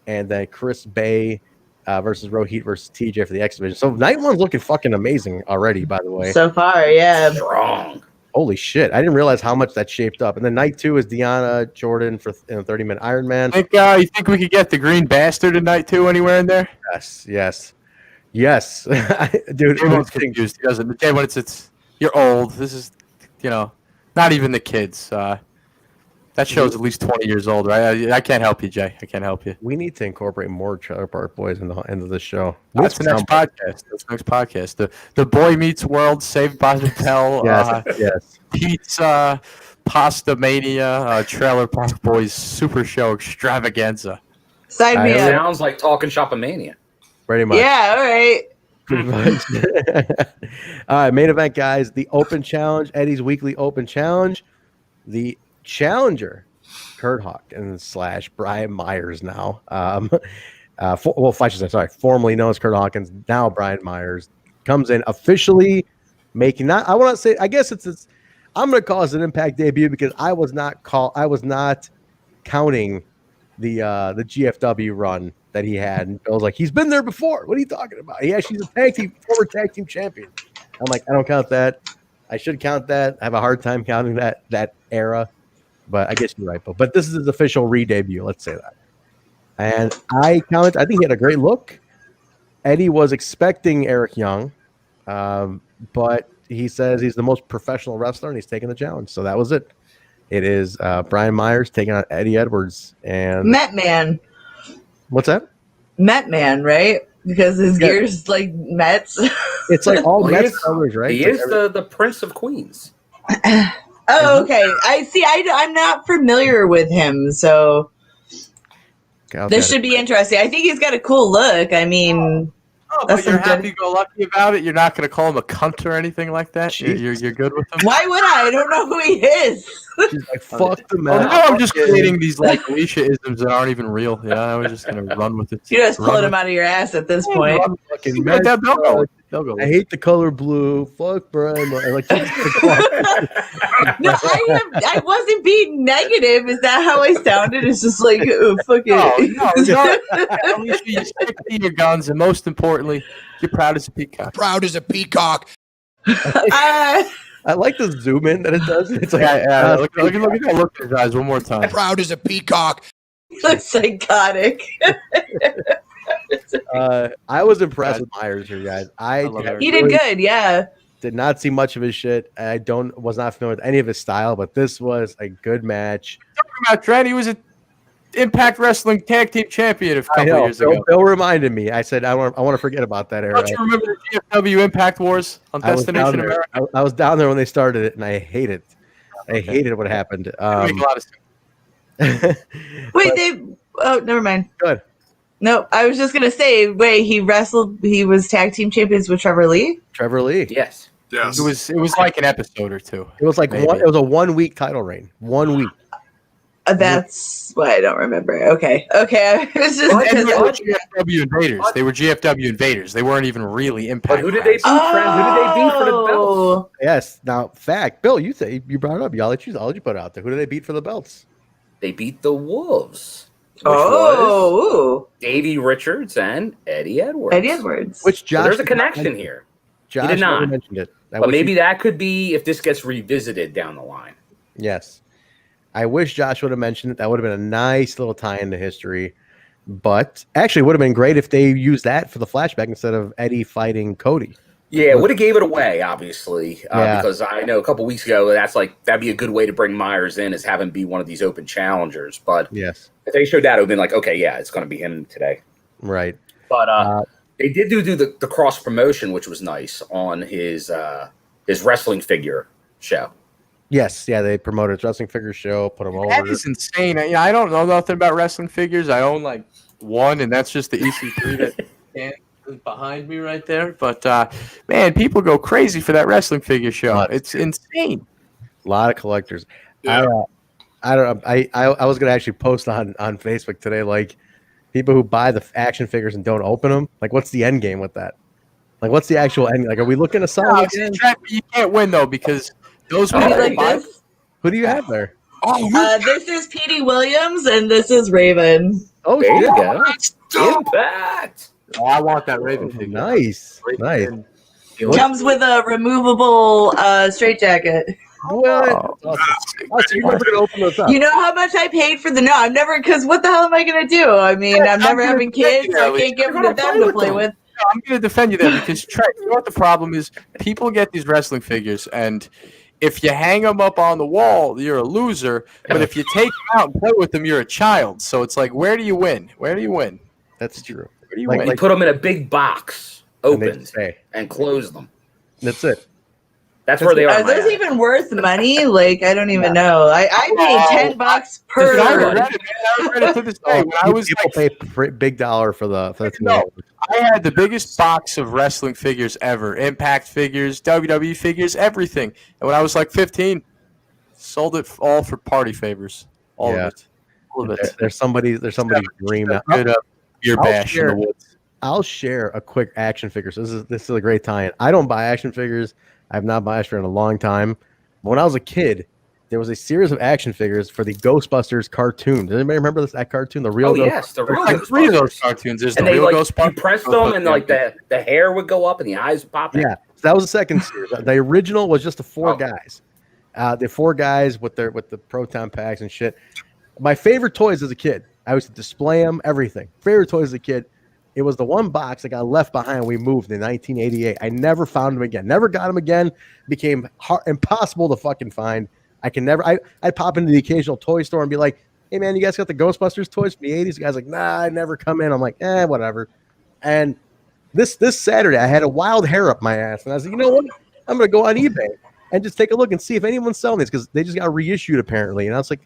and then Chris Bay versus Rohit versus TJ for the X Division. So night one's looking fucking amazing already, by the way. So far, yeah. Strong. Holy shit. I didn't realize how much that shaped up. And then night 2 is Deanna Jordan for in a 30-minute Iron Man. You think we could get the Green Bastard in night 2 anywhere in there? Yes. Dude, Everyone's confused. He doesn't. When it's you're old. This is, not even the kids. That show's at least 20 years old, right? I can't help you, Jay. I can't help you. We need to incorporate more Trailer Park Boys into the show. That's the next podcast. The Boy Meets World, Saved by the Bell. Yes. Pizza, Pasta Mania, Trailer Park Boys Super Show Extravaganza. Sign me up. Sounds like Talking Shopomania. Pretty much. Yeah, all right. Pretty much. All right, main event, guys. The Open Challenge, Eddie's weekly Open Challenge. The challenger, Kurt Hawkins / Brian Myers now. Formerly known as Kurt Hawkins, now Brian Myers, comes in officially making I'm going to call this an Impact debut because I was not counting the GFW run that he had, and I was like, he's been there before. What are you talking about? Yeah, she's a former tag team champion. I'm like, I don't count that. I should count that. I have a hard time counting that era, but I guess you're right. But this is his official re-debut. Let's say that. And I think he had a great look. Eddie was expecting Eric Young, but he says he's the most professional wrestler, and he's taking the challenge. So that was it. It is Brian Myers taking on Eddie Edwards and Met Man. What's that? Met Man, right? Because his gear's like Mets. It's like all Mets colors, right? He is the Prince of Queens. Oh, okay. I see. I'm not familiar with him, so this should be interesting. I think he's got a cool look. I mean, Oh, That's but you're some good- happy-go-lucky about it. You're not going to call him a cunt or anything like that. You're good with him. Why would I? I don't know who he is. She's like, fuck the Oh, man. now I'm just creating these like Alicia isms that aren't even real. Yeah, I was just gonna run with it. You're just Run pulling with him out of your ass at this point. Fucking Yeah, mess. they'll go. I hate the color blue. Fuck Brian. Like, No, I wasn't being negative. Is that how I sounded? It's just like, oh, fuck it. No. Alicia, you stick to your guns, and most importantly, you're proud as a peacock. Proud as a peacock. I like the zoom in that it does. It's like, Look at that look in his eyes one more time. Proud as a peacock. Looks psychotic. I was impressed with Myers here, guys. He did good, yeah. Did not see much of his shit. I was not familiar with any of his style, but this was a good match. Talking about Trent, he was an Impact Wrestling Tag Team Champion a couple years ago. Bill reminded me. I said I want to forget about that era. Don't you remember the GFW Impact Wars on Destination America? I was down there when they started it, and I hated it. I hated what happened. Make a lot of sense. Wait, never mind. Good. No, I was just gonna say, he was tag team champions with Trevor Lee? Trevor Lee. Yes. It was like an episode or two. It was like maybe. it was a 1 week title reign. 1 week. That's what I don't remember. Okay. It's just And they were because GFW invaders. They were GFW invaders. They weren't even really Impact. But who did they beat, Trent? Who did they beat for the belts? Yes. Now, fact, Bill, you brought it up. I'll let you put it out there. Who did they beat for the belts? They beat the Wolves. Which was Davey Richards and Eddie Edwards. Which Josh? So there's a connection here. Josh he did not mentioned it. But maybe that could be if this gets revisited down the line. Yes. I wish Josh would have mentioned it. That would have been a nice little tie into history. But actually, it would have been great if they used that for the flashback instead of Eddie fighting Cody. Yeah, would have gave it away, obviously, because I know a couple weeks ago that'd be a good way to bring Myers in, is have him be one of these open challengers. But yes, if they showed that, it would have been like, okay, yeah, it's going to be him today. Right. But they did do the cross promotion, which was nice on his wrestling figure show. Yes, yeah, they promoted his wrestling figure show, put him over. That is insane. I don't know nothing about wrestling figures. I own like one, and that's just the EC3 that is behind me right there. But man, people go crazy for that wrestling figure show. It's insane. A lot of collectors. Yeah. I don't know. I was gonna actually post on Facebook today, like people who buy the action figures and don't open them. Like, what's the end game with that? Like, what's the actual end? Like, are we looking to sell? No, you can't win though, because those people. like this? Who do you have there? This is Petey Williams and this is Raven. Oh, there you go. Impact. Oh, I want that Raven figure. Nice. Comes with a removable straitjacket. What? So you're never gonna open those up. You know how much I paid for I'm never, because what the hell am I gonna do? I mean, I'm never having kids, so I can't give them to them to play with. No, I'm going to defend you there because Trent, you know what the problem is? People get these wrestling figures, and if you hang them up on the wall, you're a loser. But if you take them out and play with them, you're a child. So it's like, where do you win? That's true. Where do you Like, win? you put them in a big box, opened, and close them. That's it. That's where they are. Are those even worth money? Like, I don't even know. I paid $10 per. I regret it to this day. When I was people pay big dollar for the no, I had the biggest box of wrestling figures ever. Impact figures, WWE figures, everything. And when I was like 15, sold it all for party favors. All of it. There's somebody's dream now. Good beer bash in the woods. I'll share a quick action figure. So this is a great tie-in. I don't buy action figures. I have not bought action figures in a long time. But when I was a kid, there was a series of action figures for the Ghostbusters cartoon. Does anybody remember that cartoon? The real yes, the real like 3 of those cartoons. There's and the they real like Ghostbusters. you press them and like the hair would go up and the eyes would pop out. Yeah, so that was the second series. The original was just the four guys. The four guys with the proton packs and shit. My favorite toys as a kid. I used to display them, everything. Favorite toys as a kid. It was the one box that got left behind when we moved in 1988. I never found them again. Never got them again. Became impossible to fucking find. I'd pop into the occasional toy store and be like, hey, man, you guys got the Ghostbusters toys from the 80s? The guy's like, nah, I never come in. I'm like, whatever. And this Saturday, I had a wild hair up my ass. And I was like, you know what? I'm going to go on eBay and just take a look and see if anyone's selling these because they just got reissued apparently. And I was like,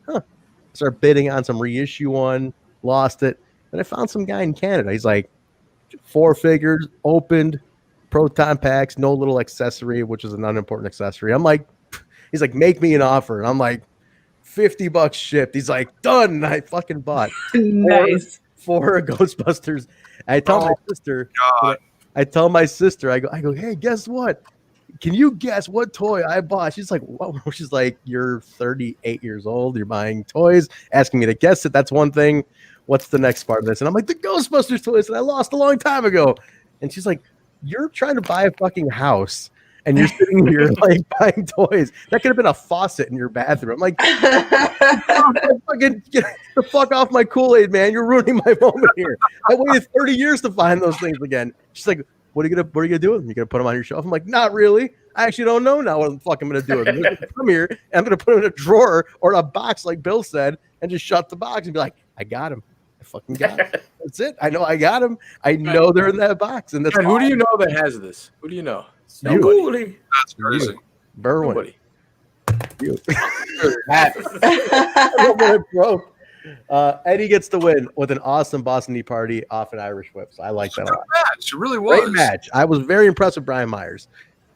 start bidding on some reissue one, lost it. And I found some guy in Canada. He's like, 4 figures, opened, proton packs, no little accessory, which is an unimportant accessory. I'm like, he's like, make me an offer. And I'm like, $50 shipped. He's like, done. And I fucking bought Nice. four Ghostbusters. I tell my sister, I go, hey, guess what? Can you guess what toy I bought? She's like, whoa. She's like, you're 38 years old. You're buying toys, asking me to guess it. That's one thing. What's the next part of this? And I'm like, the Ghostbusters toys that I lost a long time ago. And she's like, you're trying to buy a fucking house and you're sitting here like buying toys. That could have been a faucet in your bathroom. I'm like, fucking get the fuck off my Kool-Aid, man. You're ruining my moment here. I waited 30 years to find those things again. She's like, what are you gonna do with them? You gonna put them on your shelf? I'm like, not really. I actually don't know now what the fuck I'm gonna do with them. They're gonna come here and I'm gonna put them in a drawer or a box, like Bill said, and just shut the box and be like, I got him. I fucking got him. That's it. I know I got him. I know they're in that box. And that's who do you know that has this? Who do you know? Nobody. That's crazy. Berwin. Nobody. You. Broke. Eddie gets the win with an awesome Boston Tea Party off an Irish whip. So I like that a lot. Match. It really was. Great match. I was very impressed with Brian Myers.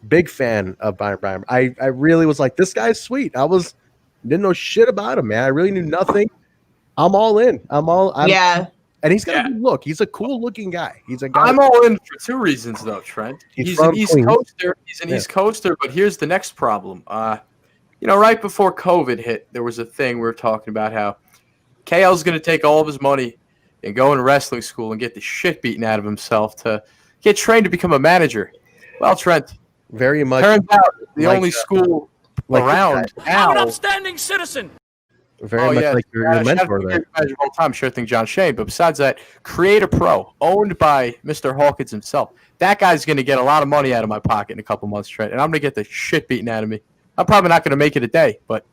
Big fan of Brian. I really was like, this guy's sweet. Didn't know shit about him, man. I really knew nothing. I'm all in. Yeah. And he's got a good look. He's a cool looking guy. He's a guy. I'm all in for 2 reasons, though, Trent. He's an East Queens. Coaster. He's an East Coaster, but here's the next problem. Right before COVID hit, there was a thing we were talking about how KL's going to take all of his money and go into wrestling school and get the shit beaten out of himself to get trained to become a manager. Well, Trent, very much turns out the like only school like around now. I'm an upstanding citizen. Very much like your mentor there. All time, sure thing, John Shane. But besides that, Creator Pro, owned by Mr. Hawkins himself. That guy's going to get a lot of money out of my pocket in a couple months, Trent, and I'm going to get the shit beaten out of me. I'm probably not going to make it a day, but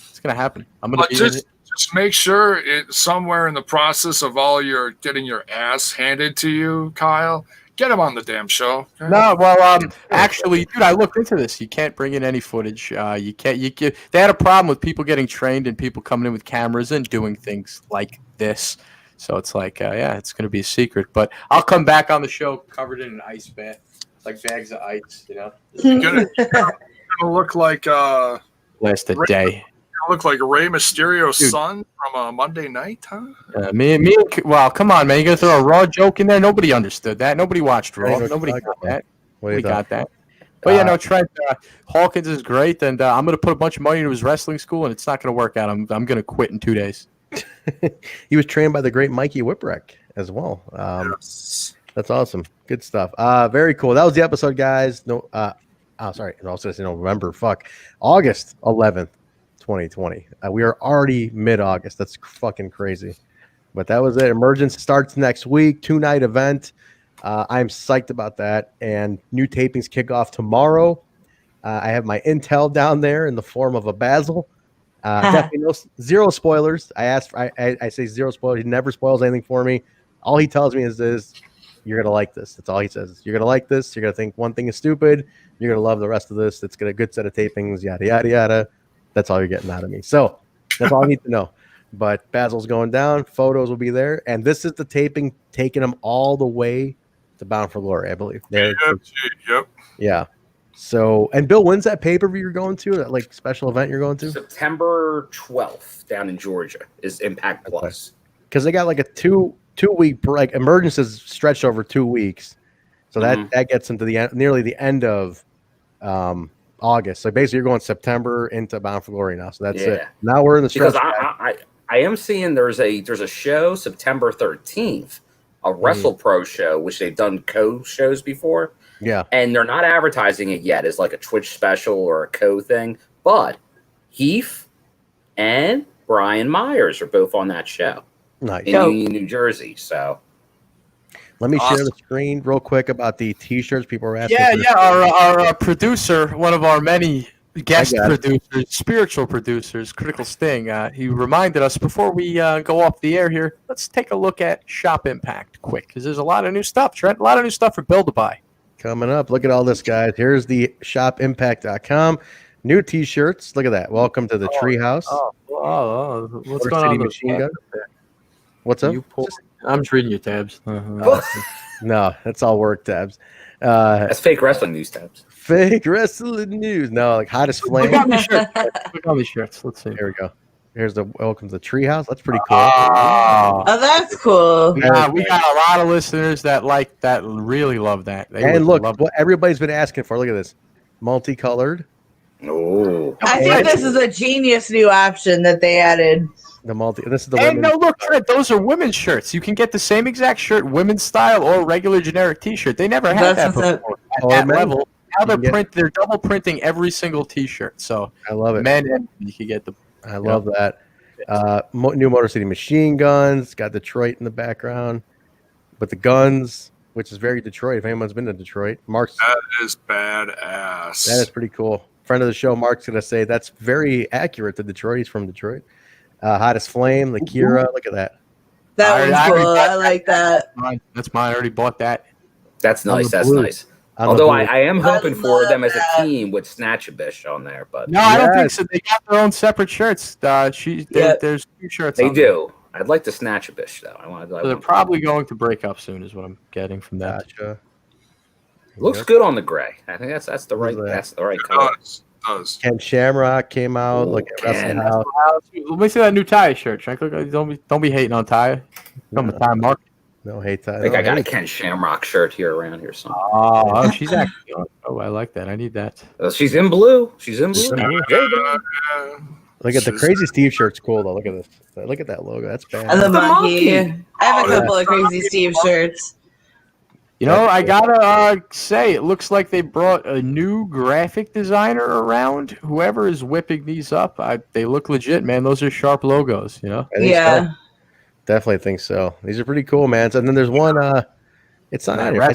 it's going to happen. I'm going to be just make sure it's somewhere in the process of all your getting your ass handed to you, Kyle. Get him on the damn show. Okay? No, well, actually, dude, I looked into this. You can't bring in any footage. You can't. They had a problem with people getting trained and people coming in with cameras and doing things like this. So it's like, it's going to be a secret. But I'll come back on the show covered in an ice bath, like bags of ice. You're gonna look like last a day. Look like Rey Mysterio's son from a Monday night, huh? Well, come on, man. You gonna throw a Raw joke in there? Nobody understood that. Nobody watched Raw. Nobody got that. Nobody got that. But Trent Hawkins is great, and I'm gonna put a bunch of money into his wrestling school, and it's not gonna work out. I'm gonna quit in 2 days. He was trained by the great Mikey Whipwreck as well. That's awesome. Good stuff. Very cool. That was the episode, guys. Sorry. I was gonna say November. August 11th. 2020. We are already mid-August. That's fucking crazy. But that was it. Emergence starts next week. 2-night event. I'm psyched about that. And new tapings kick off tomorrow. I have my intel down there in the form of a Basil. Definitely zero spoilers. I say zero spoilers. He never spoils anything for me. All he tells me is this: you're gonna like this. That's all he says. You're gonna like this. You're gonna think one thing is stupid. You're gonna love the rest of this. It's got a good set of tapings. Yada yada yada. That's all you're getting out of me. So that's all I need to know. But Basil's going down. Photos will be there. And this is the taping taking them all the way to Bound for Glory, I believe. Yep. Yeah. So, and Bill, when's that pay-per-view you're going to? That like special event you're going to? September 12th down in Georgia is Impact Plus. Because they got like a two-week break. Emergence is stretched over 2 weeks. So that gets them to the nearly the end of August. So basically, you're going September into Bound for Glory now. So that's it. Now we're in the stretch. Because I am seeing there's a show September 13th, a Wrestle Pro show, which they've done co-shows before. Yeah. And they're not advertising it yet as like a Twitch special or a co-thing. But Heath and Brian Myers are both on that show. Nice. In Union, New Jersey. So let me share the screen real quick about the T-shirts. People are asking. Our producer, one of our many guest producers, spiritual producers, Critical Sting, he reminded us before we go off the air here, let's take a look at Shop Impact quick, because there's a lot of new stuff, Trent. A lot of new stuff for Bill to buy. Coming up. Look at all this, guys. Here's the shopimpact.com. New T-shirts. Look at that. Welcome to the Treehouse. What's going on? Machine Gun. What's up? I'm just reading your tabs. No, that's all work tabs. That's fake wrestling news tabs. Fake wrestling news. No, like hottest flame. Look on the shirt. Look on the shirts. Let's see. Here we go. Here's the welcome to the treehouse. That's pretty cool. Oh, that's cool. Yeah, we got a lot of listeners that really love that. And look, what everybody's been asking for. Look at this, multicolored. Oh, I think this is a genius new option that they added. This is the. And no, look, Trent, those are women's shirts. You can get the same exact shirt, women's style, or regular generic T-shirt. They never had that before at that level. Now they're double printing every single T-shirt. So I love it. Men, and you can get the. I love that. New Motor City Machine Guns. Got Detroit in the background, but the guns, which is very Detroit. If anyone's been to Detroit, Mark's. That is badass. That is pretty cool. Friend of the show, Mark's gonna say that's very accurate to Detroit. He's from Detroit. Hottest Flame, the Kiera. Look at that. That one's cool. I like that. That's mine. I already bought that. That's nice. That's nice. Although I am hoping for them as a team with Snatch-a-Bish on there, but no, I don't think so. They got their own separate shirts. There's 2 shirts. They do. I'd like to Snatch-a-Bish though. So they're probably going to break up soon, is what I'm getting from that. Gotcha. Looks good on the gray. I think that's the right color. Ken Shamrock came out. Look at Wrestle House. Let me see that new Taya shirt. Trent. Don't be hating on Taya. I'm a Taya Mark. No hate Taya. I think I got a Ken Shamrock shirt here around here somewhere. Oh, she's actually on. Oh, I like that. I need that. She's in blue. She's in blue. Look at the Crazy Steve shirt's cool though. Look at this. Look at that logo. That's bad. And the monkey. I have a couple of Crazy Steve shirts. You know, I gotta say, it looks like they brought a new graphic designer around. Whoever is whipping these up, they look legit, man. Those are sharp logos, you know? Yeah. So. Definitely think so. These are pretty cool, man. And then there's one, it's not here.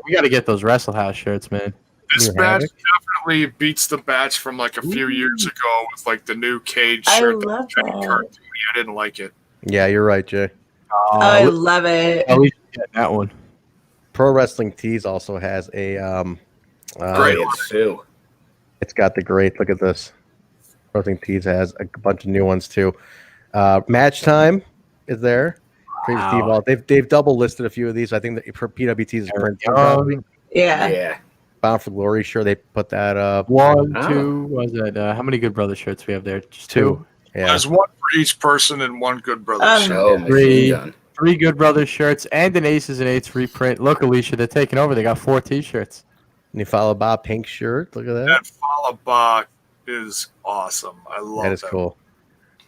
We got to get those Wrestle House shirts, man. This batch definitely beats the batch from like a few years ago with like the new Cage shirt. I love that. I didn't like it. Yeah, you're right, Jay. I love it. At least get that one. Pro Wrestling Tees also has a great too. It's got the great. Look at this. Pro Wrestling Tees has a bunch of new ones too. Match Time is there. Crazy Steve. They've double listed a few of these. I think that for PWTs is printing. Yeah. Bound for Glory. Sure, they put that up. 1, 2. Was that? How many Good Brother shirts we have there? Just 2. Yeah. There's one for each person and one Good Brother shirt. 3 Good Brothers shirts and an Aces and Eights reprint. Look, Alicia, they're taking over. They got 4 T-shirts. And you follow Bob pink shirt. Look at that. That follow Bob is awesome. I love that. That is cool.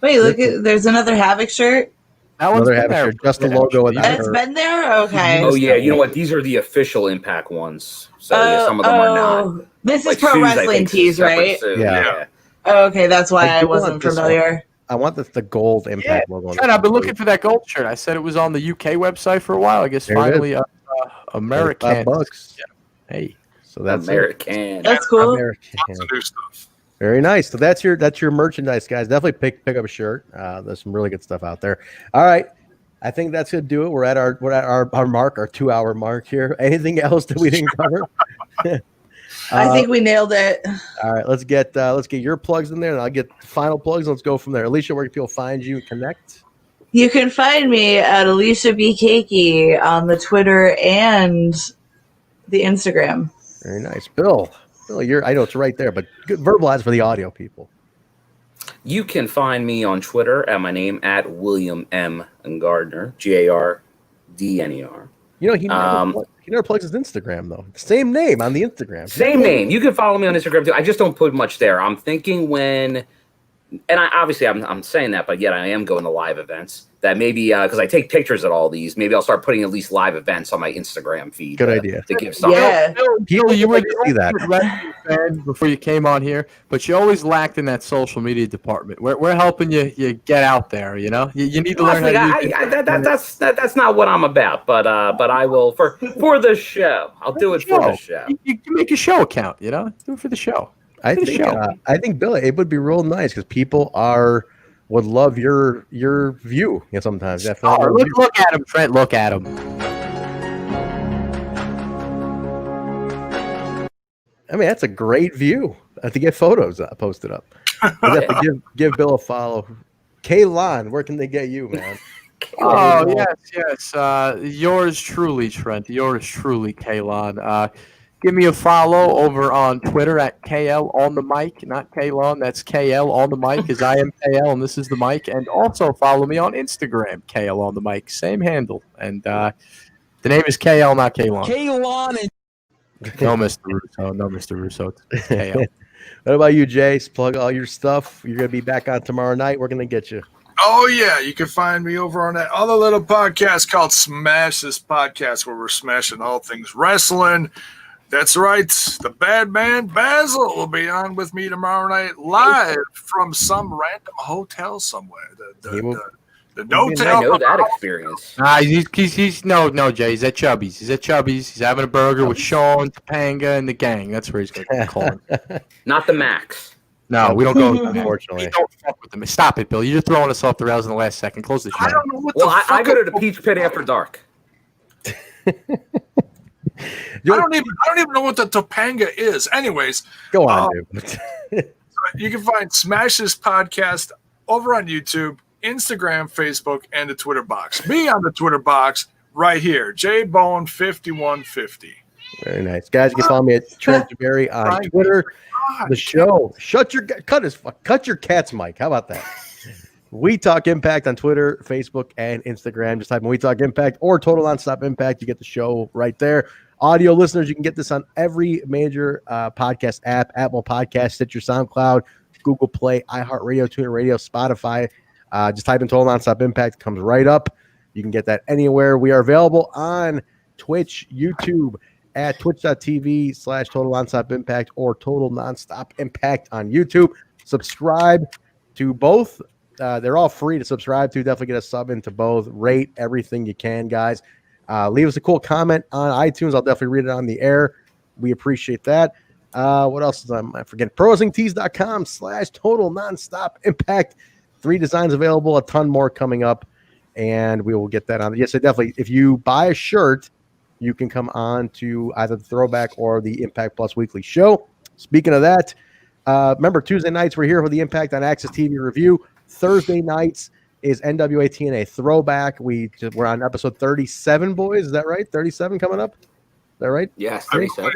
Wait, look at there's another Havok shirt. That one's another Havok shirt. Just the logo with that. It's been there? Okay. Oh yeah, you know what? These are the official Impact ones. So yeah, some of them are not. This Like is Pro Sue's, I Wrestling think, Tees, right? Yeah. Okay, that's why I do wasn't want this familiar. one. I want the gold Impact logo. Trent, I've been looking for that gold shirt. I said it was on the UK website for a while. I guess There it finally American. $5. Yeah. Hey. So that's American. That's cool. American. Lots of new stuff. Very nice. So that's your merchandise, guys. Definitely pick up a shirt. There's some really good stuff out there. All right. I think that's gonna do it. We're at our mark, our 2-hour mark here. Anything else that we didn't cover? I think we nailed it. All right, let's get your plugs in there, and I'll get final plugs. Let's go from there. Alicia, where can people find you and connect? You can find me at Alisha B. Cakey on the Twitter and the Instagram. Very nice. Bill, I know it's right there, but good, verbalize for the audio people. You can find me on Twitter at my name at William M. Gardner, Gardner. You know, he never plugs his Instagram, though. Same name on the Instagram. Same name. You can follow me on Instagram, too. I just don't put much there. I'm thinking when... And I'm saying that, but yet I am going to live events. That maybe, because I take pictures at all these, maybe I'll start putting at least live events on my Instagram feed. Good idea. To give something. Yeah. Bill, you were see that wrestling fan before you came on here, but you always lacked in that social media department. We're helping you get out there. You know, you need to learn how to. That's not what I'm about, but I will for the show. I'll do it for the show. You make a show account. You know, do it for the show. I think Bill, it would be real nice because people would love your view. Sometimes. Look at him, Trent. Look at him. I mean, that's a great view to get photos posted up. We have to give Bill a follow. Kaylon, where can they get you, man? Oh, yes. Yours truly, Trent. Yours truly, Kalon. Give me a follow over on Twitter at KL on the mic, not Kalon. That's KL on the mic, because I am KL and this is the mic. And also follow me on Instagram, KL on the mic. Same handle. And the name is KL, not Kalon. Kalon and No, Mr. Russo. No, Mr. Russo. It's KL. What about you, Jace? Plug all your stuff. You're going to be back on tomorrow night. We're going to get you. Oh, yeah. You can find me over on that other little podcast called Smash This Podcast, where we're smashing all things wrestling. That's right. The bad man Basil will be on with me tomorrow night live from some random hotel somewhere. The no-tail. I know that experience. He's no, Jay. He's at Chubby's. He's having a burger with Sean, Topanga, and the gang. That's where he's going to call him. Not the Max. No, we don't go. Unfortunately, we don't fuck with them. Stop it, Bill. You're throwing us off the rails in the last second. Close the show. I don't know what Well, I go to the Peach Pit after dark. I don't even know what the Topanga is. Anyways, go on, dude. You can find Smash This Podcast over on YouTube, Instagram, Facebook, and the Twitter box. Me on the Twitter box right here, Jaybone5150. Very nice, guys. You can follow me at Trent Jaybone on Twitter. The show. Cut your cat's mic. How about that? We Talk Impact on Twitter, Facebook, and Instagram. Just type in We Talk Impact or Total Nonstop Impact. You get the show right there. Audio listeners, you can get this on every major podcast app: Apple Podcasts, Stitcher, SoundCloud, Google Play, iHeartRadio, TuneIn Radio, Spotify. Just type in Total Nonstop Impact. It comes right up. You can get that anywhere. We are available on Twitch, YouTube, at twitch.tv/Total Nonstop Impact or Total Nonstop Impact on YouTube. Subscribe to both. They're all free to subscribe to. Definitely get a sub into both. Rate everything you can, guys. Leave us a cool comment on iTunes. I'll definitely read it on the air. We appreciate that. What else is I forgetting? ProWrestlingTees.com/Total Nonstop Impact. 3 designs available, a ton more coming up, and we will get that on. Yes, definitely. If you buy a shirt, you can come on to either the Throwback or the Impact Plus Weekly Show. Speaking of that, remember, Tuesday nights we're here for the Impact on Access TV review. Thursday nights is NWA TNA Throwback. We're on episode 37, boys. Is that right? 37 coming up? Is that right? Yes, 37.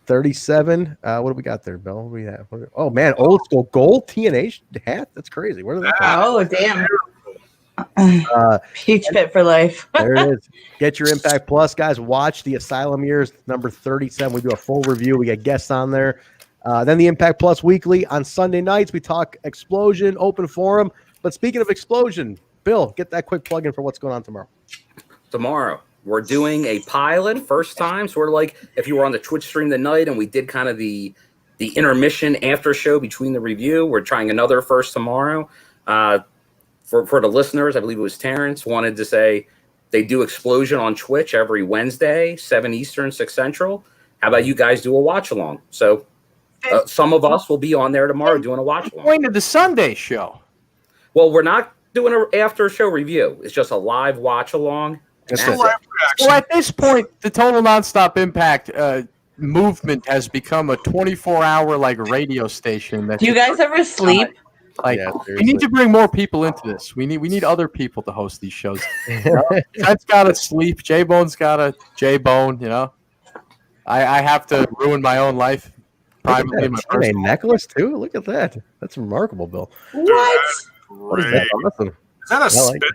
37. What do we got there, Bill? What do we have? Oh, man, old school gold TNA hat? That's crazy. Where did that come Oh, damn. Peach Pit for life. There it is. Get your Impact Plus, guys. Watch the Asylum Years, number 37. We do a full review. We get guests on there. Then the Impact Plus Weekly on Sunday nights. We talk Explosion, Open Forum. But speaking of Explosion, Bill, get that quick plug in for what's going on tomorrow. Tomorrow, we're doing a pilot, first time. So we're like, if you were on the Twitch stream tonight and we did kind of the intermission after show between the review, we're trying another first tomorrow. For the listeners, I believe it was Terrence, wanted to say they do Explosion on Twitch every Wednesday, 7 Eastern, 6 Central. How about you guys do a watch-along? So some of us will be on there tomorrow doing a watch-along. Going to the Sunday show. Well, we're not doing an after-show review. It's just a live watch-along. So at this point, the Total Nonstop Impact movement has become a 24-hour like radio station. Do you guys ever sleep? Like, we need to bring more people into this. We need other people to host these shows. Trent's got to sleep. Jaybone's got to Jaybone. You know, I have to ruin my own life privately. A necklace too. Look at that. That's remarkable, Bill. What is that? Awesome. Is that a spinner?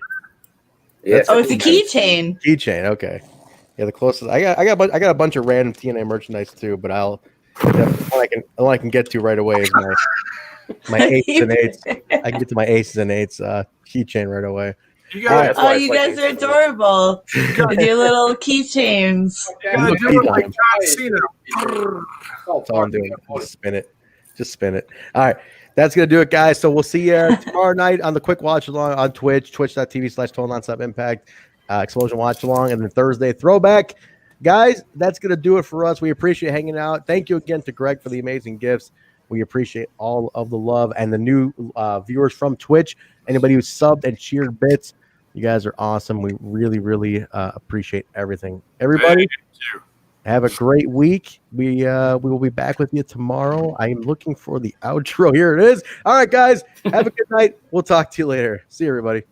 Yeah. Oh, it's a keychain. Keychain. Okay. Yeah, the closest. I got a bunch of random TNA merchandise too, but all I can get to right away is my aces and eights. I can get to my aces and eights keychain right away. You guys are adorable with your little keychains. That's all I'm doing. Just spin it. All right. That's going to do it, guys. So we'll see you tomorrow night on the quick watch along on Twitch, twitch.tv/Total Nonstop Impact, Explosion Watch Along, and then Thursday Throwback. Guys, that's going to do it for us. We appreciate hanging out. Thank you again to Greg for the amazing gifts. We appreciate all of the love and the new viewers from Twitch. Anybody who subbed and cheered bits, you guys are awesome. We really, really appreciate everything. Everybody, have a great week. We will be back with you tomorrow. I am looking for the outro. Here it is. All right, guys, have a good night. We'll talk to you later. See you, everybody.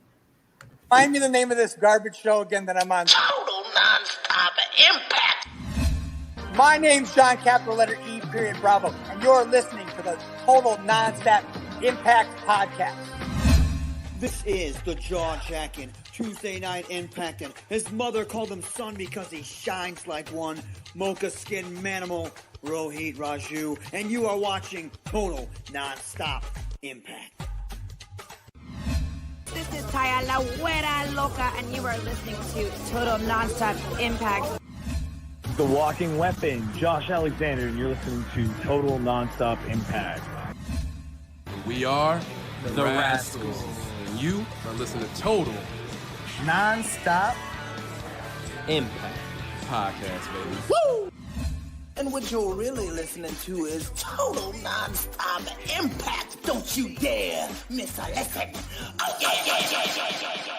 Find me the name of this garbage show again that I'm on. Total Nonstop Impact. My name's John, capital letter E, period, Bravo, and you're listening to the Total Nonstop Impact Podcast. This is the jaw-jacking Tuesday Night Impact, and his mother called him son because he shines like one. Mocha Skin Manimal, Rohit Raju, and you are watching Total Nonstop Impact. This is Taya, la güera loca, and you are listening to Total Nonstop Impact. The Walking Weapon, Josh Alexander, and you're listening to Total Nonstop Impact. We are the Rascals. And you are listening to Total Nonstop Impact Podcast, baby. Woo! And what you're really listening to is Total Nonstop Impact. Don't you dare miss a lesson. Oh, yeah.